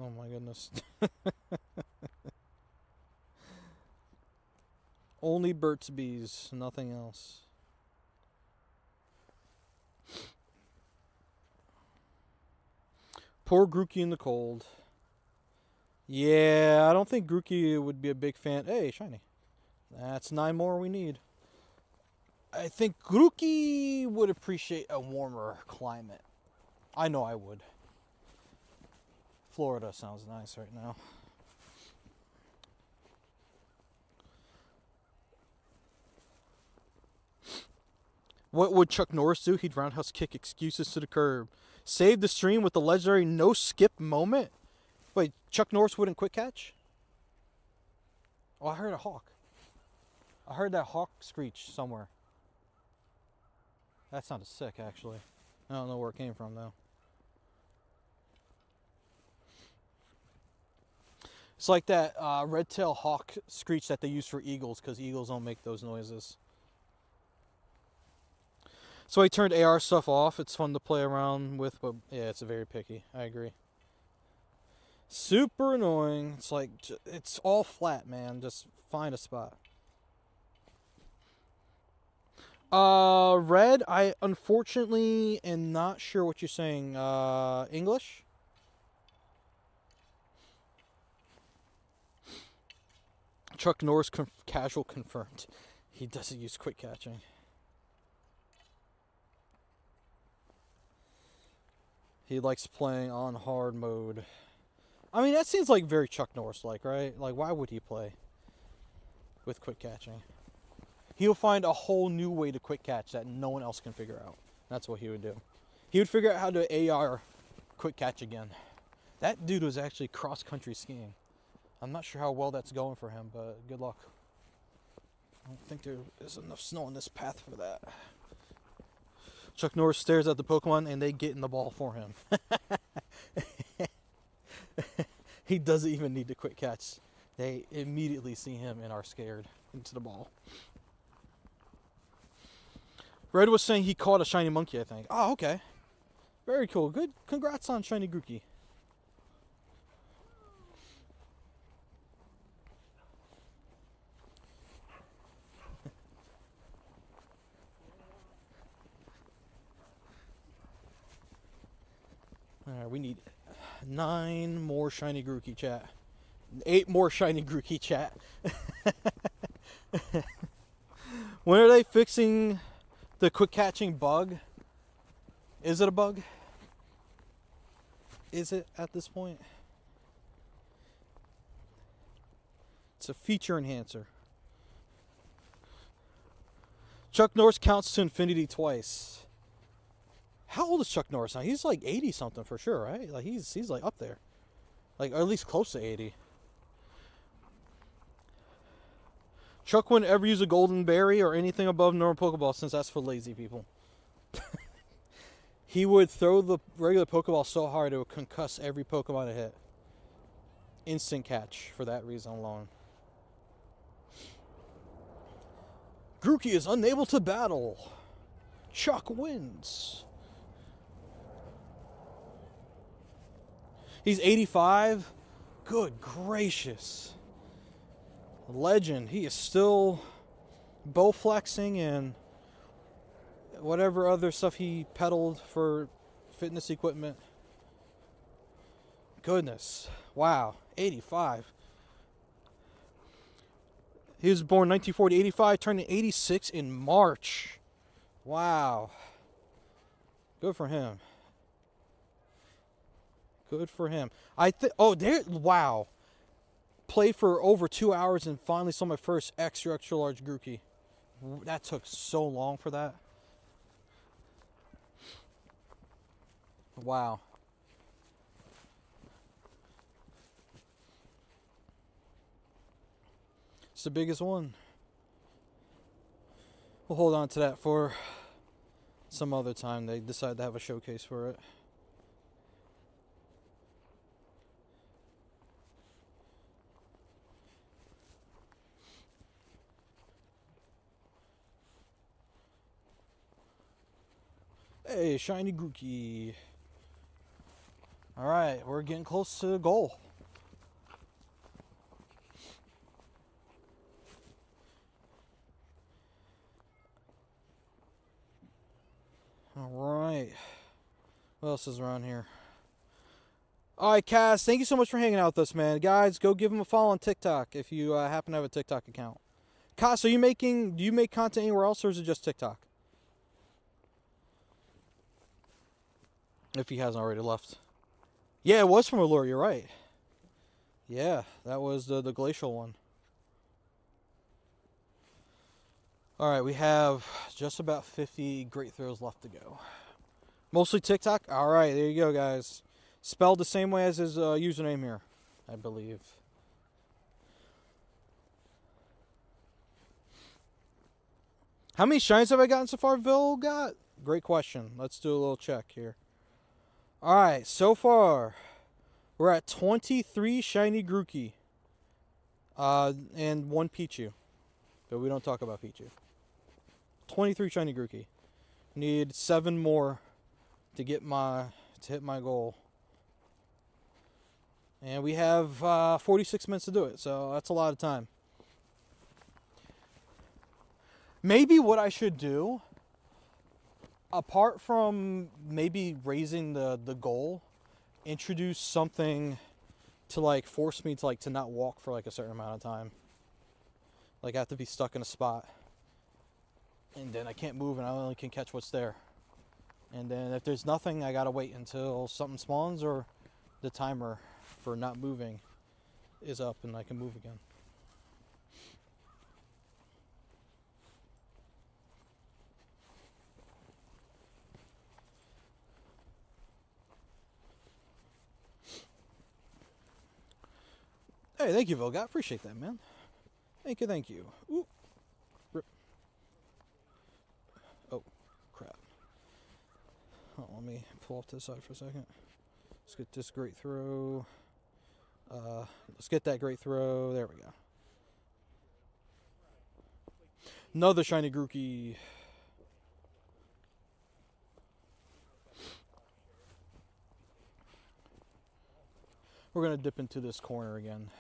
Oh my goodness. Only Burt's Bees, nothing else. Poor Grookey in the cold. Yeah, I don't think Grookey would be a big fan. Hey, shiny. That's 9 more we need. I think Grookey would appreciate a warmer climate. I know I would. Florida sounds nice right now. What would Chuck Norris do? He'd roundhouse kick excuses to the curb. Save the stream with the legendary no skip moment. Wait, Chuck Norris wouldn't quick catch? Oh, I heard a hawk. I heard that hawk screech somewhere. That sounded sick, actually. I don't know where it came from, though. It's like that red-tailed hawk screech that they use for eagles, because eagles don't make those noises. So I turned AR stuff off. It's fun to play around with, but yeah, it's very picky. I agree. Super annoying. It's like, it's all flat, man. Just find a spot. Red, I unfortunately am not sure what you're saying. English? Chuck Norris casual confirmed. He doesn't use quick catching. He likes playing on hard mode. I mean, that seems like very Chuck Norris-like, right? Like, why would he play with quick catching? He'll find a whole new way to quick catch that no one else can figure out. That's what he would do. He would figure out how to AR quick catch again. That dude was actually cross-country skiing. I'm not sure how well that's going for him, but good luck. I don't think there is enough snow on this path for that. Chuck Norris stares at the Pokemon and they get in the ball for him. He doesn't even need to quick catch. They immediately see him and are scared into the ball. Red was saying he caught a shiny monkey, I think. Oh, okay. Very cool. Good. Congrats on shiny Grookey. Alright, we need 9 more shiny Grookey, chat. 8 more shiny Grookey, chat. When are they fixing the quick catching bug? Is it a bug? Is it at this point? It's a feature enhancer. Chuck Norris counts to infinity twice. How old is Chuck Norris now? He's like 80 something for sure, right? Like he's like up there. Like, or at least close to 80. Chuck wouldn't ever use a golden berry or anything above normal Pokeball since that's for lazy people. He would throw the regular Pokeball so hard it would concuss every Pokemon it hit. Instant catch for that reason alone. Grookey is unable to battle. Chuck wins. He's 85. Good gracious. Legend. He is still bow flexing and whatever other stuff he peddled for fitness equipment. Goodness. Wow. 85. He was born 1940, 85, turning 86 in March. Wow. Good for him. Good for him. Wow. Played for over 2 hours and finally saw my first extra large Grookey. That took so long for that. Wow. It's the biggest one. We'll hold on to that for some other time. They decide to have a showcase for it. Hey, shiny Grookey. Alright, we're getting close to the goal. Alright. What else is around here? Alright, Cass, thank you so much for hanging out with us, man. Guys, go give him a follow on TikTok if you happen to have a TikTok account. Cass, do you make content anywhere else, or is it just TikTok? If he hasn't already left. Yeah, it was from Allure, you're right. Yeah, that was the glacial one. Alright, we have just about 50 great throws left to go. Mostly TikTok? Alright, there you go, guys. Spelled the same way as his username here, I believe. How many shines have I gotten so far, Bill? Got? Great question. Let's do a little check here. Alright, so far, we're at 23 shiny Grookey. And 1 Pichu. But we don't talk about Pichu. 23 shiny Grookey. Need 7 more to hit my goal. And we have 46 minutes to do it, so that's a lot of time. Maybe what I should do, apart from maybe raising the goal, introduce something to like force me to not walk for like a certain amount of time. Like I have to be stuck in a spot, and then I can't move, and I only can catch what's there. And then if there's nothing, I gotta wait until something spawns or the timer for not moving is up and I can move again. Hey, thank you, Vilga. Appreciate that, man. Thank you, thank you. Ooh. Rip. Oh, crap. Oh, let me pull off to the side for a second. Let's get this great throw. Let's get that great throw. There we go. Another shiny Grookey. We're going to dip into this corner again.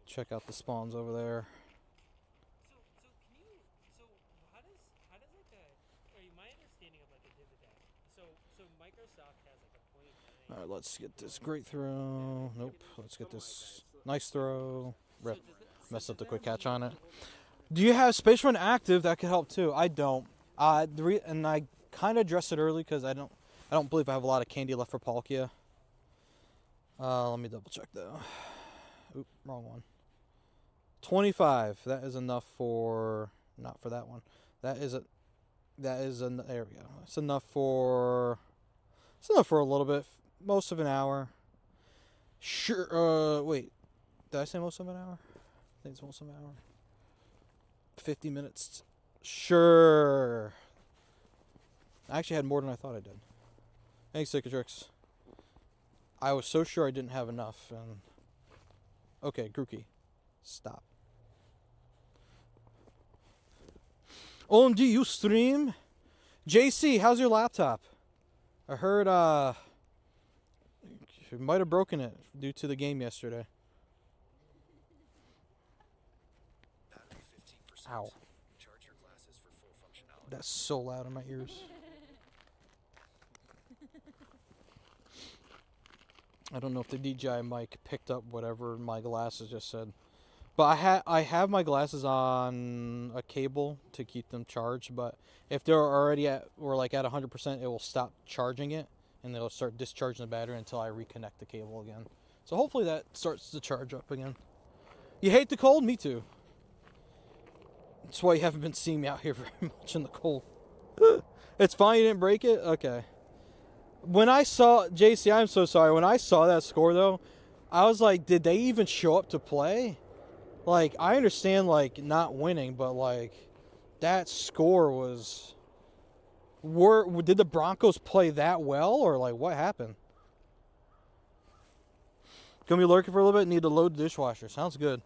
Check out the spawns over there. So how does like my understanding of like a dividend. So Microsoft has like a point. All right, let's get this great throw. Nope. Let's get this nice throw. Rip. Messed up the quick catch on it. Do you have Space Run active? That could help too. I don't. And I kind of addressed it early because I don't believe I have a lot of candy left for Palkia. Let me double check though. Oop, wrong one. 25. That is enough for, not for that one. There we go. It's enough for a little bit. Most of an hour. Sure. Wait. Did I say most of an hour? I think it's most of an hour. 50 minutes. Sure. I actually had more than I thought I did. Thanks, Cicatrix. I was so sure I didn't have enough. And okay, Grookey, stop. OMG, you stream? JC, how's your laptop? I heard you might have broken it due to the game yesterday. Ow. That's so loud in my ears. I don't know if the DJI mic picked up whatever my glasses just said. But I have my glasses on a cable to keep them charged, but if they're already at 100%, it will stop charging it and it'll start discharging the battery until I reconnect the cable again. So hopefully that starts to charge up again. You hate the cold? Me too. That's why you haven't been seeing me out here very much in the cold. It's fine you didn't break it? Okay. When I saw... JC, I'm so sorry. When I saw that score, though, I was like, did they even show up to play? Like, I understand, like, not winning, but, like, that score was... Did the Broncos play that well, or, like, what happened? Gonna be lurking for a little bit. Need to load the dishwasher. Sounds good.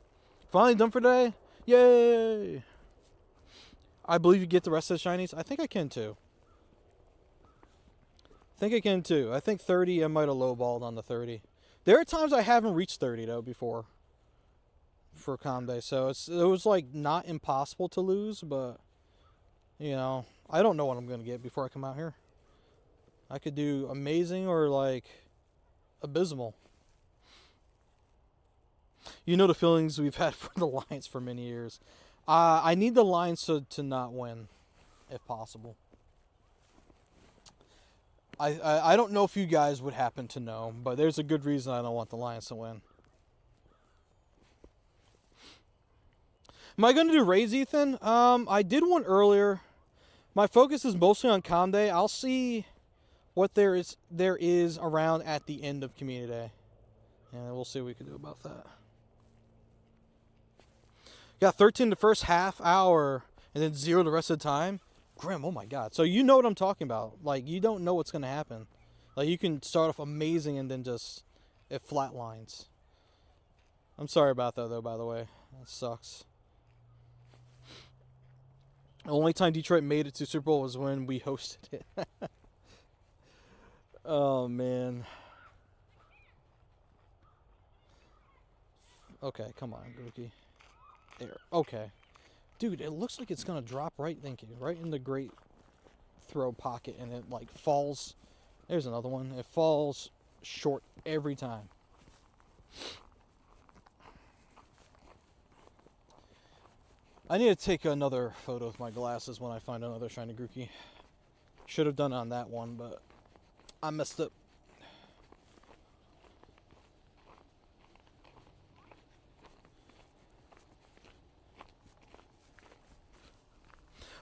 Finally done for today. Yay! I believe you get the rest of the shinies. I think I can too. I think 30, I might have lowballed on the 30. There are times I haven't reached 30 though before. For Comday. So it was like not impossible to lose, but you know, I don't know what I'm gonna get before I come out here. I could do amazing or like abysmal. You know the feelings we've had for the Lions for many years. I need the Lions to not win, if possible. I don't know if you guys would happen to know, but there's a good reason I don't want the Lions to win. Am I going to do raids, Ethan? I did one earlier. My focus is mostly on Com Day. I'll see what there is around at the end of Community Day. And we'll see what we can do about that. Got 13 the first half hour, and then 0 the rest of the time. Grim, oh my god. So you know what I'm talking about. Like, you don't know what's going to happen. Like, you can start off amazing and then just, it flatlines. I'm sorry about that, though, by the way. That sucks. The only time Detroit made it to Super Bowl was when we hosted it. Oh, man. Okay, come on, Grookey. There. Okay. Dude, it looks like it's going to drop right, thank you, right in the great throw pocket, and it, like, falls. There's another one. It falls short every time. I need to take another photo with my glasses when I find another shiny Grookey. Should have done it on that one, but I messed up.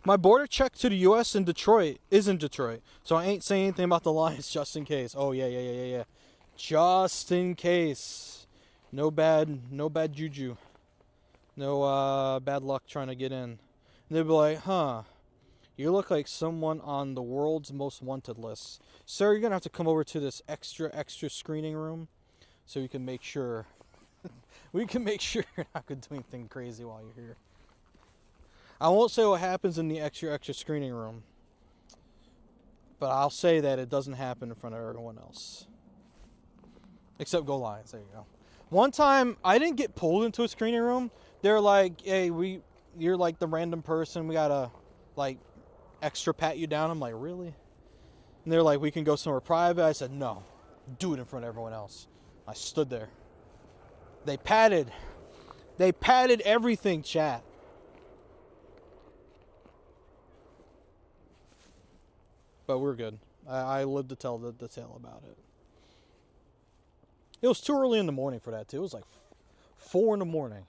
My border check to the U.S. in Detroit is in Detroit, so I ain't saying anything about the Lions just in case. Oh, yeah. Just in case. No bad juju. No bad luck trying to get in. And they'll be like, huh, you look like someone on the world's most wanted list. Sir, you're going to have to come over to this extra screening room so we can make sure. You're not going to do anything crazy while you're here. I won't say what happens in the extra screening room, but I'll say that it doesn't happen in front of everyone else. Except Go Lions, there you go. One time, I didn't get pulled into a screening room. They're like, hey, you're like the random person. We gotta, like, extra pat you down. I'm like, really? And they're like, we can go somewhere private. I said, no, do it in front of everyone else. I stood there. They patted everything, chat. But we're good. I lived to tell the tale about it. It was too early in the morning for that, too. It was like 4 in the morning.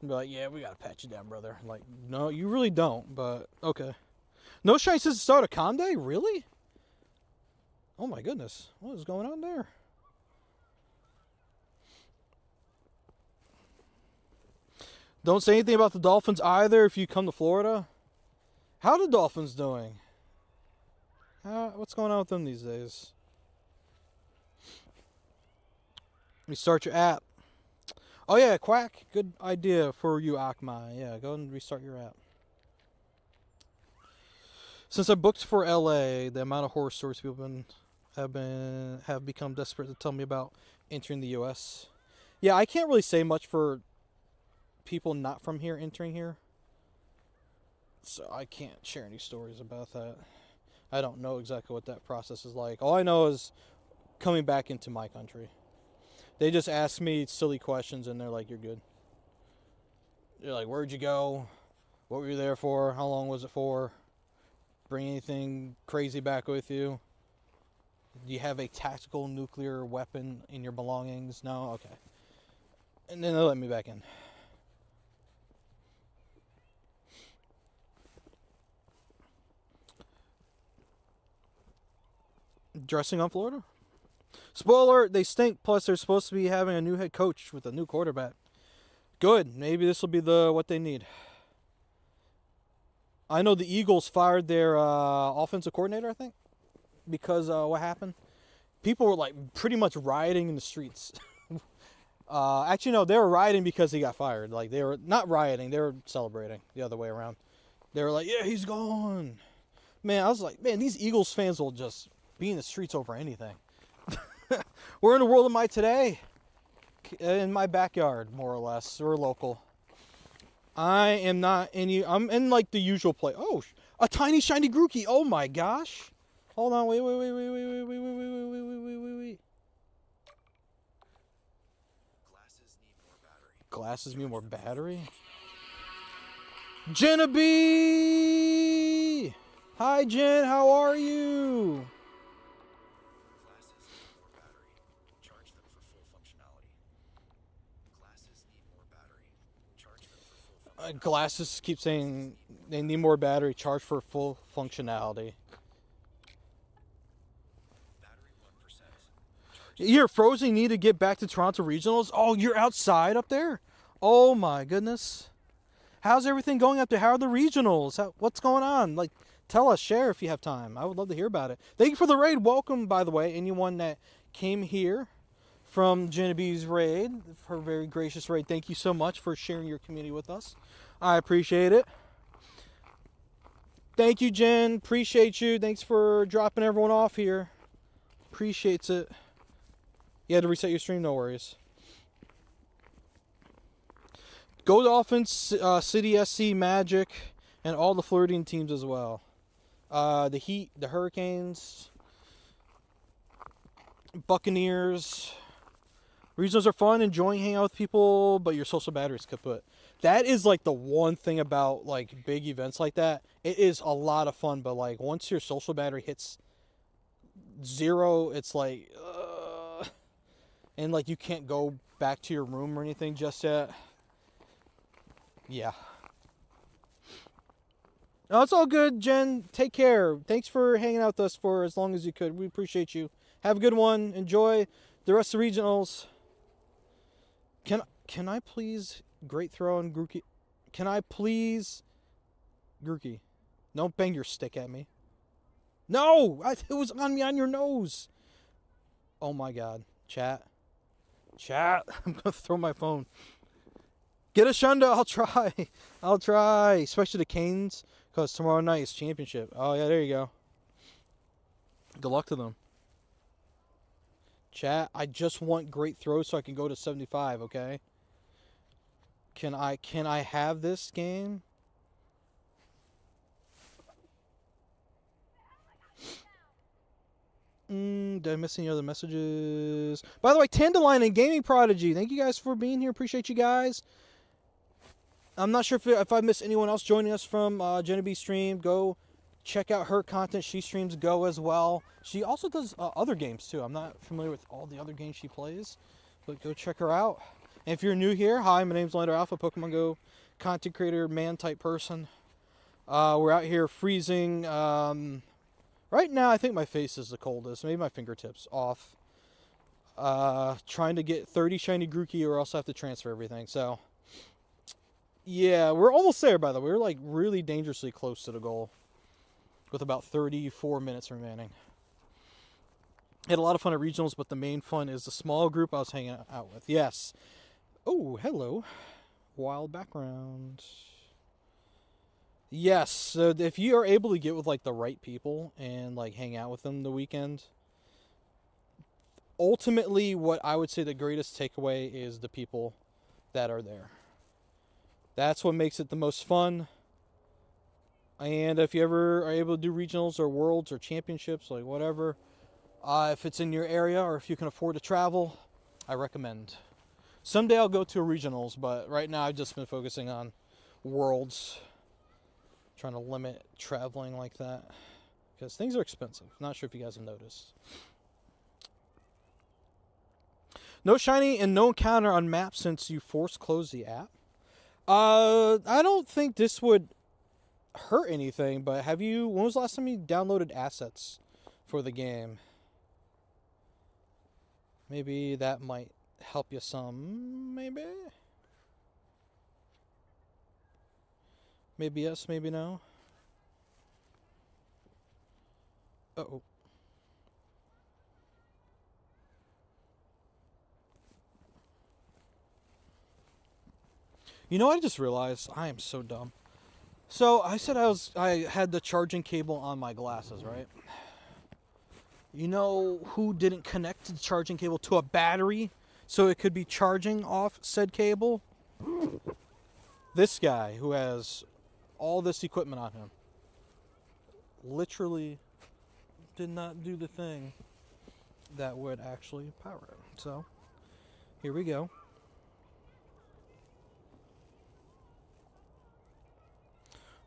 And be like, yeah, we gotta pat you down, brother. I'm like, no, you really don't, but okay. No shiny since the start of Com Day? Really? Oh my goodness. What is going on there? Don't say anything about the Dolphins either if you come to Florida. How are the Dolphins doing? What's going on with them these days? Restart your app. Oh yeah, Quack. Good idea for you, Akma. Yeah, go and restart your app. Since I booked for LA, the amount of horror stories people have become desperate to tell me about entering the US. Yeah, I can't really say much for people not from here entering here. So I can't share any stories about that. I don't know exactly what that process is like. All I know is coming back into my country. They just ask me silly questions and they're like, you're good. They're like, where'd you go? What were you there for? How long was it for? Bring anything crazy back with you? Do you have a tactical nuclear weapon in your belongings? No? Okay. And then they let me back in. dressing on Florida. Spoiler, they stink. Plus, they're supposed to be having a new head coach with a new quarterback. Good. Maybe this will be what they need. I know the Eagles fired their offensive coordinator, I think, because what happened? People were like pretty much rioting in the streets. Actually, no, they were rioting because he got fired. Like, they were not rioting, they were celebrating the other way around. They were like, yeah, he's gone. Man, I was like, man, these Eagles fans will just be in the streets over anything. We're in the world of my today. In my backyard, more or less. We're local. I am not any. I'm in like the usual play. Oh, a tiny shiny Grookey. Oh my gosh. Hold on. Wait. Glasses need more battery. Jenna B. Hi, Jen. How are you? Glasses keep saying they need more battery, charge for full functionality. You're frozen, you need to get back to Toronto Regionals? Oh, you're outside up there? Oh my goodness. How's everything going up there? How are the regionals? What's going on? Like, tell us, share if you have time. I would love to hear about it. Thank you for the raid. Welcome, by the way, anyone that came here from Genevieve's raid, her very gracious raid. Thank you so much for sharing your community with us. I appreciate it. Thank you, Jen. Appreciate you. Thanks for dropping everyone off here. Appreciates it. You had to reset your stream, no worries. Go Dolphins, City SC, Magic, and all the Floridian teams as well. The Heat, the Hurricanes, Buccaneers. Regionals are fun, enjoying hanging out with people, but your social battery's kaput. That is like the one thing about like big events like that. It is a lot of fun, but like once your social battery hits 0, it's like, and like you can't go back to your room or anything just yet. Yeah. No, it's all good, Jen. Take care. Thanks for hanging out with us for as long as you could. We appreciate you. Have a good one. Enjoy the rest of the regionals. Can I please great throw on Grookey? Can I please Grookey? Don't bang your stick at me. No! It was on me on your nose. Oh my god. Chat. I'm gonna throw my phone. Get a Shunda. I'll try. Especially the Canes. Because tomorrow night is championship. Oh yeah, there you go. Good luck to them. Chat, I just want great throws so I can go to 75, okay? Can I have this game? Did I miss any other messages? By the way, Tandaline and Gaming Prodigy, thank you guys for being here. Appreciate you guys. I'm not sure if I missed anyone else joining us from Genevieve's stream. Go check out her content. She streams Go as well. She also does other games too. I'm not familiar with all the other games she plays, but go check her out. And if you're new here, hi, my name's Lander Alpha, Pokemon Go content creator, man type person. We're out here freezing. Right now, I think my face is the coldest. Maybe my fingertips off. Trying to get 30 shiny Grookey or else I have to transfer everything. So, yeah, we're almost there, by the way. We're like really dangerously close to the goal with about 34 minutes remaining. Had a lot of fun at regionals, but the main fun is the small group I was hanging out with. Yes. Oh, hello. Wild background. Yes, so if you are able to get with like the right people and like hang out with them the weekend, ultimately what I would say the greatest takeaway is the people that are there. That's what makes it the most fun. And if you ever are able to do regionals or worlds or championships, like whatever, if it's in your area or if you can afford to travel, I recommend. Someday I'll go to regionals, but right now I've just been focusing on worlds. Trying to limit traveling like that because things are expensive. Not sure if you guys have noticed. No shiny and no encounter on map since you force close the app. I don't think this would hurt anything, but when was the last time you downloaded assets for the game? Maybe that might help you some, maybe? Maybe yes, maybe no. Uh-oh. You know what I just realized? I am so dumb. So I said I had the charging cable on my glasses, right? You know who didn't connect the charging cable to a battery so it could be charging off said cable? This guy who has all this equipment on him. Literally did not do the thing that would actually power it. So, here we go.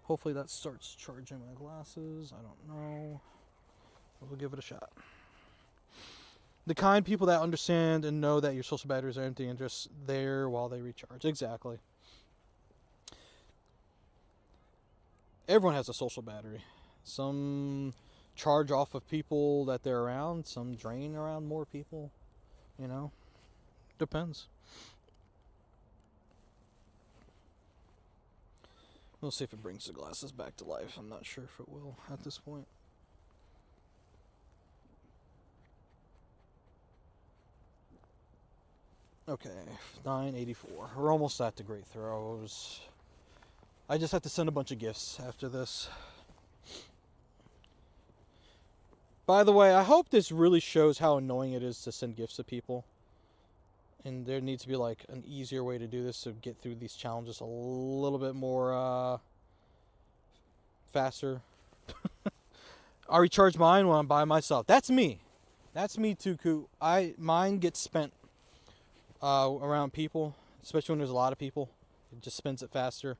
Hopefully that starts charging my glasses. I don't know. We'll give it a shot. The kind people that understand and know that your social batteries are empty and just there while they recharge. Exactly. Everyone has a social battery. Some charge off of people that they're around. Some drain around more people. You know? Depends. We'll see if it brings the glasses back to life. I'm not sure if it will at this point. Okay, 984. We're almost at the great throws. I just have to send a bunch of gifts after this. By the way, I hope this really shows how annoying it is to send gifts to people. And there needs to be like an easier way to do this to get through these challenges a little bit more faster. I recharge mine when I'm by myself. That's me. That's me too, Coot. Mine gets spent around people, especially when there's a lot of people. It just spends it faster.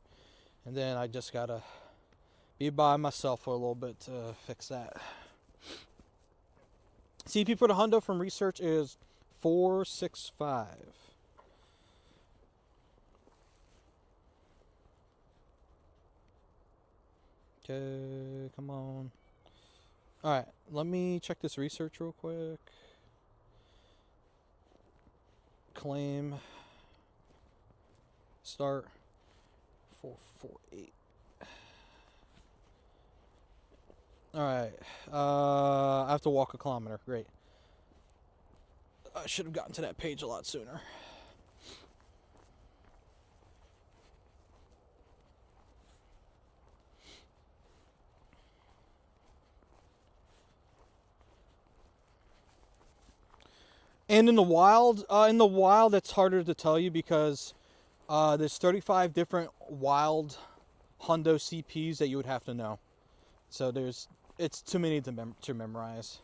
And then I just gotta be by myself for a little bit to fix that. CP for the hundo from research is 465. Okay, come on. Alright, let me check this research real quick. Claim. Start. 448. Alright. I have to walk a kilometer. Great. I should have gotten to that page a lot sooner. And in the wild, it's harder to tell you because there's 35 different wild hundo CPs that you would have to know. So it's too many to memorize.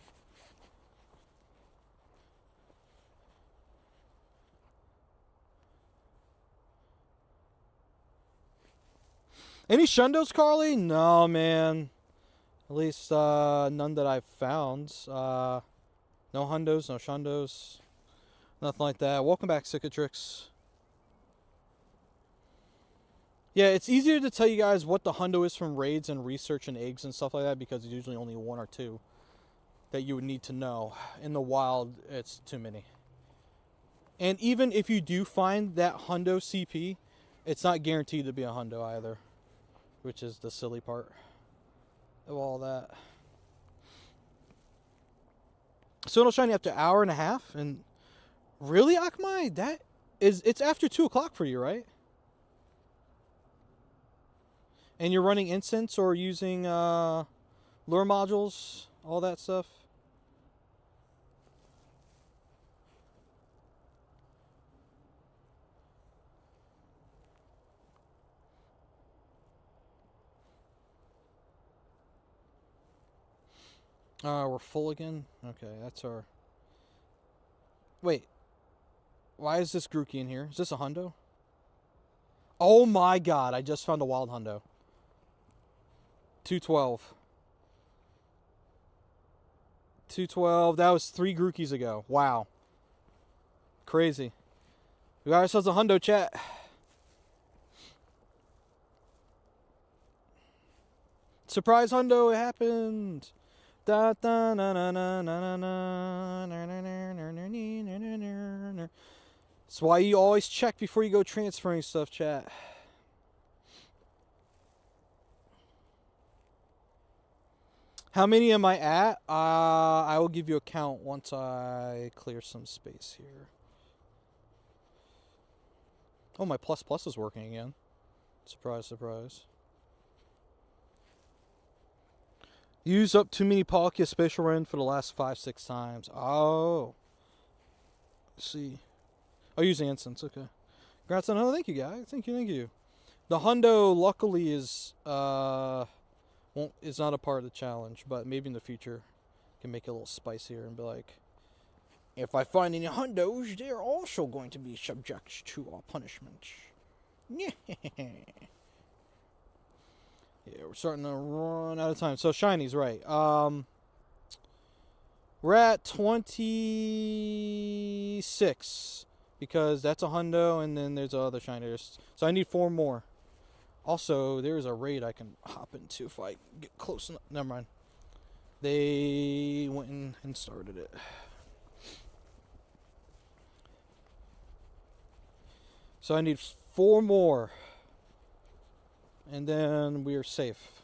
Any shundos, Carly? No, man. At least none that I've found. No hundos, no shundos. Nothing like that. Welcome back, Cicatrix. Yeah, it's easier to tell you guys what the hundo is from raids and research and eggs and stuff like that because there's usually only one or two that you would need to know. In the wild, it's too many. And even if you do find that hundo CP, it's not guaranteed to be a hundo either, which is the silly part of all that. So it'll shine you up to an hour and a half. And really, Akmai, it's after 2 o'clock for you, right? And you're running incense or using lure modules, all that stuff. We're full again? Okay, that's our... Wait. Why is this Grookey in here? Is this a hundo? Oh my god, I just found a wild hundo. 212. 212. That was 3 Grookeys ago. Wow. Crazy. We got ourselves a hundo, chat. Surprise hundo, it happened. Da da na na na na na na na na na na na na na. That's why you always check before you go transferring stuff, chat. How many am I at? I will give you a count once I clear some space here. Oh, my plus is working again. Surprise, surprise. Use up too many Palkia Spatial Rend for the last 5-6 times. Oh. Let's see. Oh, using instance. Okay. Congrats on thank you, guys. Thank you. The hundo, luckily, is not a part of the challenge, but maybe in the future can make it a little spicier and be like, if I find any hundos, they're also going to be subject to our punishment. Yeah. Yeah, we're starting to run out of time. So shinies, right? We're at 26 because that's a hundo, and then there's other shinies. So I need 4 more. Also, there's a raid I can hop into if I get close enough. Never mind. They went in and started it. So I need 4 more. And then we are safe.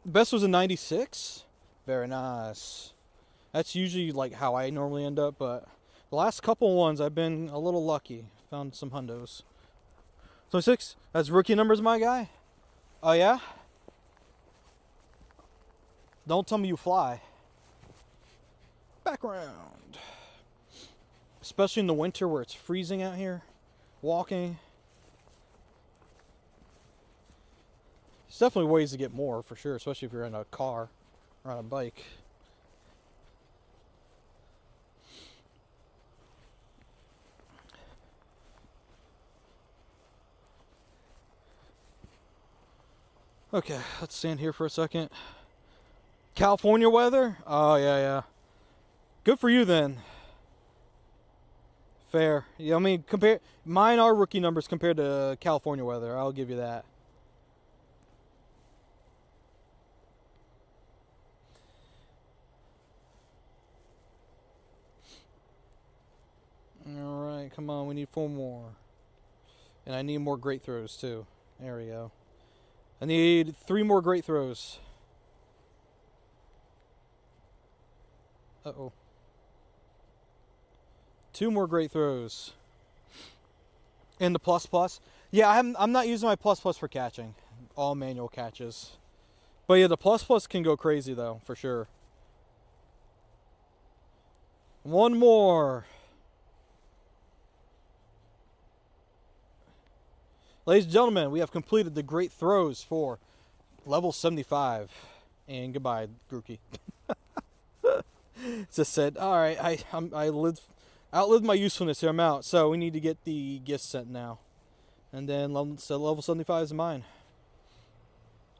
Best was a 96. Very nice. That's usually like how I normally end up, but the last couple ones I've been a little lucky. Found some hundos. 26. That's rookie numbers, my guy. Oh yeah? Don't tell me you fly. Background. Especially in the winter where it's freezing out here. Walking. There's definitely ways to get more, for sure, especially if you're in a car or on a bike. Okay, let's stand here for a second. California weather? Oh, yeah. Good for you, then. Fair. Yeah, I mean, mine are rookie numbers compared to California weather. I'll give you that. Alright, come on, we need 4 more. And I need more great throws, too. There we go. I need 3 more great throws. Uh-oh. 2 more great throws. And the plus. Yeah, I'm not using my plus for catching. All manual catches. But yeah, the plus can go crazy, though, for sure. 1 more. Ladies and gentlemen, we have completed the great throws for level 75. And goodbye, Grookey. Just said, alright, I outlived my usefulness here, I'm out. So we need to get the gift sent now. And then level 75 is mine.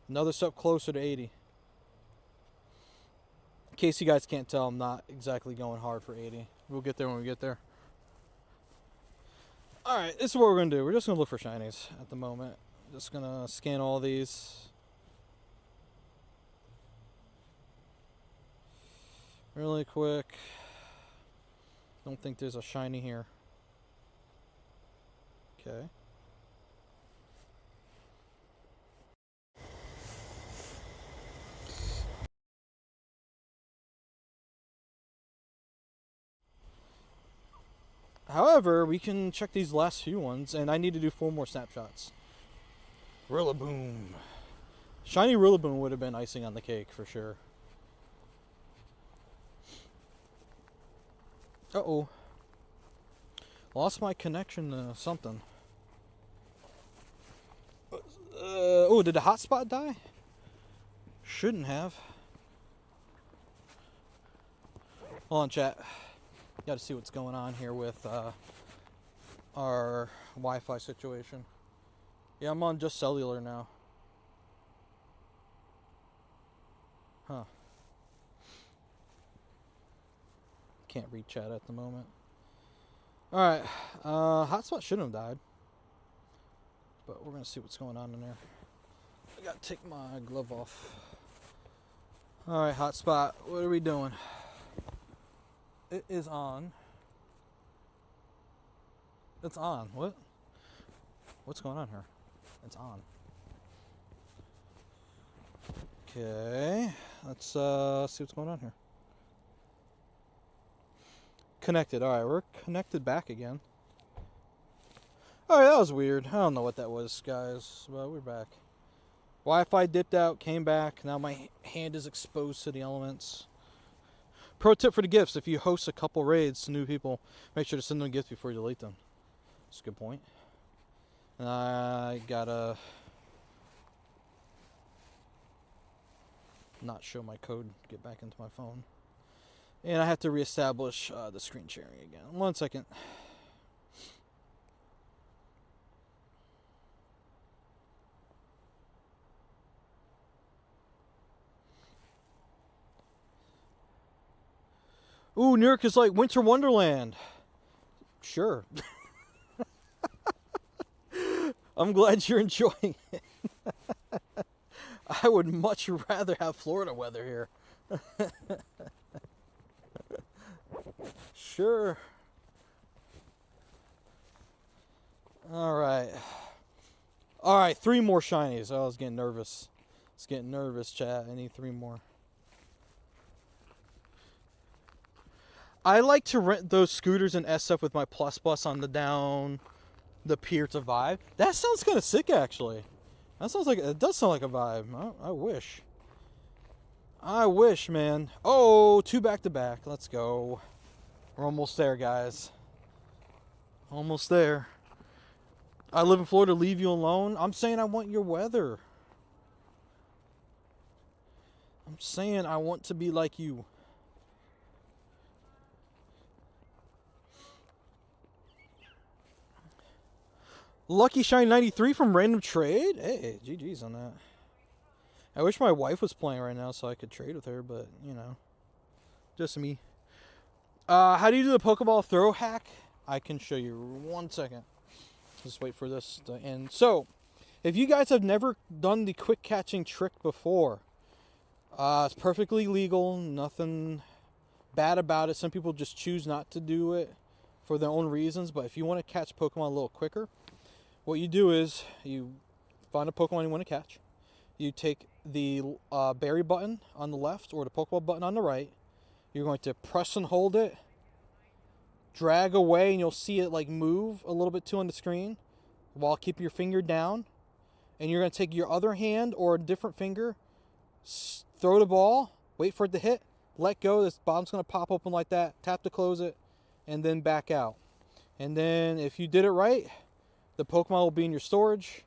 Another step closer to 80. In case you guys can't tell, I'm not exactly going hard for 80. We'll get there when we get there. Alright, this is what we're going to do. We're just going to look for shinies at the moment. Just going to scan all these. Really quick. Don't think there's a shiny here. Okay. However, we can check these last few ones, and I need to do 4 more snapshots. Rillaboom. Shiny Rillaboom would have been icing on the cake, for sure. Uh-oh. Lost my connection to something. Oh, did the hotspot die? Shouldn't have. Hold on, chat. Got to see what's going on here with our Wi-Fi situation. Yeah, I'm on just cellular now. Huh. Can't read chat at the moment. Alright. Hotspot shouldn't have died. But we're going to see what's going on in there. I gotta take my glove off. Alright, hotspot. What are we doing? It is on. It's on. What? What's going on here? It's on. Okay. Let's see what's going on here. Connected. Alright, we're connected back again. Alright, that was weird. I don't know what that was, guys. But we're back. Wi-Fi dipped out, came back. Now my hand is exposed to the elements. Pro tip for the gifts. If you host a couple raids to new people, make sure to send them gifts before you delete them. That's a good point. And I gotta not show my code, get back into my phone. And I have to reestablish the screen sharing again. 1 second. Ooh, New York is like Winter Wonderland. Sure. I'm glad you're enjoying it. I would much rather have Florida weather here. Sure. Alright. Alright, 3 more shinies. Oh, I was getting nervous. Chat. I need 3 more. I like to rent those scooters and SF with my plus bus on the down the pier to vibe. That sounds kind of sick, actually. That sounds like, it does sound like a vibe. I wish. I wish, man. Oh, 2 back-to-back. Let's go. We're almost there, guys. Almost there. I live in Florida, leave you alone. I'm saying I want your weather. I'm saying I want to be like you. Lucky Shine 93 from Random Trade. Hey, GG's on that. I wish my wife was playing right now so I could trade with her, but, you know, just me. How do you do the Pokeball throw hack? I can show you. 1 second. Just wait for this to end. So, if you guys have never done the quick catching trick before, it's perfectly legal. Nothing bad about it. Some people just choose not to do it for their own reasons, but if you want to catch Pokemon a little quicker, what you do is you find a Pokemon you want to catch. You take the berry button on the left or the Pokeball button on the right. You're going to press and hold it, drag away, and you'll see it like move a little bit too on the screen while keeping your finger down. And you're going to take your other hand or a different finger, throw the ball, wait for it to hit, let go. This bottom's going to pop open like that. Tap to close it, and then back out. And then if you did it right, the Pokemon will be in your storage.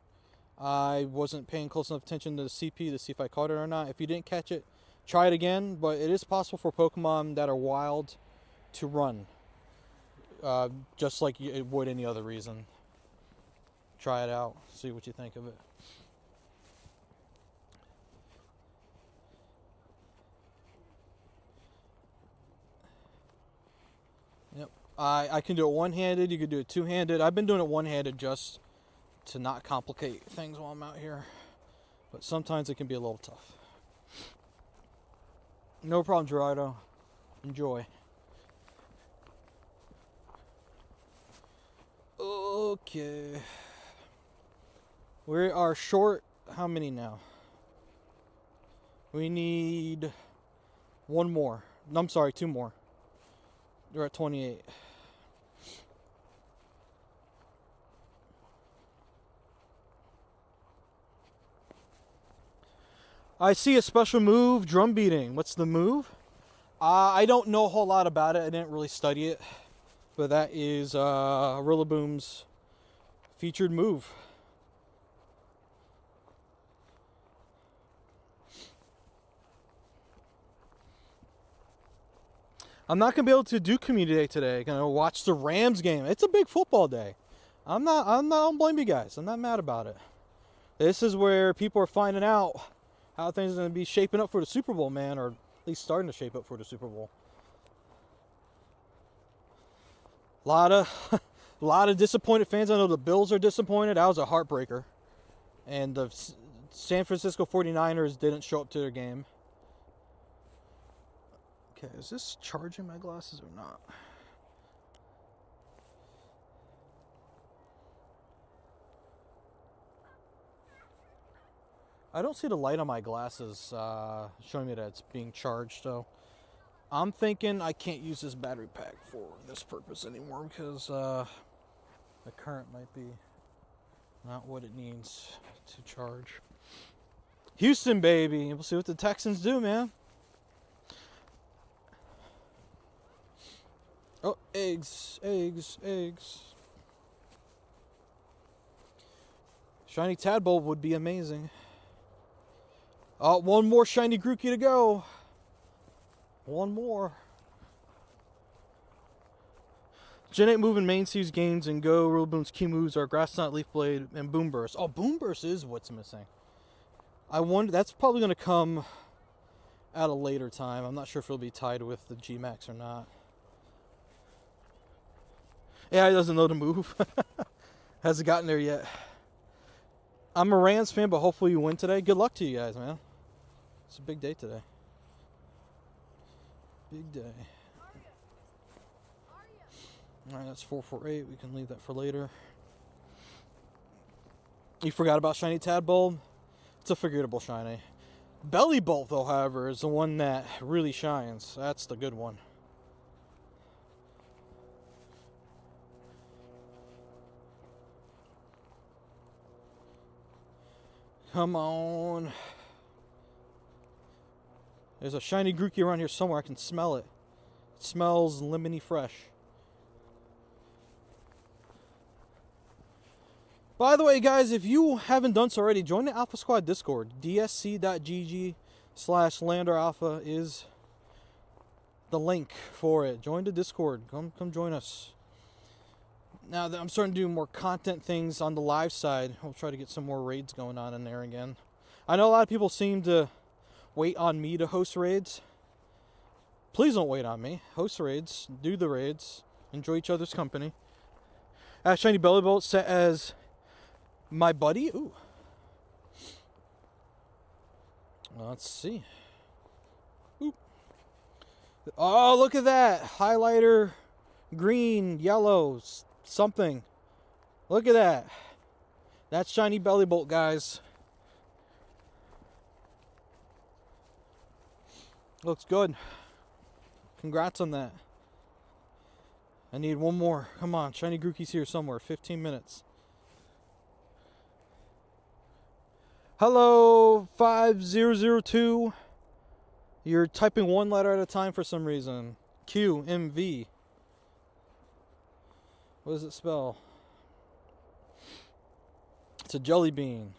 I wasn't paying close enough attention to the CP to see if I caught it or not. If you didn't catch it, try it again. But it is possible for Pokemon that are wild to run. Just like it would any other reason. Try it out. See what you think of it. Yep. I can do it one-handed. You can do it two-handed. I've been doing it one-handed just to not complicate things while I'm out here. But sometimes it can be a little tough. No problem, Gerardo. Enjoy. Okay. We are short. How many now? We need 1 more. No, I'm sorry, 2 more. We're at 28. I see a special move, drum beating. What's the move? I don't know a whole lot about it. I didn't really study it. But that is Rillaboom's featured move. I'm not gonna be able to do community day today. Gonna watch the Rams game. It's a big football day. I don't blame you guys. I'm not mad about it. This is where people are finding out how things are gonna be shaping up for the Super Bowl, man, or at least starting to shape up for the Super Bowl. A lot of disappointed fans. I know the Bills are disappointed. That was a heartbreaker. And San Francisco 49ers didn't show up to their game. Okay, is this charging my glasses or not? I don't see the light on my glasses showing me that it's being charged, so I'm thinking I can't use this battery pack for this purpose anymore because the current might be not what it needs to charge. Houston, baby. We'll see what the Texans do, man. Oh, eggs. Shiny Tadpole would be amazing. Oh, one more shiny Grookey to go. One more. Gen 8 moving main series games and Go, Rillaboom's key moves are Grass Knot, Leaf Blade, and Boom Burst. Oh, Boom Burst is what's missing. I wonder, that's probably going to come at a later time. I'm not sure if it'll be tied with the G-Max or not. Yeah, he doesn't know the move. Hasn't gotten there yet. I'm a Rams fan, but hopefully you win today. Good luck to you guys, man. It's a big day today. Big day. Alright, that's 448. We can leave that for later. You forgot about Shiny Tadpole? It's a forgettable shiny. Belly Bolt, though, however, is the one that really shines. That's the good one. Come on. There's a shiny Grookey around here somewhere. I can smell it. It smells lemony fresh. By the way, guys, if you haven't done so already, join the Alpha Squad Discord. dsc.gg/LanderAlpha is the link for it. Join the Discord. Come join us. Now that I'm starting to do more content things on the live side, we'll try to get some more raids going on in there again. I know a lot of people seem to wait on me to host raids. Please don't wait on me. Host raids. Do the raids. Enjoy each other's company. Shiny Belly Bolt set as my buddy. Ooh. Let's see. Ooh. Oh, look at that. Highlighter. Green. Yellow. Something. Look at that. That's Shiny Belly Bolt, guys. Looks good. Congrats on that. I need one more. Come on. Shiny Grookey's here somewhere. 15 minutes. Hello, 5002. You're typing one letter at a time for some reason. QMV. What does it spell? It's a jelly bean.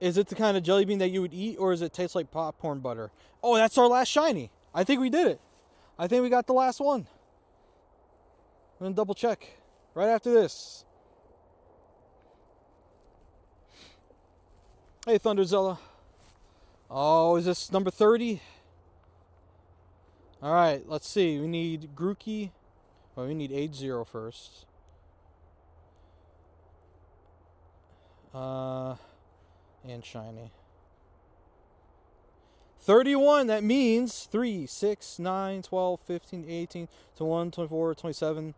Is it the kind of jelly bean that you would eat, or does it taste like popcorn butter? Oh, that's our last shiny. I think we did it. I think we got the last one. I'm going to double check right after this. Hey, Thunderzilla. Oh, is this number 30? Alright, let's see. We need Grookey. Well, we need age 0 first. And shiny. 31, that means 3, 6, 9, 12, 15, 18, 21, 24, 27,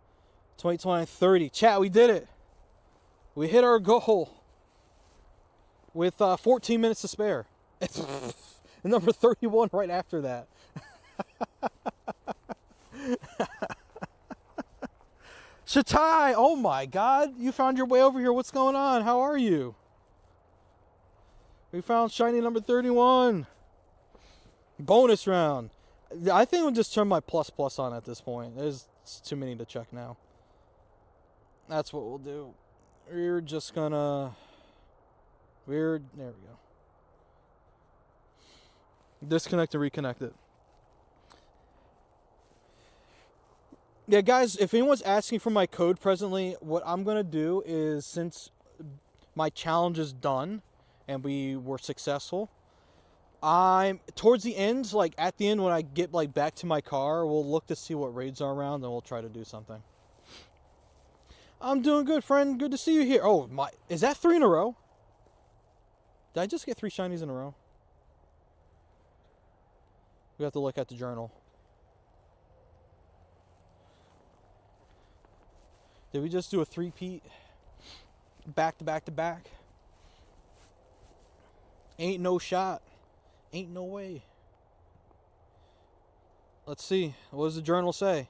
28, 29, 30. Chat, we did it. We hit our goal with 14 minutes to spare. And number 31 right after that. Shatai, oh my god, you found your way over here. What's going on? How are you? We found shiny number 31. Bonus round. I think we'll just turn my plus on at this point. There's too many to check now. That's what we'll do. We're just gonna... there we go. Disconnect and reconnect it. Yeah, guys, if anyone's asking for my code presently, what I'm going to do is, since my challenge is done and we were successful, I'm towards the end, like at the end when I get like back to my car, we'll look to see what raids are around and we'll try to do something. I'm doing good, friend. Good to see you here. Oh, my, is that 3 in a row? Did I just get 3 shinies in a row? We have to look at the journal. Did we just do a 3-peat? Back to back to back? Ain't no shot. Ain't no way. Let's see. What does the journal say?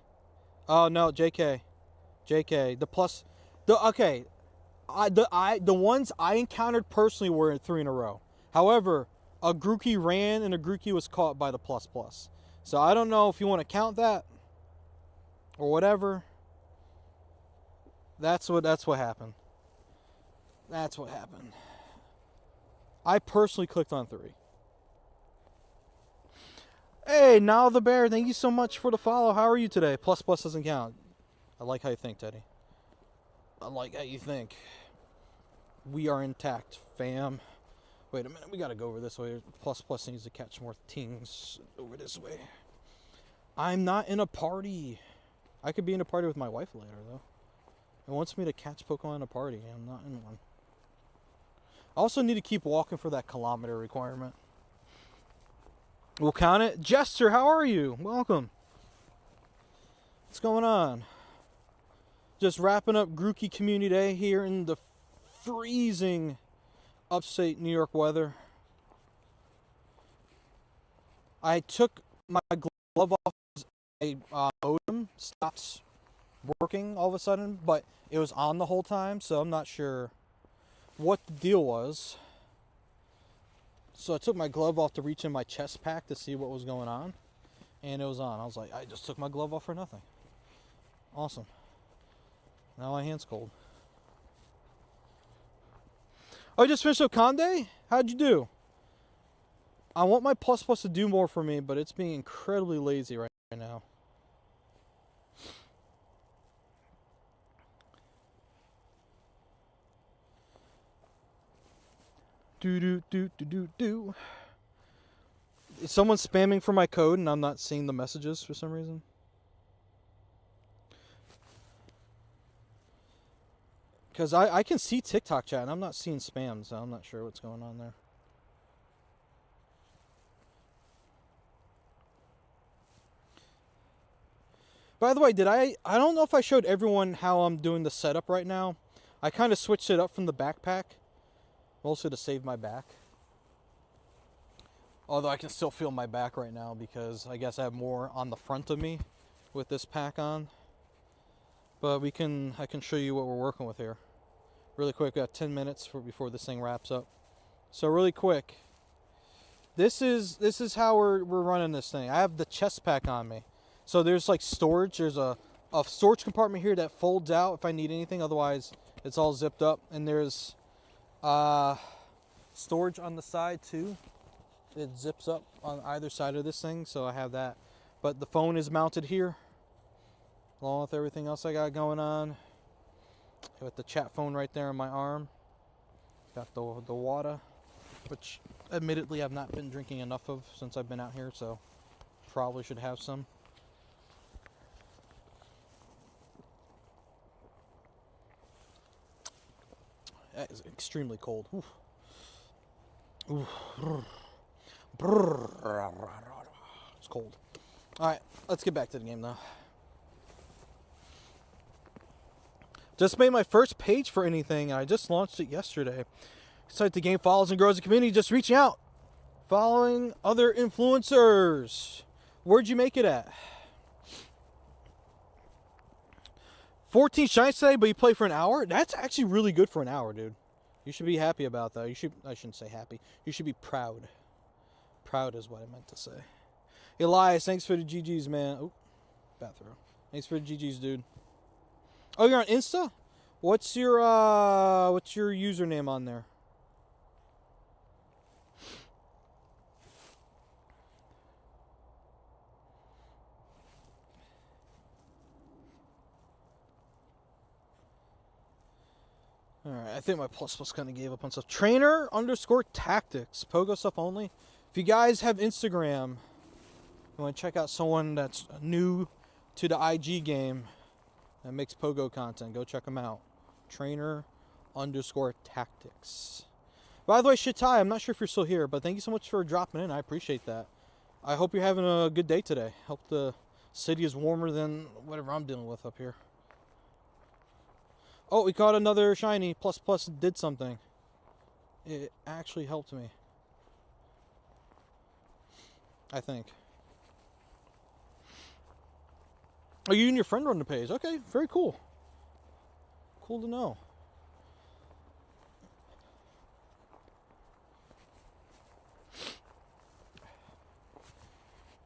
Oh no, JK. JK. Okay. The ones I encountered personally were 3 in a row. However, a Grookey ran and a Grookey was caught by the ++. So I don't know if you want to count that or whatever. That's what happened. That's what happened. I personally clicked on 3. Hey, now the bear, thank you so much for the follow. How are you today? ++ doesn't count. I like how you think, Teddy. I like how you think. We are intact, fam. Wait a minute, we gotta go over this way. ++ needs to catch more things over this way. I'm not in a party. I could be in a party with my wife later, though. It wants me to catch Pokemon in a party. I'm not in one. I also need to keep walking for that kilometer requirement. We'll count it. Jester, how are you? Welcome. What's going on? Just wrapping up Grookey Community Day here in the freezing upstate New York weather. I took my glove off. My modem stopped working all of a sudden, but it was on the whole time, so I'm not sure what the deal was. So I took my glove off to reach in my chest pack to see what was going on, and it was on. I was like, I just took my glove off for nothing. Awesome. Now my hand's cold. Oh, you just finished up Conde? How'd you do? I want my ++ to do more for me, but it's being incredibly lazy right now. Do. Is someone spamming for my code and I'm not seeing the messages for some reason? Because I can see TikTok chat and I'm not seeing spam, so I'm not sure what's going on there. By the way, I don't know if I showed everyone how I'm doing the setup right now. I kind of switched it up from the backpack, mostly to save my back. Although I can still feel my back right now because I guess I have more on the front of me with this pack on. But I can show you what we're working with here. Really quick, we got 10 minutes before this thing wraps up. So really quick, this is how we're running this thing. I have the chest pack on me. So there's like storage. There's a storage compartment here that folds out if I need anything. Otherwise, it's all zipped up. And there's storage on the side too. It zips up on either side of this thing, so I have that. But the phone is mounted here, along with everything else I got going on. Got the chat phone right there on my arm. Got the water, which admittedly I've not been drinking enough of since I've been out here, so probably should have some. That is extremely cold. Oof. Oof. It's cold. Alright, let's get back to the game though. Just made my first page for anything. I just launched it yesterday. Excited the game follows and grows the community. Just reaching out. Following other influencers. Where'd you make it at? 14 shines today, but you play for an hour? That's actually really good for an hour, dude. You should be happy about that. I shouldn't say happy. You should be proud. Proud is what I meant to say. Elias, thanks for the GGs, man. Oh, bathroom. Thanks for the GGs, dude. Oh, you're on Insta? What's your username on there? Alright, I think my ++ kind of gave up on stuff. Trainer_tactics. Pogo stuff only. If you guys have Instagram, you want to check out someone that's new to the IG game that makes Pogo content, go check them out. Trainer_tactics. By the way, Shitai, I'm not sure if you're still here, but thank you so much for dropping in. I appreciate that. I hope you're having a good day today. Hope the city is warmer than whatever I'm dealing with up here. Oh, we caught another shiny. Plus Plus did something. It actually helped me. I think. Oh, you and your friend run the page. Okay, very cool. Cool to know.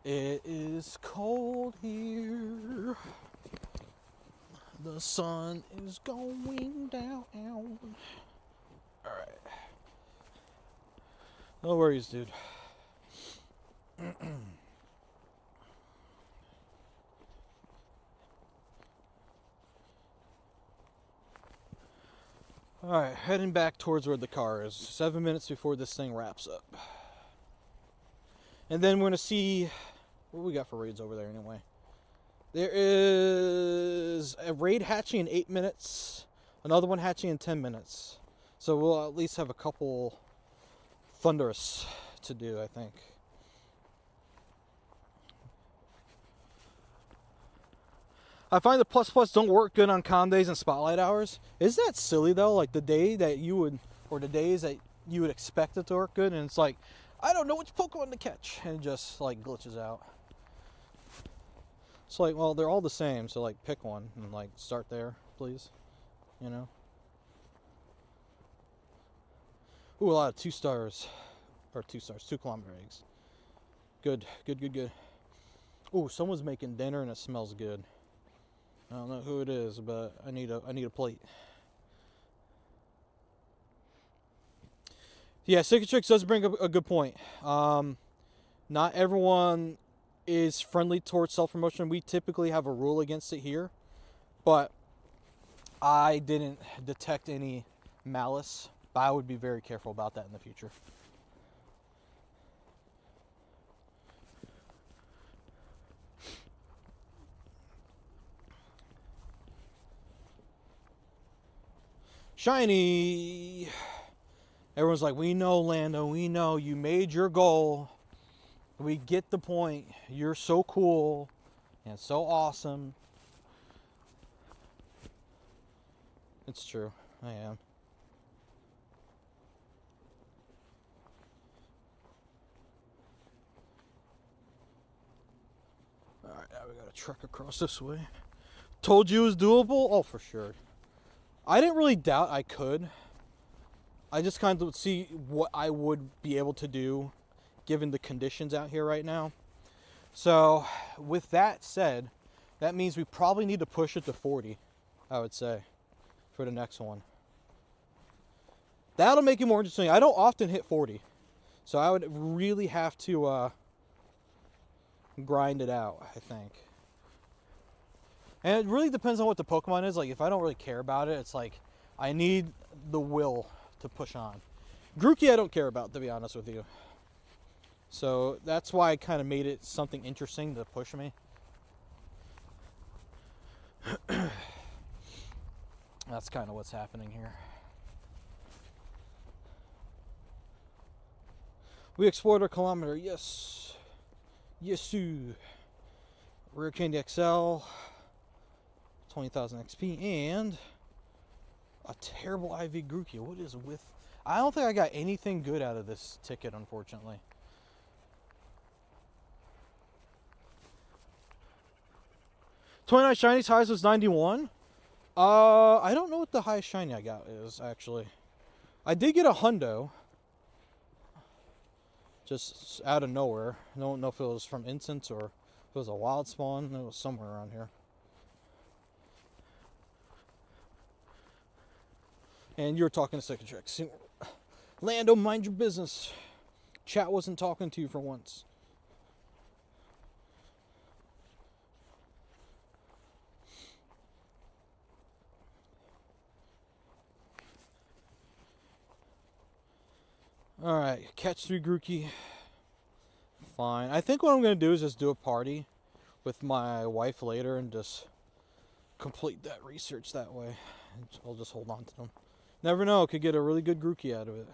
It is cold here. The sun is going down. Alright. No worries, dude. Alright, heading back towards where the car is. 7 minutes before this thing wraps up. And then we're going to see what we got for raids over there anyway. There is a raid hatching in 8 minutes. Another one hatching in 10 minutes. So we'll at least have a couple thunderous to do, I think. I find the plus plus don't work good on calm days and spotlight hours. Isn't that silly though? Like the day that you would, or the days that you would expect it to work good, and it's like, I don't know which Pokemon to catch, and it just like glitches out. It's like, well, they're all the same, so like pick one and like start there, please. You know. Ooh, a lot of 2 stars, or 2 stars, 2 kilometer eggs. Good, good, good, good. Ooh, someone's making dinner and it smells good. I don't know who it is, but I need a plate. Yeah, Cicatrix does bring up a good point. Not everyone is friendly towards self-promotion. We typically have a rule against it here, but I didn't detect any malice. But I would be very careful about that in the future. Shiny! Everyone's like, we know, Lando, we know you made your goal. We get the point. You're so cool and so awesome. It's true. I am. Alright, now we gotta trek across this way. Told you it was doable? Oh, for sure. I didn't really doubt I could. I just kind of would see what I would be able to do given the conditions out here right now. So, with that said, that means we probably need to push it to 40, I would say, for the next one. That'll make it more interesting. I don't often hit 40, so I would really have to grind it out, I think. And it really depends on what the Pokemon is. Like, if I don't really care about it, it's like, I need the will to push on. Grookey I don't care about, to be honest with you. So, that's why I kind of made it something interesting to push me. That's kind of what's happening here. We explored our kilometer, yes. Yes, sir. Rare Candy XL. 20,000 XP and a terrible IV Grookey. What is with... I don't think I got anything good out of this ticket, unfortunately. $29 shinies, highest was 91. I don't know what the highest shiny I got is, actually. I did get a hundo. Just out of nowhere. I don't know if it was from instance or if it was a wild spawn. It was somewhere around here. And you were talking to Cicatrix. Lando, mind your business. Chat wasn't talking to you for once. Alright, catch 3 Grookey. Fine. I think what I'm going to do is just do a party with my wife later and just complete that research that way. I'll just hold on to them. Never know, could get a really good Grookey out of it.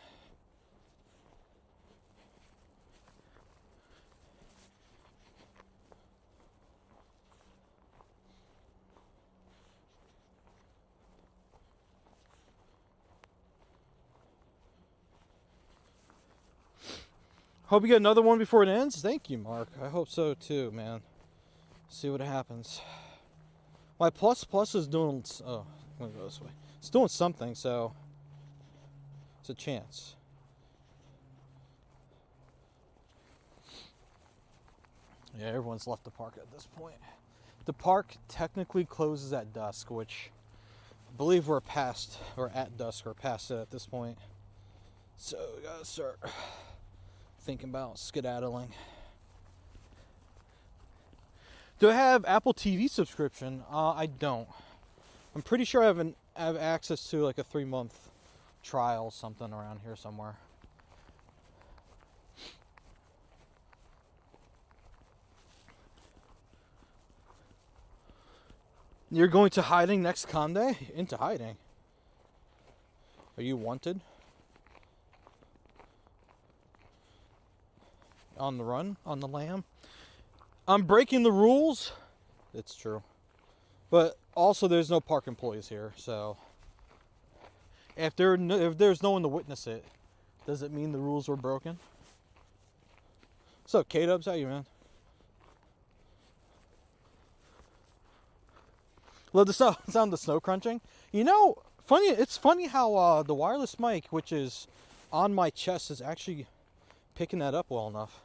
Hope you get another one before it ends. Thank you, Mark. I hope so too, man. See what happens. My plus is doing. Oh, I'm gonna go this way. It's doing something, so it's a chance. Yeah, everyone's left the park at this point. The park technically closes at dusk, which I believe we're past, or at dusk, or past it at this point. So we gotta start thinking about skedaddling. Do I have Apple TV subscription? I don't. I'm pretty sure I have access to like a 3-month trial, something around here somewhere. You're going to hiding next con day? Into hiding. Are you wanted? On the run? On the lam? I'm breaking the rules. It's true. But also there's no park employees here, so if there's no one to witness it, does it mean the rules were broken? What's up, K-Dubs? How you, man? Love the sound of the snow crunching. You know, it's funny how the wireless mic, which is on my chest, is actually picking that up well enough.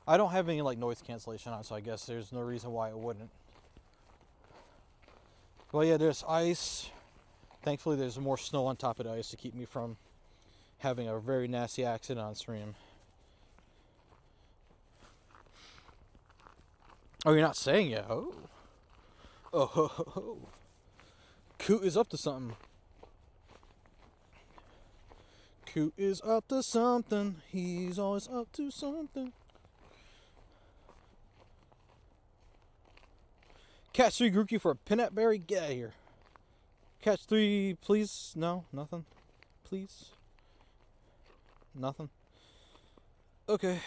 I don't have any like noise cancellation on, so I guess there's no reason why it wouldn't. Well, yeah, there's ice. Thankfully, there's more snow on top of the ice to keep me from having a very nasty accident on stream. Oh, you're not saying yet? Oh. Oh, ho, ho, ho. Coot is up to something. Coot is up to something. He's always up to something. Catch 3 Grookey for a peanut berry. Get out of here. Catch 3, please. No, nothing. Please. Nothing. Okay.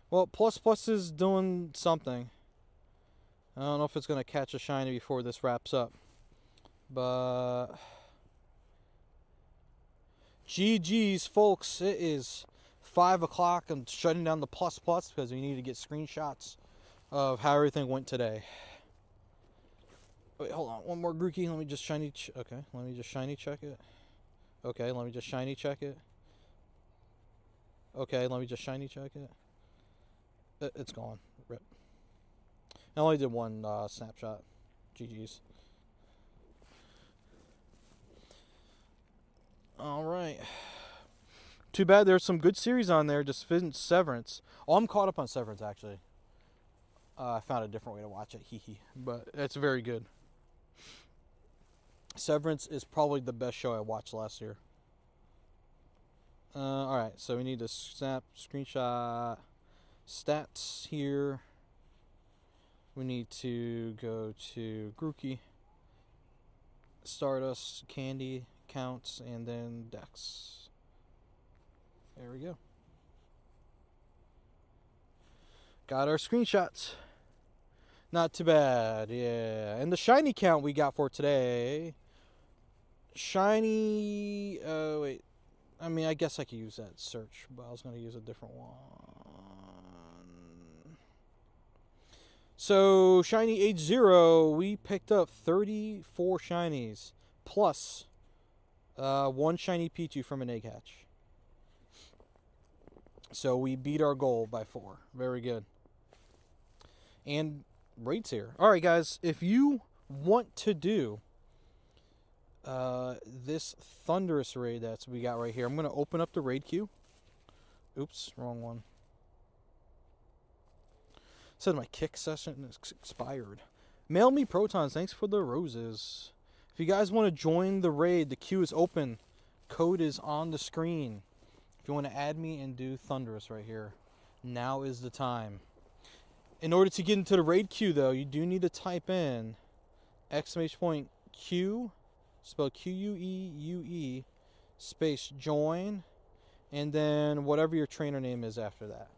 Well, plus is doing something. I don't know if it's going to catch a shiny before this wraps up. But GG's, folks. It is 5 o'clock. I'm shutting down the plus because we need to get screenshots of how everything went today. Wait, hold on. One more Grookey. Let me just shiny okay, let me just shiny check it. Okay, let me just shiny check it. Okay, let me just shiny check it. It's gone. Rip. I only did one snapshot. GG's. Alright. Too bad there's some good series on there. Just finished Severance. Oh, I'm caught up on Severance, actually. I found a different way to watch it. Hee hee. But it's very good. Severance is probably the best show I watched last year. Alright, so we need to snap screenshot stats here. We need to go to Grookey, Stardust, Candy, Counts, and then Dex. There we go. Got our screenshots. Not too bad, yeah. And the shiny count we got for today. Shiny, wait. I mean, I guess I could use that search, but I was going to use a different one. So, shiny H0, we picked up 34 shinies, plus 1 shiny Pichu from an egg hatch. So, we beat our goal by 4. Very good. And raid's here. Alright, guys, if you want to do this Thunderous raid that we got right here, I'm going to open up the raid queue. Oops, wrong one. Said my kick session is expired. Mail me protons. Thanks for the roses. If you guys want to join the raid, the queue is open. Code is on the screen. If you want to add me and do Thunderous right here, now is the time. In order to get into the raid queue, though, you do need to type in !Q, spelled Q-U-E-U-E, space join, and then whatever your trainer name is after that.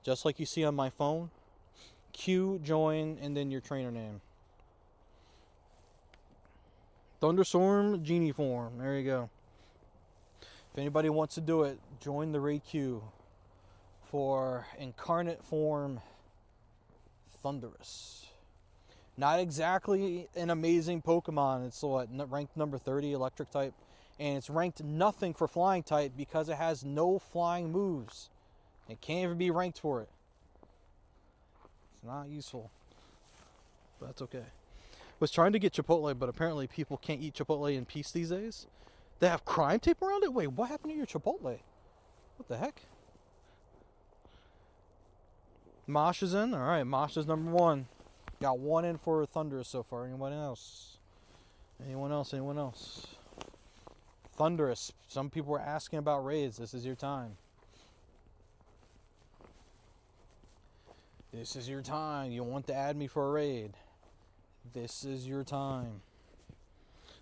Just like you see on my phone. Q, join, and then your trainer name. Thunderstorm, Genie form. There you go. If anybody wants to do it, join the raid queue for incarnate form Thundurus. Not exactly an amazing Pokemon. It's ranked number 30 electric type, and it's ranked nothing for flying type because it has no flying moves. It can't even be ranked for it. It's not useful, but that's okay. Was trying to get Chipotle, but apparently people can't eat Chipotle in peace these days. They have crime tape around it? Wait, what happened to your Chipotle? What the heck? Mosh is in? Alright, Mosh is number 1. Got 1 in for Thundurus so far. Anyone else? Anyone else? Anyone else? Thundurus. Some people were asking about raids. This is your time. This is your time. You want to add me for a raid. This is your time.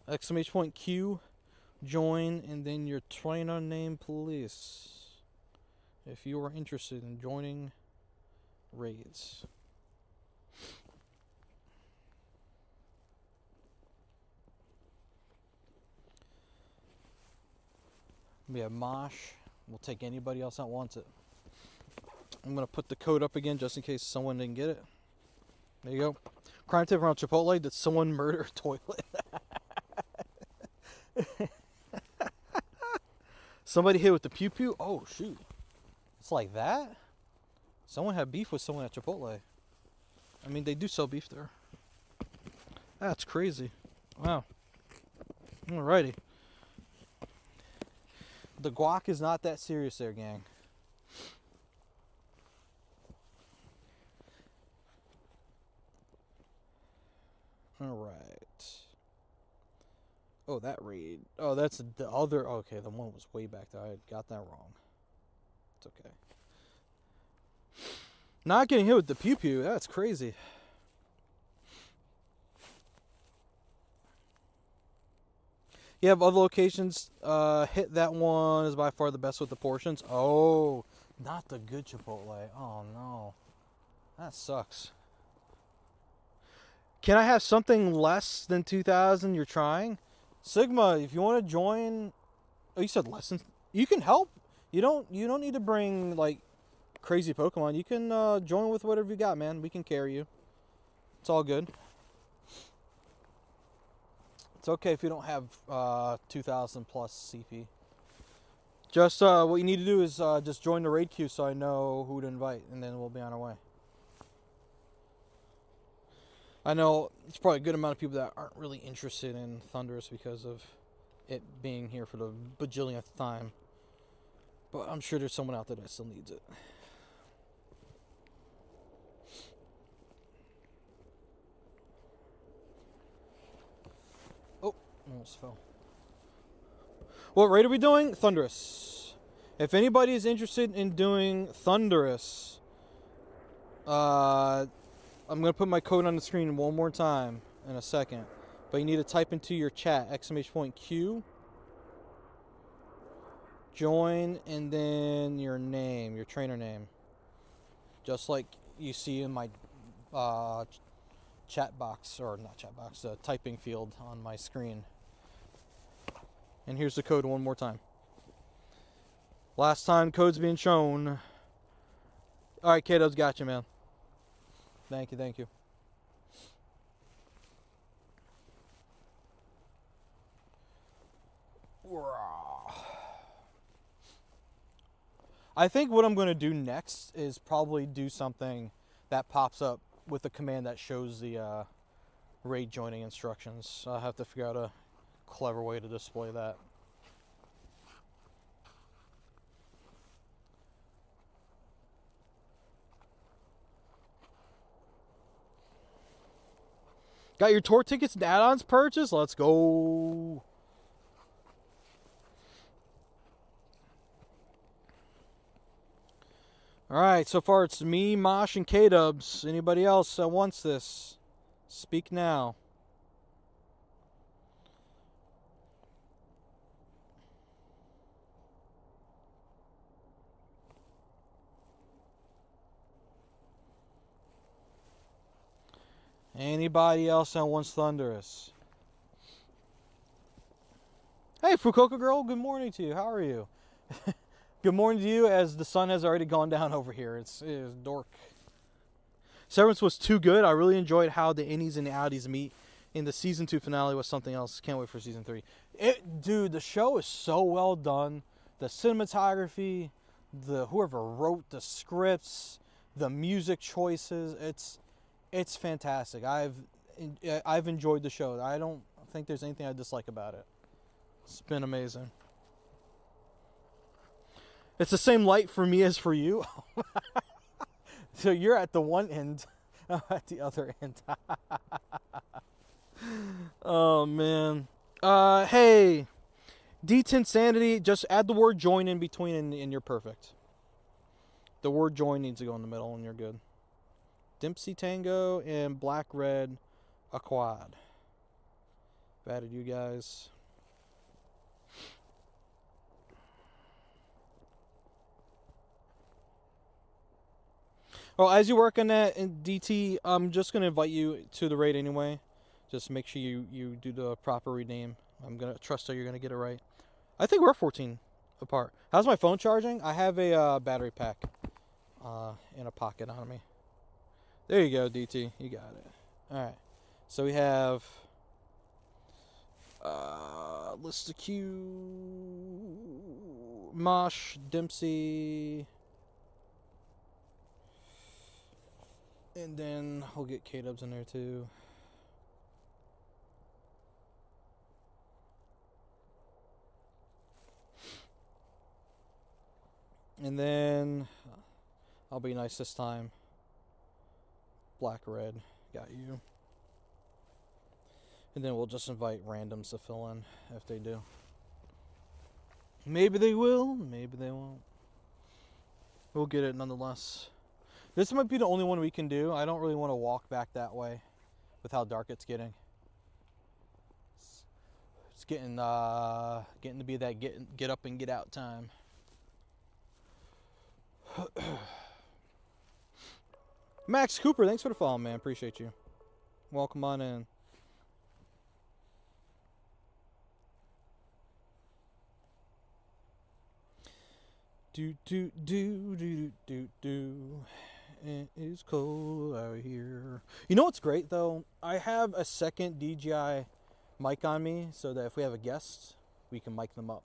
Exclamation point Q. Join, and then your trainer name, please. If you are interested in joining raids. We have Mosh. We'll take anybody else that wants it. I'm going to put the code up again just in case someone didn't get it. There you go. Crime tip around Chipotle. Did someone murder a toilet? Somebody hit with the pew pew? Oh, shoot. It's like that? Someone had beef with someone at Chipotle. I mean, they do sell beef there. That's crazy. Wow. Alrighty. The guac is not that serious there, gang. Alright. Oh, that raid. Oh, that's the other. Okay, the one was way back there. I got that wrong. It's okay. Not getting hit with the pew pew. That's crazy. You have other locations. Hit that one is by far the best with the portions. Oh, not the good Chipotle. Oh, no. That sucks. Can I have something less than 2,000 you're trying? Sigma, if you want to join... Oh, you said lessons. You can help. You don't need to bring, like, crazy Pokemon. You can join with whatever you got, man. We can carry you. It's all good. It's okay if you don't have 2,000 plus CP. Just what you need to do is just join the raid queue so I know who to invite, and then we'll be on our way. I know it's probably a good amount of people that aren't really interested in Thundurus because of it being here for the bajillionth time. But I'm sure there's someone out there that still needs it. Oh, almost fell. What raid are we doing? Thundurus. If anybody is interested in doing Thundurus, I'm going to put my code on the screen one more time in a second. But you need to type into your chat, exclamation point Q, join, and then your name, your trainer name. Just like you see in my chat box, or not chat box, typing field on my screen. And here's the code one more time. Last time code's being shown. Alright, K-Dubs, got you, man. Thank you, thank you. I think what I'm going to do next is probably do something that pops up with a command that shows the raid joining instructions. I'll have to figure out a clever way to display that. Got your tour tickets and add-ons purchased? Let's go. Alright, so far it's me, Mosh, and K-Dubs. Anybody else that wants this? Speak now. Anybody else that wants Thundurus? Hey, Fukuoka girl, good morning to you. How are you? Good morning to you as the sun has already gone down over here. It is dork. Severance was too good. I really enjoyed how the innies and the outies meet. In the season 2 finale was something else. Can't wait for season 3. Dude, the show is so well done. The cinematography, whoever wrote the scripts, the music choices, it's fantastic. I've enjoyed the show. I don't think there's anything I dislike about it. It's been amazing. It's the same light for me as for you. So you're at the one end, I'm at the other end. Oh, man. Hey, D10 Sanity, just add the word join in between and you're perfect. The word join needs to go in the middle and you're good. Dempsey Tango and Black Red a quad. I've added you guys. Well, as you work on that in DT, I'm just going to invite you to the raid anyway. Just make sure you do the proper rename. I'm going to trust that you're going to get it right. I think we're 14 apart. How's my phone charging? I have a battery pack in a pocket on me. There you go, DT. You got it. All right. So we have List of Q, Mosh, Dempsey, and then we'll get K-Dubs in there too. And then I'll be nice this time. Black Red, got you. And then we'll just invite randoms to fill in if they do. Maybe they will, maybe they won't. We'll get it nonetheless. This might be the only one we can do. I don't really want to walk back that way with how dark it's getting. It's getting to be that get up and get out time. Max Cooper, thanks for the follow, man. Appreciate you. Welcome on in. Do. It is cold out here. You know what's great though? I have a second DJI mic on me so that if we have a guest, we can mic them up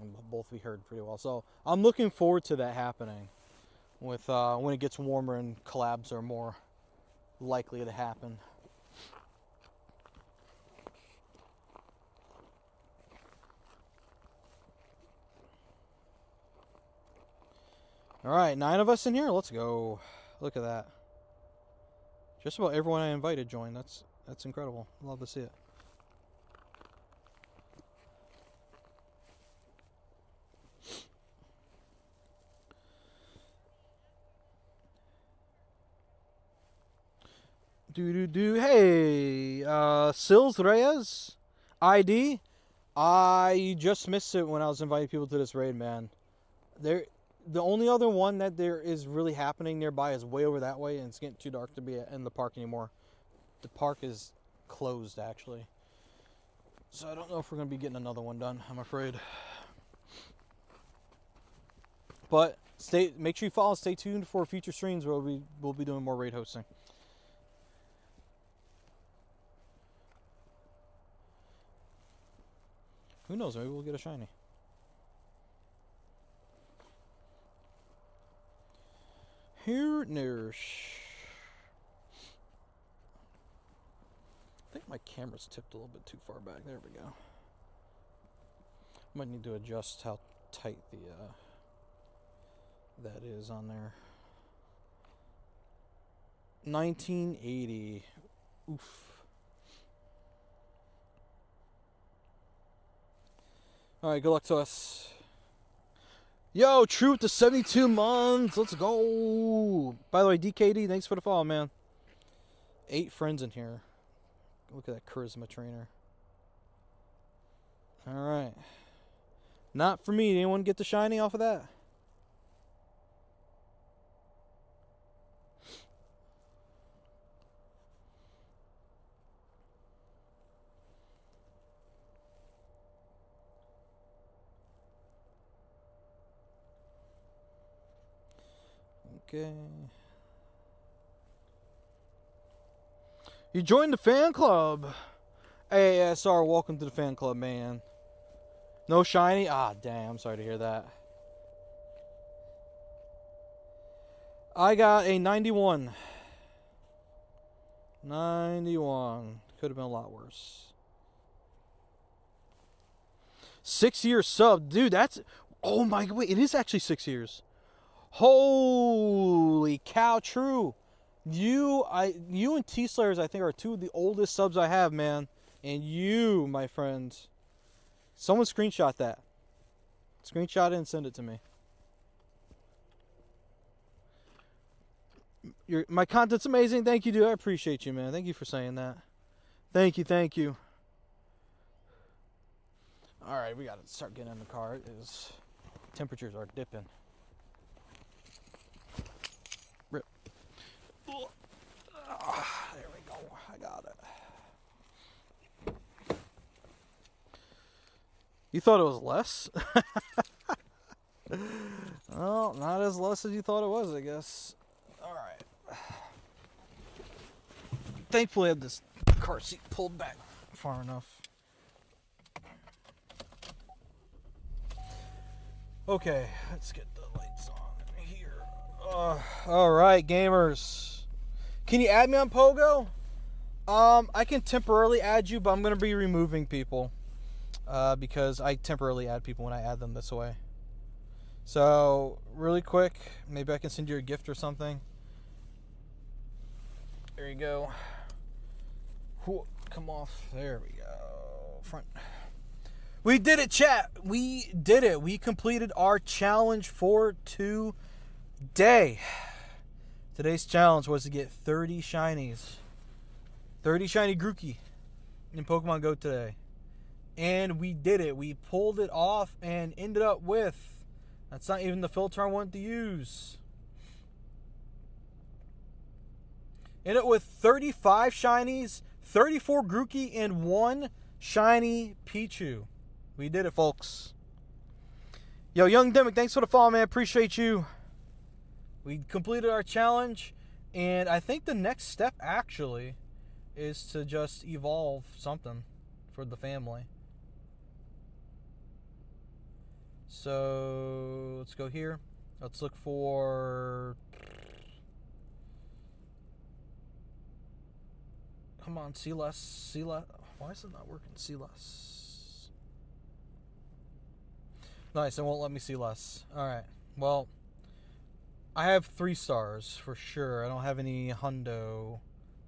and both be heard pretty well. So I'm looking forward to that happening with when it gets warmer and collabs are more likely to happen. All right, 9 of us in here. Let's go. Look at that. Just about everyone I invited joined. That's incredible. Love to see it. Hey, Sils Reyes, ID. I just missed it when I was inviting people to this raid, man. The only other one that there is really happening nearby is way over that way, and it's getting too dark to be in the park anymore. The park is closed, actually. So I don't know if we're going to be getting another one done, I'm afraid. But make sure you follow, stay tuned for future streams where we'll be doing more raid hosting. Who knows, maybe we'll get a shiny. Here, nurse. I think my camera's tipped a little bit too far back. There we go. Might need to adjust how tight that is on there. 1980. Oof. All right, good luck to us. Yo, Truth to 72 months. Let's go. By the way, DKD, thanks for the follow, man. 8 friends in here. Look at that charisma trainer. All right. Not for me. Did anyone get the shiny off of that? Okay. You joined the fan club. ASR, welcome to the fan club, man. No shiny? Ah, damn. Sorry to hear that. I got a 91. 91. Could have been a lot worse. 6-year sub. Dude, that's... Oh my... Wait, it is actually 6 years. Holy cow, true. You and T-Slayers, I think, are two of the oldest subs I have, man. And you, my friend. Someone screenshot that. Screenshot it and send it to me. My content's amazing. Thank you, dude. I appreciate you, man. Thank you for saying that. Thank you, thank you. Alright, we gotta start getting in the car. Temperatures are dipping. Rip. There we go. I got it. You thought it was less? Well, not as less as you thought it was, I guess. Alright. Thankfully I have this car seat pulled back far enough. Okay, let's get the lights on here. Alright, gamers. Can you add me on Pogo? I can temporarily add you, but I'm going to be removing people. Because I temporarily add people when I add them this way. So, really quick, maybe I can send you a gift or something. There you go. Come off. There we go. Front. We did it, chat. We did it. We completed our challenge for today. Today's challenge was to get 30 shinies. 30 shiny Grookey in Pokemon GO today. And we did it. We pulled it off and ended up with... That's not even the filter I wanted to use. Ended up with 35 shinies, 34 Grookey, and 1 shiny Pichu. We did it, folks. Yo, Young Demic, thanks for the follow, man. Appreciate you. We completed our challenge. And I think the next step, actually, is to just evolve something for the family. So, let's go here. Let's look for... Come on, see less. See less. Why is it not working? See less. Nice, it won't let me see less. Alright, well, I have 3 stars for sure. I don't have any Hundo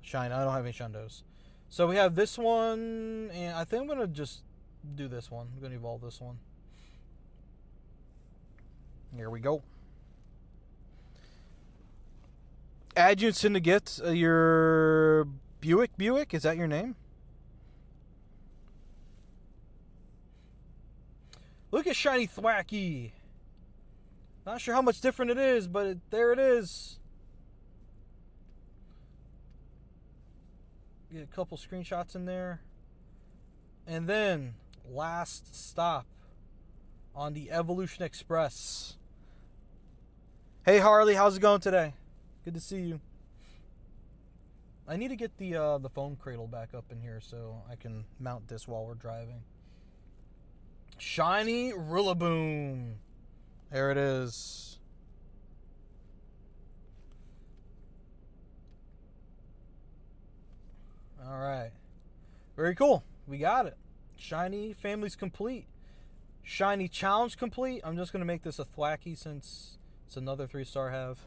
Shine. I don't have any Shundos. So we have this one, and I think I'm going to just do this one. I'm going to evolve this one. Here we go. Add you and send to get your Buick? Is that your name? Look at shiny Thwacky. Not sure how much different it is, but there it is. Get a couple screenshots in there. And then, last stop on the Evolution Express. Hey Harley, how's it going today? Good to see you. I need to get the phone cradle back up in here so I can mount this while we're driving. Shiny Rillaboom. There it is. Alright. Very cool. We got it. Shiny family's complete. Shiny challenge complete. I'm just going to make this a Thwacky since it's another 3-star have.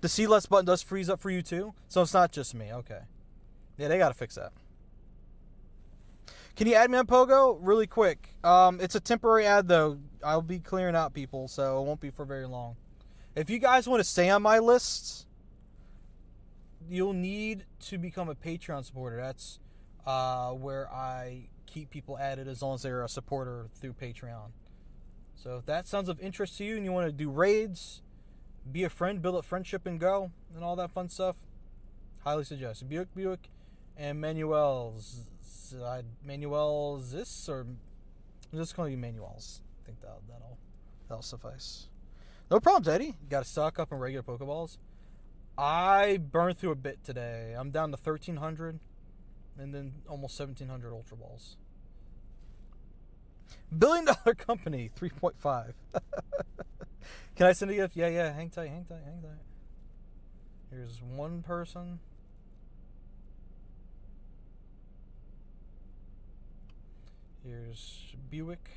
The see less button does freeze up for you too? So it's not just me. Okay. Yeah, they got to fix that. Can you add me on Pogo? Really quick. It's a temporary ad though. I'll be clearing out people, so it won't be for very long. If you guys want to stay on my list, you'll need to become a Patreon supporter. That's where I keep people added as long as they're a supporter through Patreon. So if that sounds of interest to you and you want to do raids, be a friend, build up friendship and go, and all that fun stuff, highly suggest. Buick, and Manuel's. Manuel's this, or I'm just calling you Manuel's. I think that'll That'll suffice. No problems, Eddie. Got to stock up on regular Pokeballs. I burned through a bit today. I'm down to 1,300 and then almost 1,700 Ultra Balls. $1 billion company, 3.5. Can I send a gift? Yeah. Hang tight. Here's one person. Here's Buick.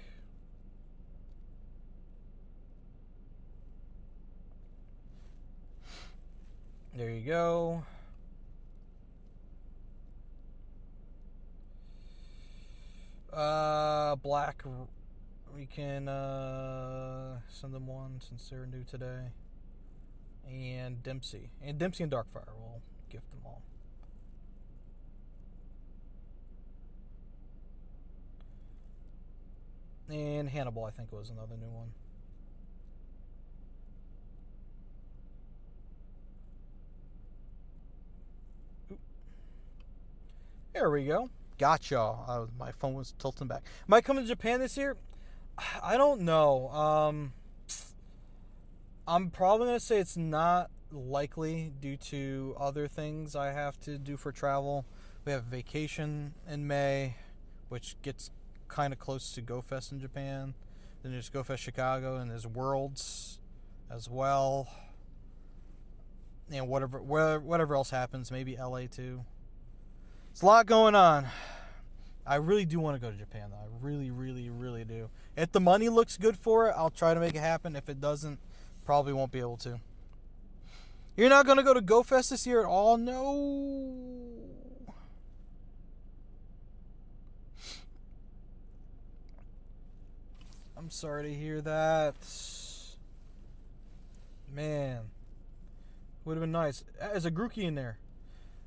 There you go. Black. We can send them one since they're new today. And Dempsey. And Dempsey and Darkfire. We'll gift them all. And Hannibal, I think, was another new one. Oop. There we go. Gotcha. My phone was tilting back. Am I coming to Japan this year? I don't know. I'm probably going to say it's not likely due to other things I have to do for travel. We have a vacation in May, which gets kind of close to Go Fest in Japan. Then there's Go Fest Chicago, and there's Worlds as well. And whatever else happens, maybe LA too. It's a lot going on. I really do want to go to Japan, though. I really, really, really do. If the money looks good for it, I'll try to make it happen. If it doesn't, probably won't be able to. You're not going to go to Go Fest this year at all? No. I'm sorry to hear that. Man. Would have been nice. There's a Grookey in there.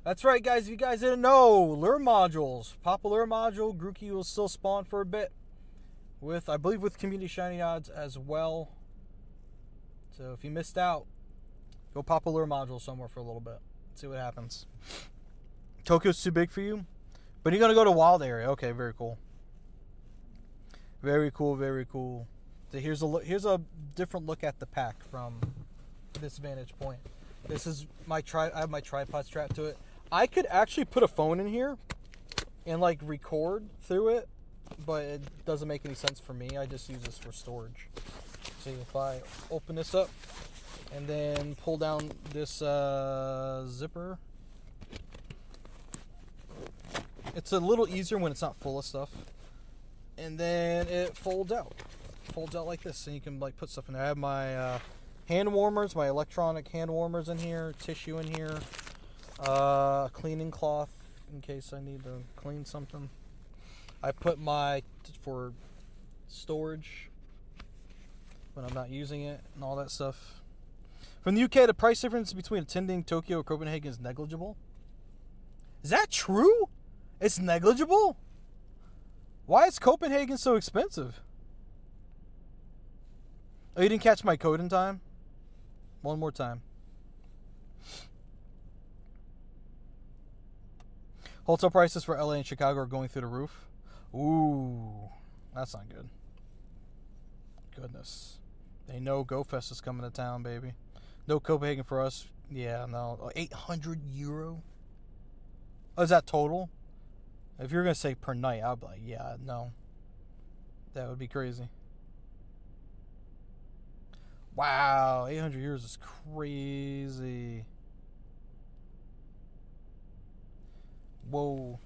That's right, guys. If you guys didn't know, lure modules. Pop a lure module. Grookey will still spawn for a bit. I believe with community shiny odds as well. So if you missed out, go pop a lure module somewhere for a little bit. See what happens. Tokyo's too big for you? But you're going to go to wild area. Okay, very cool. Very cool, very cool. So here's a different look at the pack from this vantage point. This is I have my tripod strapped to it. I could actually put a phone in here and like record through it, but it doesn't make any sense for me. I just use this for storage. See, if I open this up and then pull down this zipper, it's a little easier when it's not full of stuff. And then it folds out like this, and you can like put stuff in there. I have my hand warmers, my electronic hand warmers in here, tissue in here, cleaning cloth in case I need to clean something. I put for storage when I'm not using it and all that stuff. From the UK, the price difference between attending Tokyo or Copenhagen is negligible. Is that true? It's negligible? Why is Copenhagen so expensive? Oh, you didn't catch my code in time? One more time. Hotel prices for LA and Chicago are going through the roof. Ooh, that's not good. Goodness. They know Go Fest is coming to town, baby. No Copenhagen for us. Yeah, no. 800 euro? Oh, is that total? If you're going to say per night, I'd be like, yeah, no. That would be crazy. Wow, 800 euros is crazy. Whoa.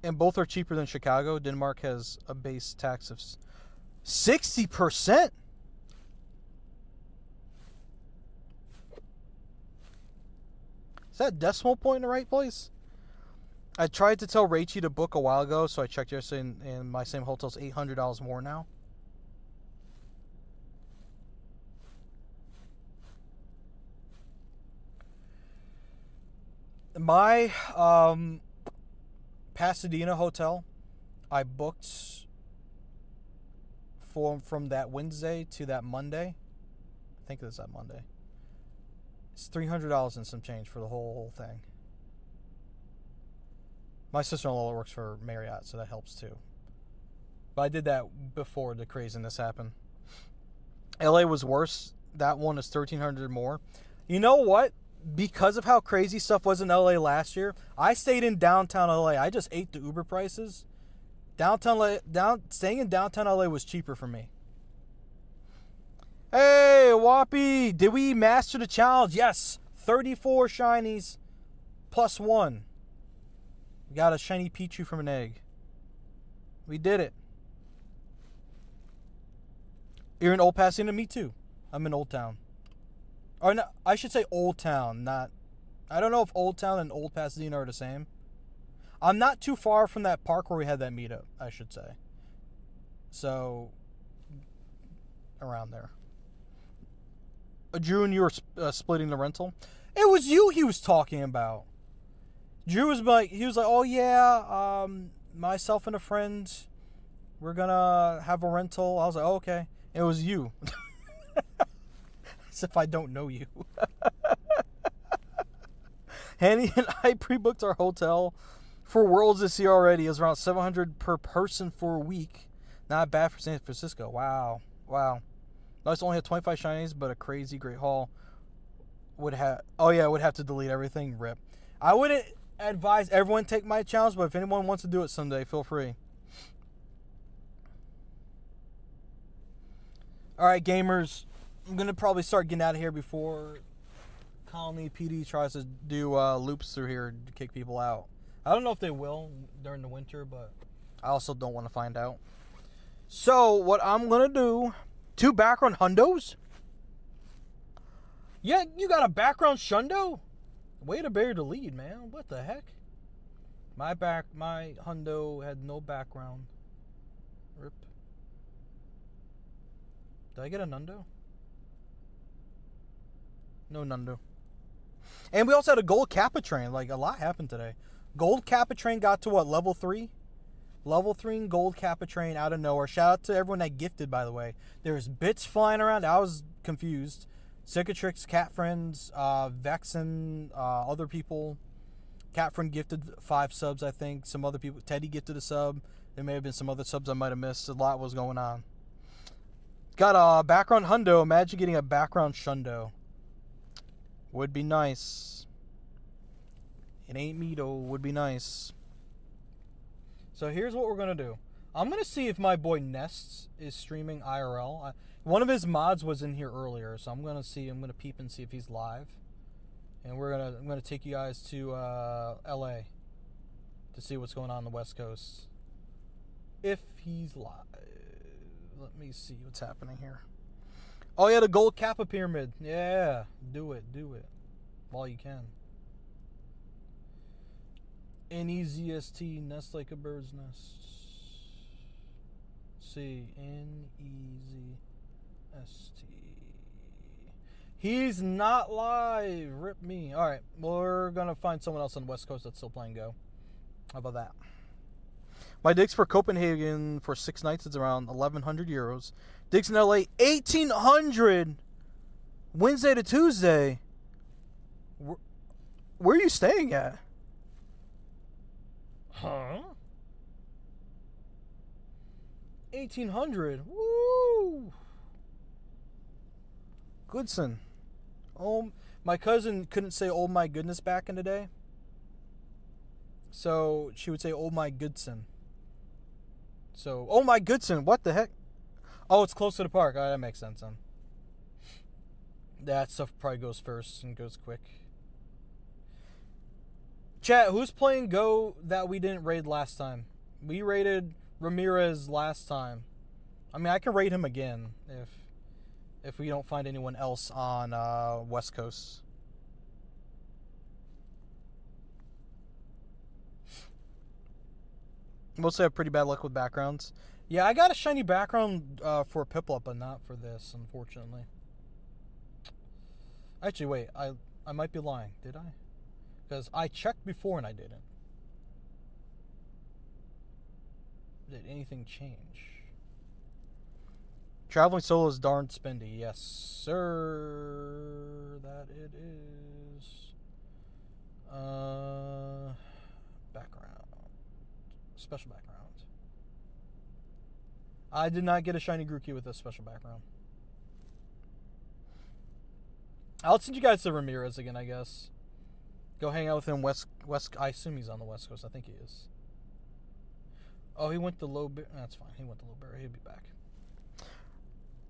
And both are cheaper than Chicago. Denmark has a base tax of 60%. Is that decimal point in the right place? I tried to tell Rachie to book a while ago, so I checked yesterday, and my same hotel's $800 more now. My Pasadena hotel, I booked from that Wednesday to that Monday. I think it was that Monday. It's $300 and some change for the whole thing. My sister-in-law works for Marriott, so that helps too. But I did that before the craziness happened. LA was worse. That one is 1,300 more. You know what? Because of how crazy stuff was in LA last year, I stayed in downtown LA. I just ate the Uber prices. Staying in downtown LA was cheaper for me. Hey, Whoppy, did we master the challenge? Yes, 34 shinies plus 1. We got a shiny Pichu from an egg. We did it. You're in Old Pasadena? Me too. I'm in Old Town. Or no, I should say Old Town, not... I don't know if Old Town and Old Pasadena are the same. I'm not too far from that park where we had that meetup, I should say. So, around there. Drew and you were splitting the rental. It was you he was talking about. Drew was like, oh yeah, myself and a friend, we're gonna have a rental. I was like, oh, okay. It was you. As if I don't know you. Hanny and I pre-booked our hotel for Worlds this year already. It was around $700 per person for a week. Not bad for San Francisco. Wow. Nice, only had 25 shinies, but a crazy great haul. Would have to delete everything. Rip. I wouldn't advise everyone take my challenge, but if anyone wants to do it someday, feel free. Alright, gamers. I'm going to probably start getting out of here before Colony PD tries to do loops through here to kick people out. I don't know if they will during the winter, but I also don't want to find out. So, what I'm going to do... 2 background hundos? Yeah, you got a background shundo? Way to bury the lead, man. What the heck? My hundo had no background. Rip. Did I get a nundo? No nundo. And we also had a gold Kappa train. Like, a lot happened today. Gold Kappa train got to what, level 3? Level 3 and gold Kappa train out of nowhere. Shout out to everyone that gifted, by the way. There's bits flying around. I was confused. Cicatrix, Cat Friends, Vexen, other people. Cat Friend gifted 5 subs, I think. Some other people. Teddy gifted a sub. There may have been some other subs I might have missed. A lot was going on. Got a background hundo. Imagine getting a background shundo. Would be nice. It ain't me though. Would be nice. So here's what we're going to do. I'm going to see if my boy Nests is streaming IRL. One of his mods was in here earlier, so I'm going to peep and see if he's live. And I'm going to take you guys to LA to see what's going on the West Coast. If he's live. Let me see what's happening here. Oh yeah, the gold Kappa pyramid. Yeah, do it while you can. N-E-Z-S-T, nest like a bird's nest. C, N-E-Z-S-T. He's not live. Rip me. Alright, we're going to find someone else on the West Coast that's still playing Go. How about that? My digs for Copenhagen for 6 nights is around 1,100 euros. Digs in LA, 1,800 Wednesday to Tuesday. Where are you staying at? Huh? 1,800. Woo! Goodson. Oh, my cousin couldn't say "oh my goodness" back in the day, so she would say "oh my Goodson." So, oh my Goodson. What the heck? Oh, it's close to the park. Oh, that makes sense then. That stuff probably goes first and goes quick. Chat, who's playing Go that we didn't raid last time? We raided Ramirez last time. I mean, I can raid him again if we don't find anyone else on West Coast. Mostly have pretty bad luck with backgrounds. Yeah, I got a shiny background for Piplup, but not for this, unfortunately. Actually, wait, I might be lying. Did I? Because I checked before and I didn't. Did anything change? Traveling solo is darn spendy. Yes, sir. That it is. Background. Special background. I did not get a shiny Grookey with a special background. I'll send you guys to Ramirez again, I guess. Go hang out with him west. I assume he's on the West Coast. I think he is. Oh, he went to Low Bear. That's fine. He went to Low Bear. He'll be back.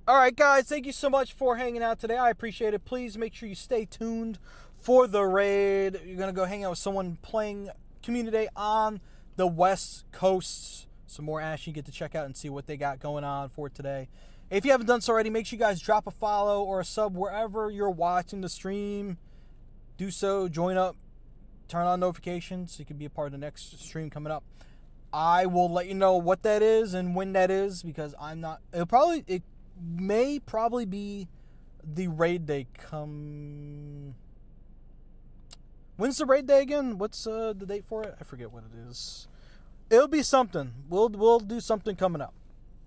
All right, guys. Thank you so much for hanging out today. I appreciate it. Please make sure you stay tuned for the raid. You're going to go hang out with someone playing Community Day on the West Coast. Some more action you get to check out and see what they got going on for today. If you haven't done so already, make sure you guys drop a follow or a sub wherever you're watching the stream. Do so. Join up. Turn on notifications so you can be a part of the next stream coming up. I will let you know what that is and when that is because I'm not. It may probably be the raid day come. When's the raid day again? What's the date for it? I forget what it is. It'll be something. We'll do something coming up.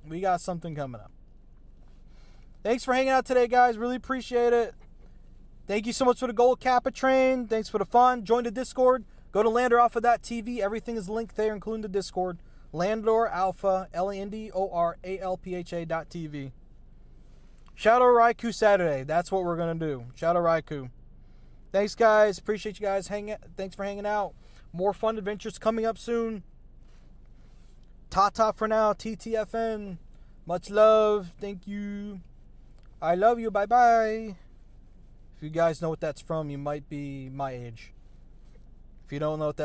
We got something coming up. Thanks for hanging out today, guys. Really appreciate it. Thank you so much for the gold Kappa train. Thanks for the fun. Join the Discord. Go to LandorAlpha.tv. Everything is linked there, including the Discord. Landor Alpha, LANDORALPHA.tv. Shadow Raikou Saturday. That's what we're going to do. Shadow Raikou. Thanks, guys. Appreciate you guys. Thanks for hanging out. More fun adventures coming up soon. Ta-ta for now. TTFN. Much love. Thank you. I love you. Bye-bye. If you guys know what that's from, you might be my age. If you don't know what that's